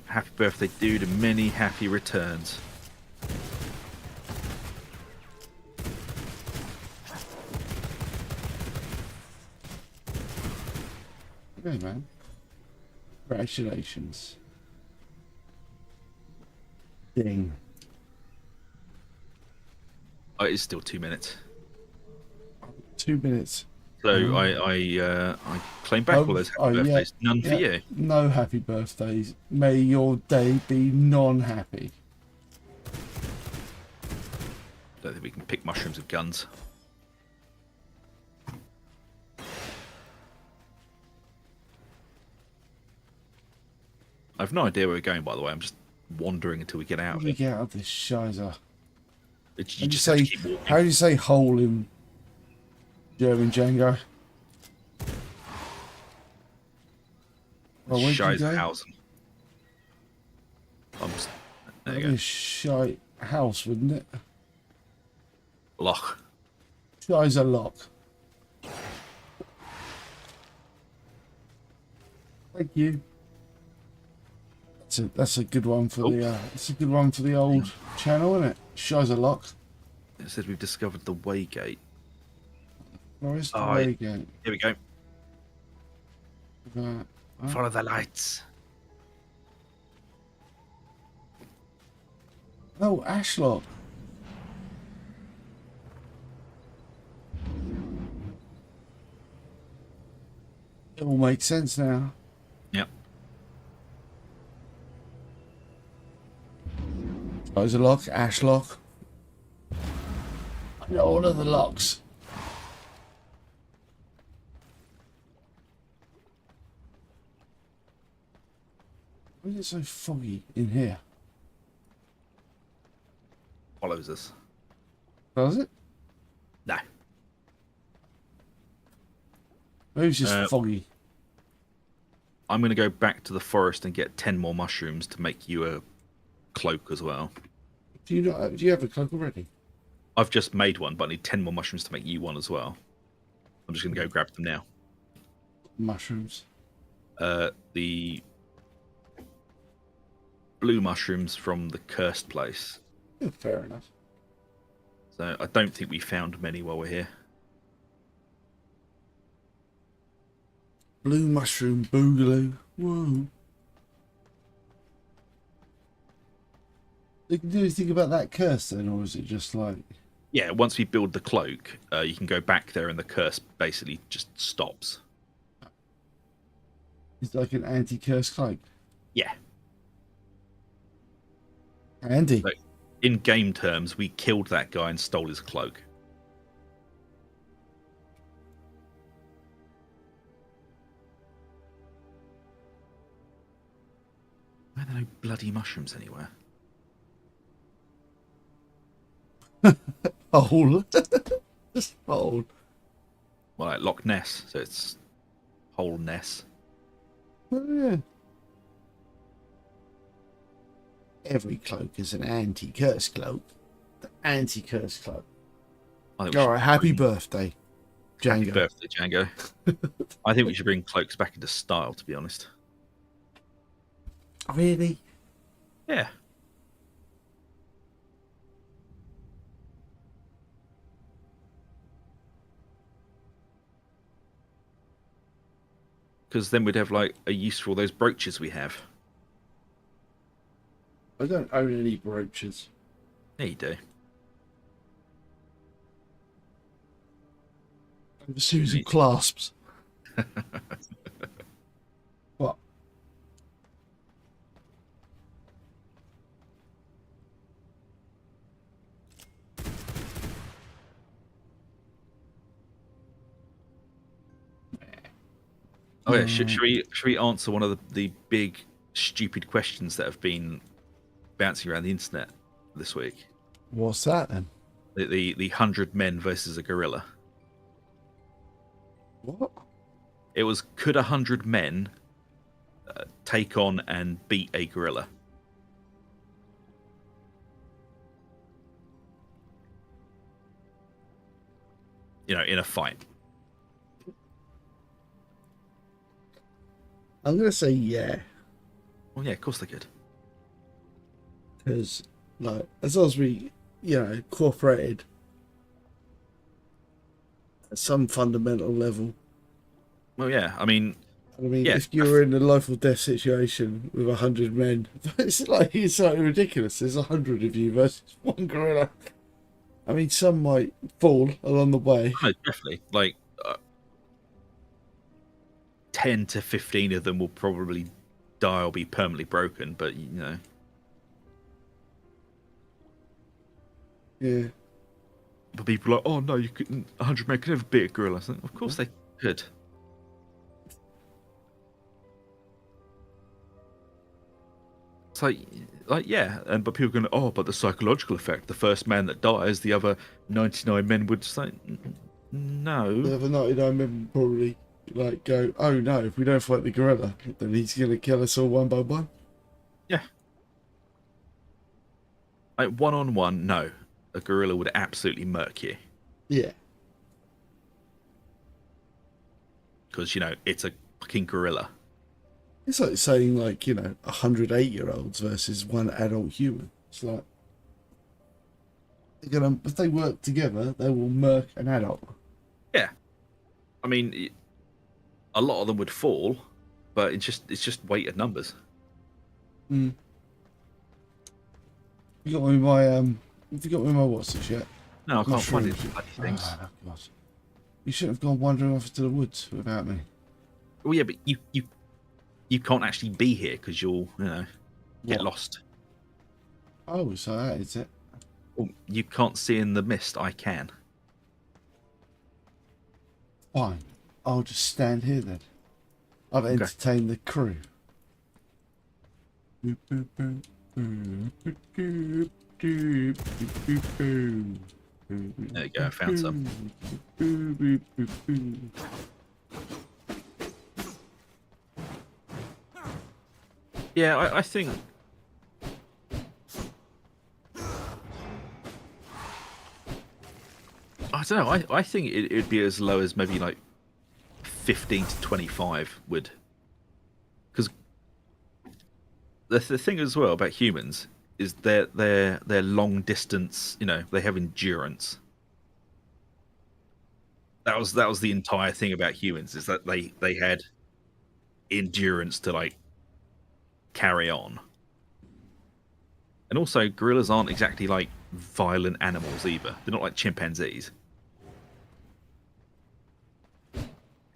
happy birthday, dude, and many happy returns. Hey, man. Congratulations. Ding. Oh, it is still 2 minutes. 2 minutes. So I claim back all those happy birthdays. None for you. No happy birthdays. May your day be non-happy. Don't think we can pick mushrooms with guns. I have no idea where we're going, by the way. I'm just wandering until we get out How of do we it. get out of this shizer? You How do you just have say? to keep walking. How do you say hole in German, Django? Oh, where'd you go? Scheisshausen. There you That'd go. be a shite house, wouldn't it? Loch. Shizer lock. Thank you. That's a good one for the. It's a good one for the old channel, isn't it? Shizer lock. It said we've discovered the Waygate. Where is the Oh, way again? Here we go. Huh? Follow the lights. Oh, Ashlock. It all makes sense now. Yep. Shizer lock, Ashlock. I know all of the locks. Why is it so foggy in here? Follows us. Does it? No. Maybe it's just foggy. I'm going to go back to the forest and get 10 more mushrooms to make you a cloak as well. Do you have a cloak already? I've just made one, but I need 10 more mushrooms to make you one as well. I'm just going to go grab them now. Mushrooms. The blue mushrooms from the cursed place. Yeah, fair enough. So I don't think we found many while we're here. Blue mushroom boogaloo. Whoa. They can do anything about that curse then, or is it just like... Yeah, once we build the cloak, you can go back there and the curse basically just stops. It's like an anti-curse cloak. Yeah. Andy. So, in game terms, we killed that guy and stole his cloak. Why are there no bloody mushrooms anywhere? Hole. Just hole. well, like Loch Ness, so it's whole Ness. Oh, yeah. Every cloak is an anti-curse cloak. The anti-curse cloak. I think we All should right, happy bring- birthday, Happy Django. birthday, Django. I think we should bring cloaks back into style, to be honest. Really? Yeah. Because then we'd have like a use for all those brooches we have. I don't own any brooches. Yeah, you do. I have a series of clasps. What? Oh yeah, should we answer one of the big stupid questions that have been bouncing around the internet this week? What's that then? The 100 men versus a gorilla. What? It was, could 100 men take on and beat a gorilla? You know, in a fight. I'm gonna say yeah, Well, yeah, of course they could. because like as long as we, cooperated at some fundamental level. Well, yeah, I mean, I mean, Yeah. if you were in a life or death situation with 100 men, it's like ridiculous. There's 100 of you versus one gorilla. I mean, some might fall along the way. no, definitely. Like, 10 to 15 of them will probably die or be permanently broken, but, you know. Yeah. But people are like, oh no, you couldn't. 100 men could never beat a gorilla. So, of course they could. It's like yeah, but people are going, oh, but the psychological effect. The first man that dies, the other 99 men would say, no. The other 99 men would probably go, oh no, if we don't fight the gorilla, then he's going to kill us all one by one. Yeah. Like one-on-one, no. A gorilla would absolutely murk you Yeah. because it's a fucking gorilla. It's like saying 108-year-olds versus one adult human. It's like if they work together, they will murk an adult. Yeah, I mean, a lot of them would fall, but it's just weighted numbers. You got me my Have you got me my what's this yet? No, I can't find Mushrooms. these bloody things. Oh, God. You shouldn't have gone wandering off into the woods without me. Well, yeah, but you can't actually be here because you'll get What? lost. Oh, so that is it. Well, you can't see in the mist. I can. Fine. I'll just stand here then. I've entertained the crew. There you go. I found some. Yeah, I think. I don't know. I think it'd be as low as maybe like 15 to 25 would. Because the thing as well about humans is their long distance. They have endurance. That was the entire thing about humans, is that they had endurance to carry on. And also, gorillas aren't exactly violent animals either. They're not like chimpanzees.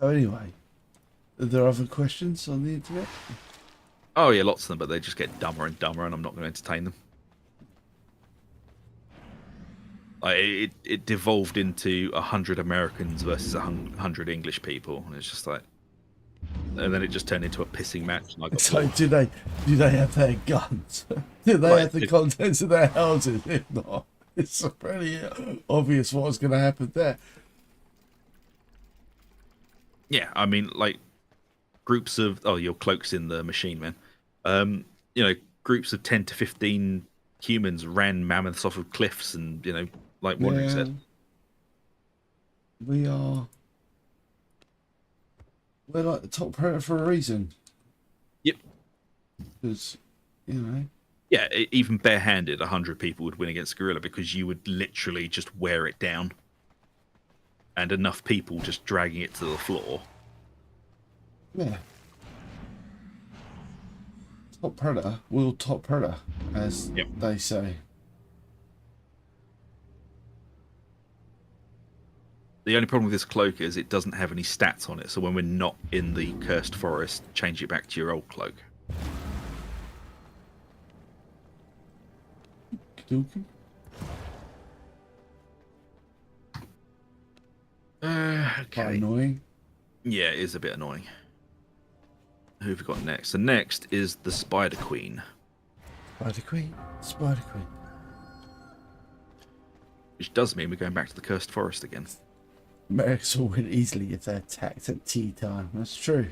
So anyway, are there other questions on the internet? Oh yeah, lots of them, but they just get dumber and dumber, and I'm not going to entertain them. It devolved into 100 Americans versus 100 English people, and it's just and then it just turned into a pissing match. And I got So bored. do they have their guns? Do they Right, have the contents of their houses? If not, it's pretty obvious what's going to happen there. Yeah, I mean, like groups of your cloak's in the machine, man. Groups of 10 to 15 humans ran mammoths off of cliffs, and like Wandering Yeah. said, We're like the top predator for a reason. yep, Because, yeah, even barehanded, 100 people would win against gorilla because you would literally just wear it down, and enough people just dragging it to the floor. yeah. Top predator will top predator, as Yep. they say. The only problem with this cloak is it doesn't have any stats on it, so when we're not in the cursed forest, change it back to your old cloak. Okey-dokey. Quite annoying. Yeah, it is a bit annoying. Who have we got next? So next is the Spider Queen, Spider Queen. Spider Queen. which does mean we're going back to the cursed forest again. Mercs will win easily if they're attacked at tea time. That's true.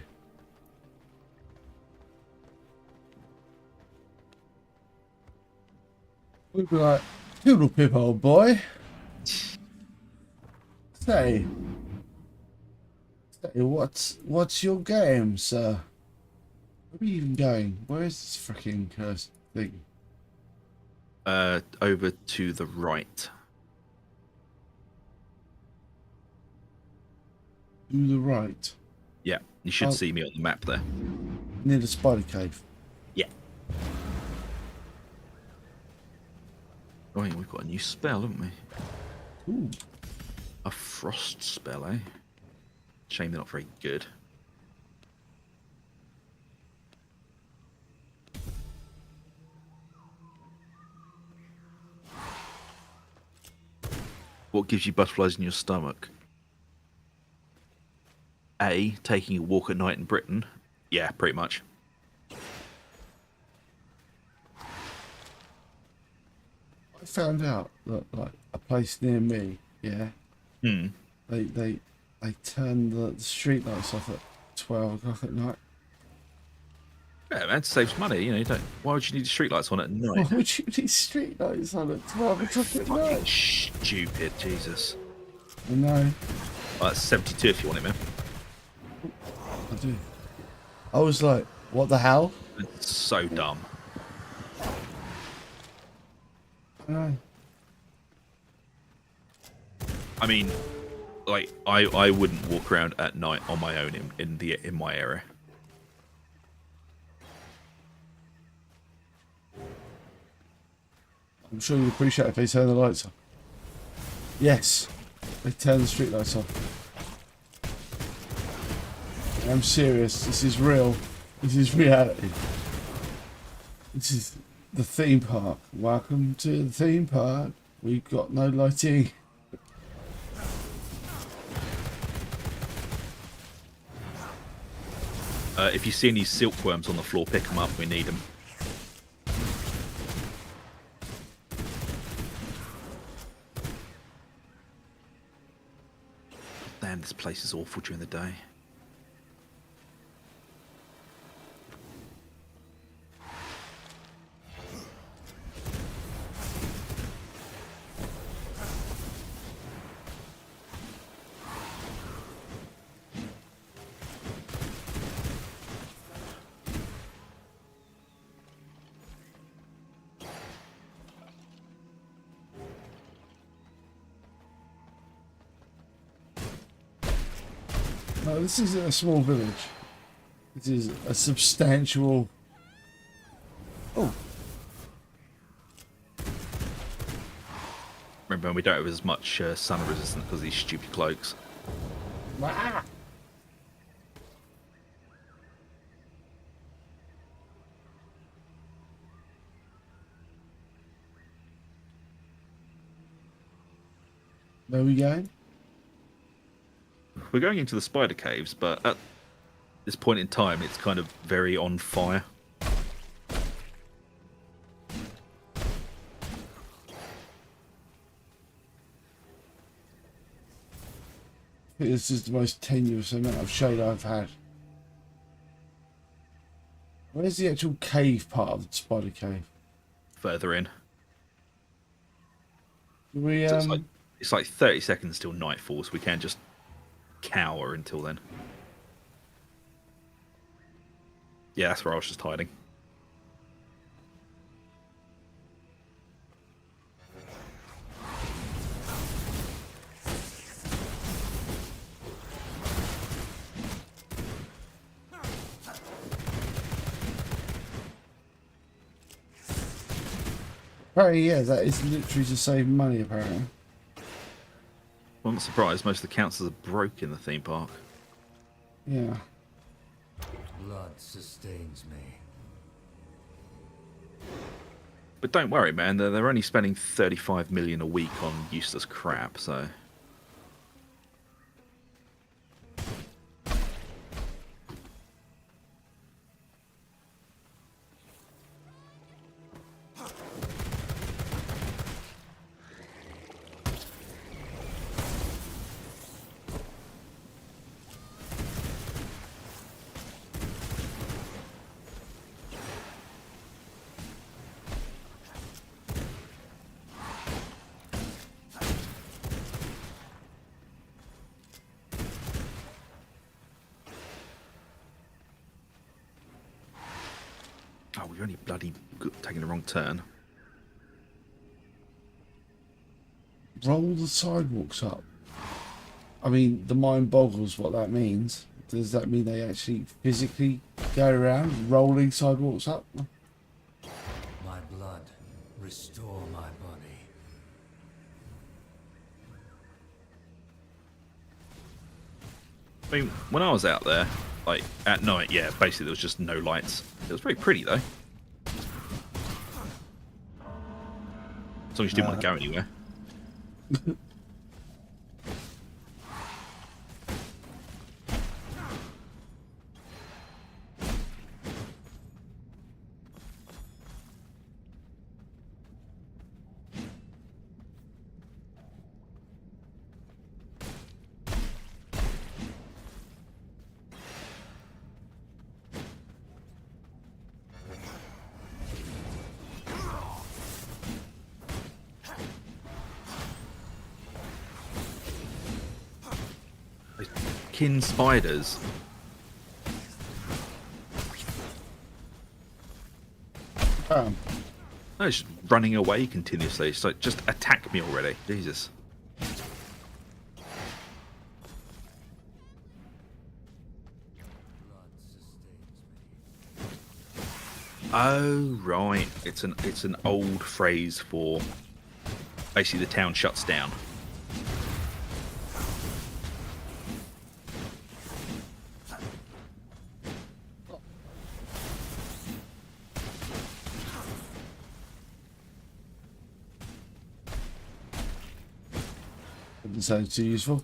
We'd be like, Toodle pip, old boy. Say, what's your game, sir? Where are you even going? Where is this freaking cursed thing? Over to the right. To the right, Yeah, you should Oh. see me on the map there. near the spider cave. Yeah. Oh, yeah, we've got a new spell, haven't we? Ooh, A frost spell, eh? Shame they're not very good. What gives you butterflies in your stomach? A, taking a walk at night in Britain. Yeah, pretty much. I found out that like a place near me, yeah, Hmm. they turn the street lights off at 12 o'clock at night. Yeah, man, it saves money. You don't. Why would you need streetlights on at Why night? would you need street lights on at 12 o'clock at Fucking night? stupid, Jesus. I know, Well, that's 72 if you want it, man. I do. I was like, what the hell? It's so dumb. I know. I mean, like, I wouldn't walk around at night on my own in my area. I'm sure you'd appreciate if they turn the lights off. Yes, they turn the street lights off. I'm serious. This is real. This is reality. This is the theme park. Welcome to the theme park. We've got no lighting. If you see any silkworms on the floor, pick them up. We need them. Damn, this place is awful during the day. No, this isn't a small village. This is a substantial. Oh, Remember, we don't have as much sun resistance because of these stupid cloaks. ah. Where are we going? We're going into the spider caves, but at this point in time, it's kind of very on fire. think this is the most tenuous amount of shade I've had. Where's the actual cave part of the spider cave? Further in. Do we, So it's like 30 seconds till nightfall, so we can't just cower until then. Yeah, that's where I was just hiding. apparently, yeah, that is literally to save money, apparently. Well, I'm not surprised. Most of the councils are broke in the theme park. Yeah. Blood sustains me. But don't worry, man. They're only spending 35 million a week on useless crap, so... Oh, we've only bloody taken the wrong turn. Roll the sidewalks up. I mean, the mind boggles what that means. Does that mean they actually physically go around rolling sidewalks up? My blood, restore my body. I mean, when I was out there, like, at night, yeah, basically there was just no lights. It was very pretty, though. As long as you didn't want to go anywhere. Kin spiders. Um, No, it's just running away continuously. It's like, just attack me already. Jesus. Blood sustains me. Oh, right. It's an old phrase for basically the town shuts down. doesn't sound too useful.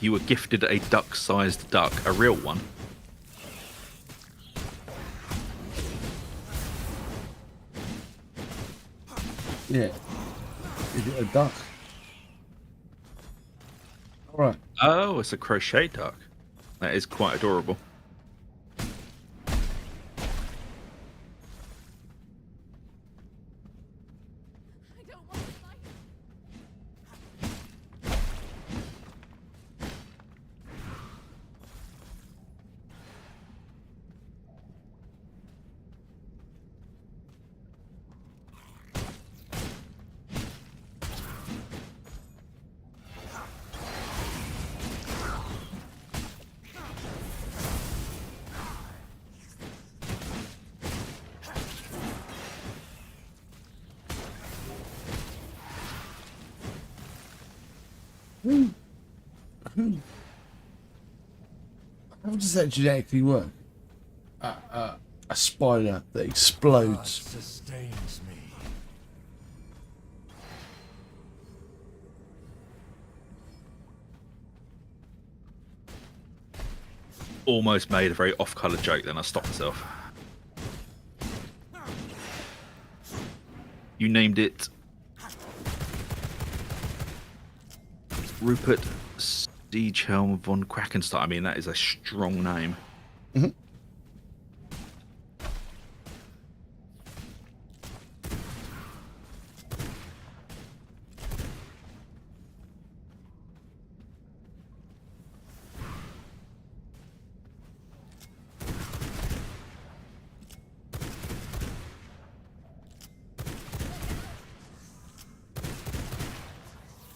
You were gifted a duck-sized duck, a real one. Yeah. Is it a duck? Alright. Oh, it's a crochet duck. That is quite adorable. I don't want to fight. How does that genetically work? a spider that explodes. Sustains me. Almost made a very off-color joke, then I stopped myself. You named it Rupert Stiegelhelm von Krakenstein. I mean, that is a strong name.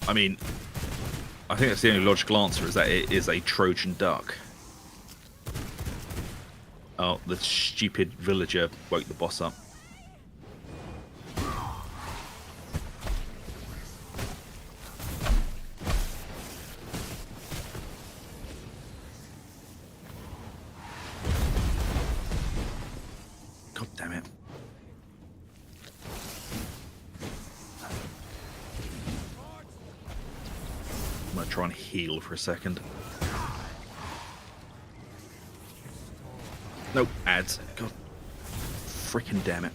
I mean, I think that's the only logical answer, is that it is a Trojan duck. Oh, the stupid villager woke the boss up. God damn it. I'm gonna try and heal for a second. Nope, ads. God. Freaking damn it.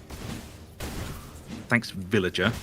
Thanks, villager.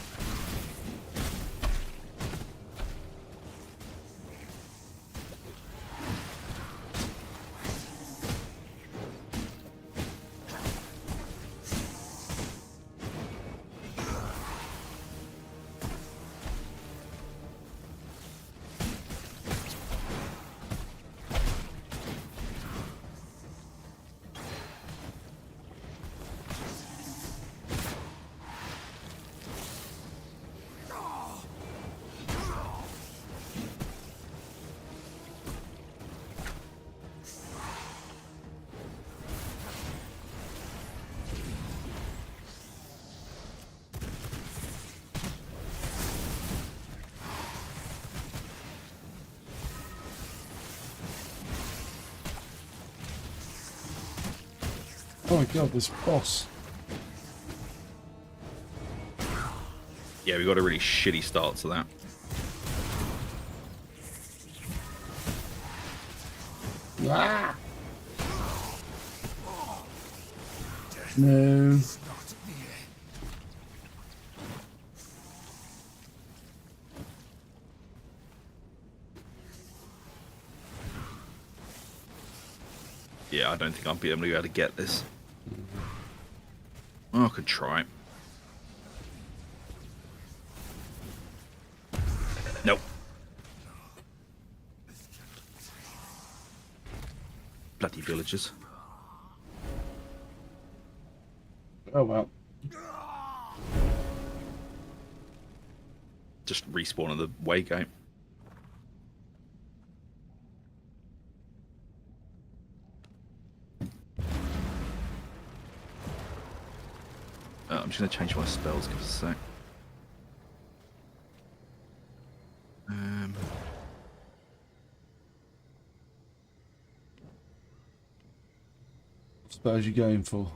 Oh my god, this boss. Yeah, we got a really shitty start to that. Ah! No. Yeah, I don't think I'll be able to get this. Well, I could try. Nope. Bloody villagers. Oh well. Just respawn at the way gate. I'm just going to change my spells, give us a sec. What spell are you going for?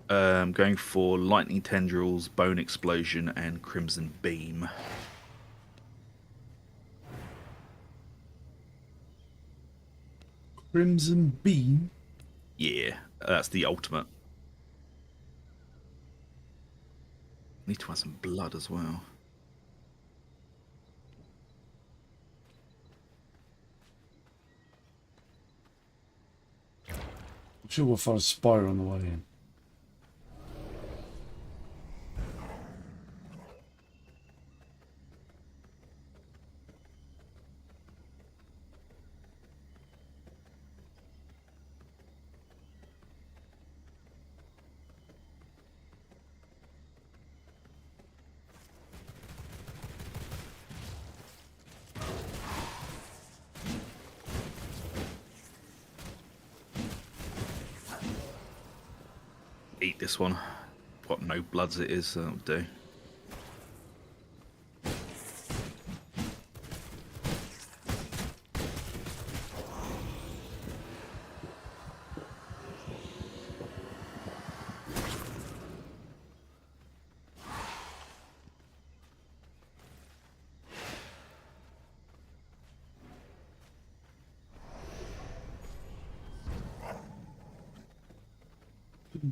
Going for Lightning Tendrils, Bone Explosion, and Crimson Beam. Crimson Beam? Yeah, that's the ultimate. Need to add some blood as well. I'm sure we'll find a spider on the way in. Eat this one. What no bloods it is, that'll do.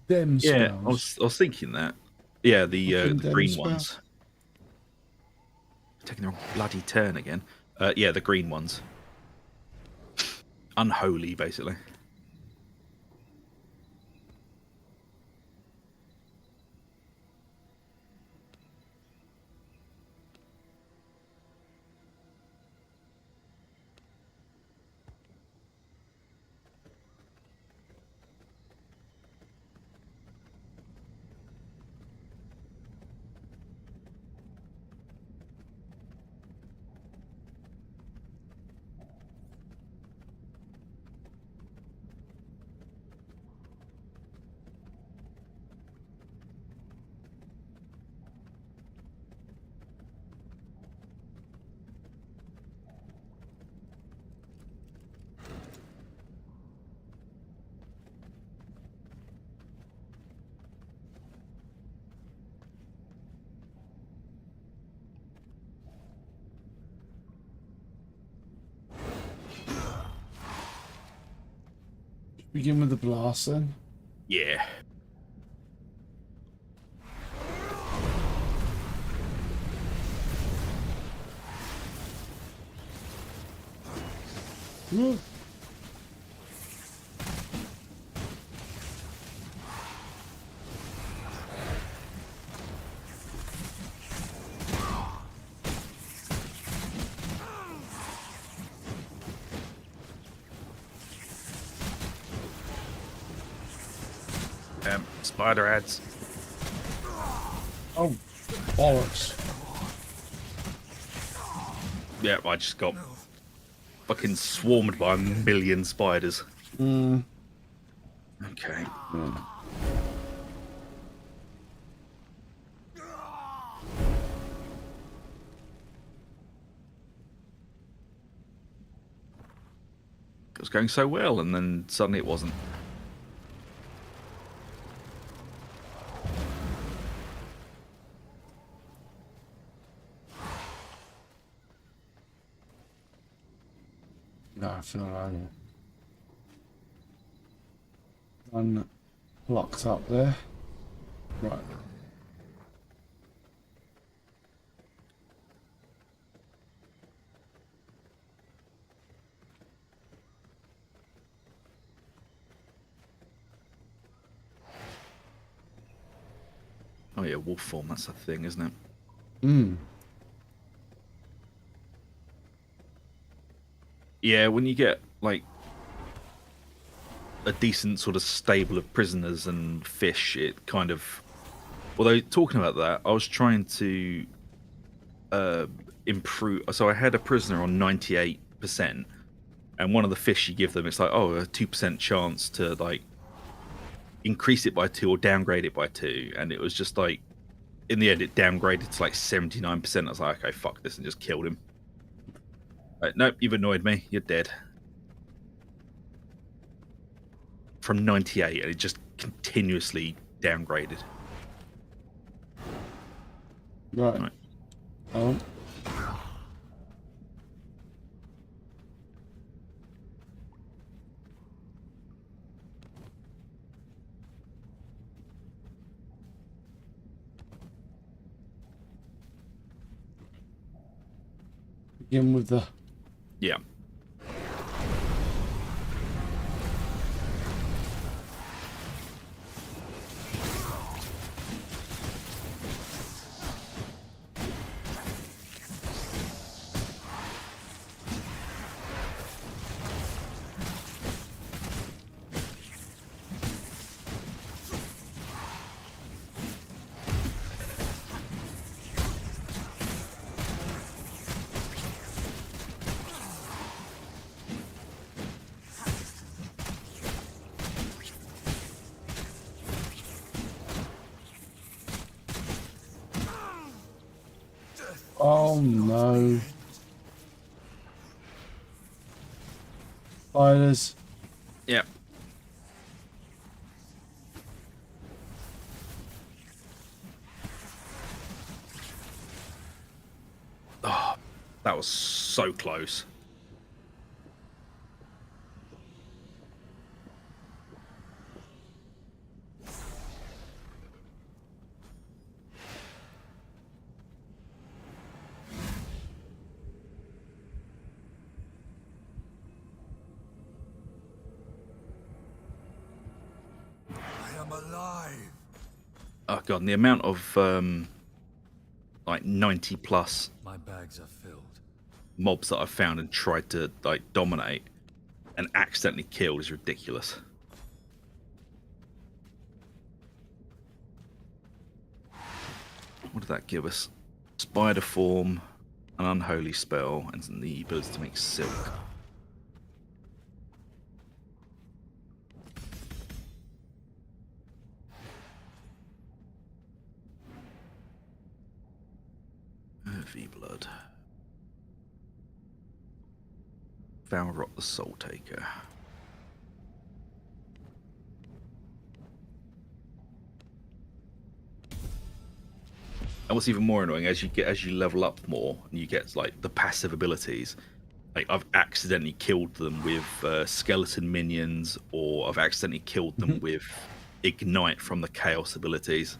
Dem Yeah, spells. I was thinking that. Yeah, the Condemn green spell? ones. Taking the wrong bloody turn again. Yeah, the green ones. Unholy, basically. Begin with the blast then. Yeah. Woo. Spider ads. Oh, bollocks. Yeah, I just got fucking swarmed by a million spiders. Mm. Okay. It was going so well, and then suddenly it wasn't. No, I feel like I'm locked up there. Right. Oh yeah, wolf form, that's the thing, isn't it? Mm. Yeah, When you get like a decent sort of stable of prisoners and fish, it kind of. Although talking about that, I was trying to improve. So I had a prisoner on 98%, and one of the fish you give them, it's like, oh, a 2% chance to like increase it by 2 or downgrade it by 2, and it was just like, in the end, it downgraded to like 79%. I was like, okay, fuck this, and just killed him. Like, nope, you've annoyed me. You're dead. From 98, and it just continuously downgraded. Right. Right. Oh. Begin with the Yeah. Oh no. Spiders. Yeah. Oh, that was so close. am alive. Oh god, and the amount of like 90 plus My bags are filled. mobs that I've found and tried to like dominate and accidentally killed is ridiculous. What did that give us? Spider form, an unholy spell, and the ability to make silk. V blood. Valrot the Soul Taker. And what's even more annoying, as you level up more and you get like the passive abilities, like I've accidentally killed them with skeleton minions, or I've accidentally killed them with ignite from the chaos abilities.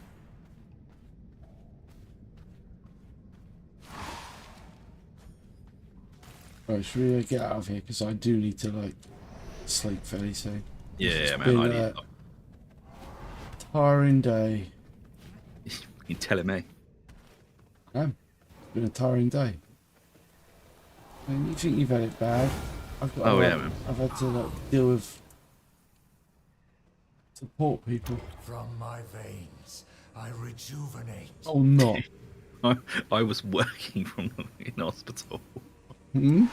Right, should we get out of here? Because I do need to, like, sleep fairly soon. Yeah, man, been I a need. tiring day. You telling me? It's been a tiring day. I mean, you think you've had it bad? Oh, yeah, man. I've had to, like, deal with support people. From my veins, I rejuvenate. Oh, not. I was working from in hospital. Hmm?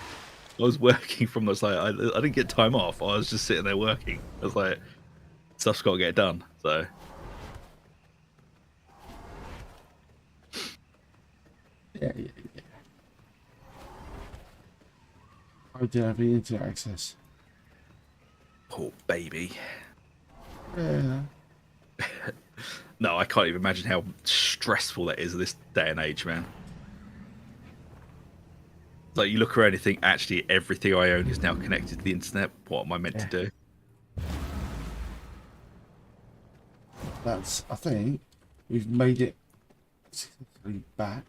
I was working from those. Like, I didn't get time off. I was just sitting there working. I was like, stuff's got to get done. So Yeah. I did have the internet access. poor baby. Yeah. No, I can't even imagine how stressful that is at this day and age, man. Like, you look around and think, actually, everything I own is now connected to the internet. What am I meant to do? That's, I think, we've made it successfully back.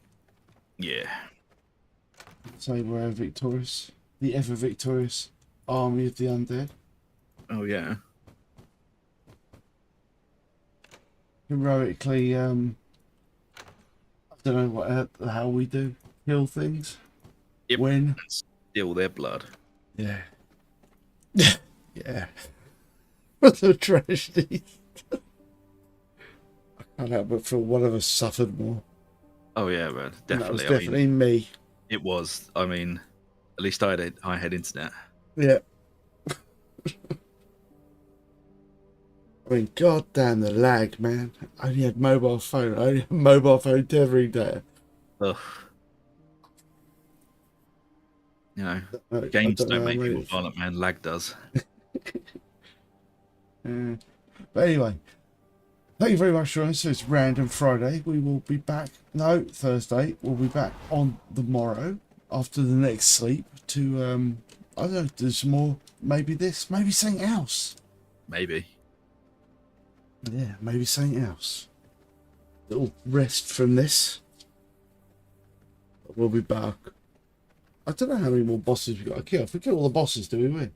Yeah. So we're victorious. The ever victorious army of the undead. Oh, yeah. Heroically, I don't know how we do. Kill things. Yep. Win. And steal their blood. Yeah. Yeah. What a tragedy. I can't help but feel one of us suffered more. Oh, yeah, man. And that was Definitely. I definitely mean, me. it was. I mean, at least I had internet. Yeah. I mean, goddamn the lag, man. I only had mobile phone. I only had mobile phone every day. Ugh. You know, I games don't know don't how make many- people violent, man. Lag does. But anyway, thank you very much for us. It's Random Friday. We will be back. No, Thursday. We'll be back on the morrow after the next sleep to I don't know, do some more. Maybe this. Maybe something else. Maybe. Yeah, maybe something else. Little rest from this. We'll be back. I don't know how many more bosses we got to kill. If we kill all the bosses, do we win?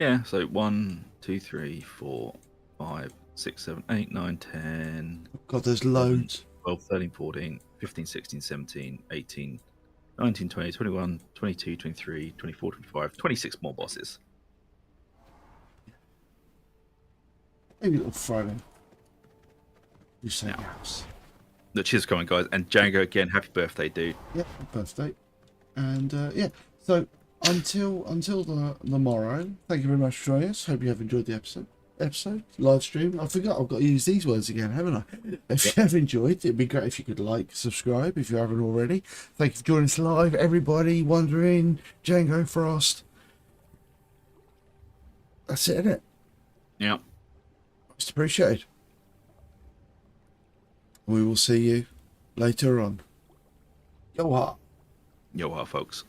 Yeah, so 1, 2, 3, 4, 5, 6, 7, 8, 9, 10, God, there's loads. 12, 13, 14, 15, 16, 17, 18, 19, 20, 21, 22, 23, 24, 25, 26 more bosses. Maybe little Friday. Do something Yeah. else. The cheers coming, guys. And Django, again, happy birthday, dude. Yep, birthday. And yeah, so until the morrow, thank you very much for joining us. Hope you have enjoyed the episode live stream. I forgot I've got to use these words again, haven't I? If you have enjoyed, it'd be great if you could like, subscribe if you haven't already. Thank you for joining us live, everybody. Wondering, Django Frost. That's it, isn't it? Yeah. Most appreciated. We will see you later on. Yo, what? Yo, folks.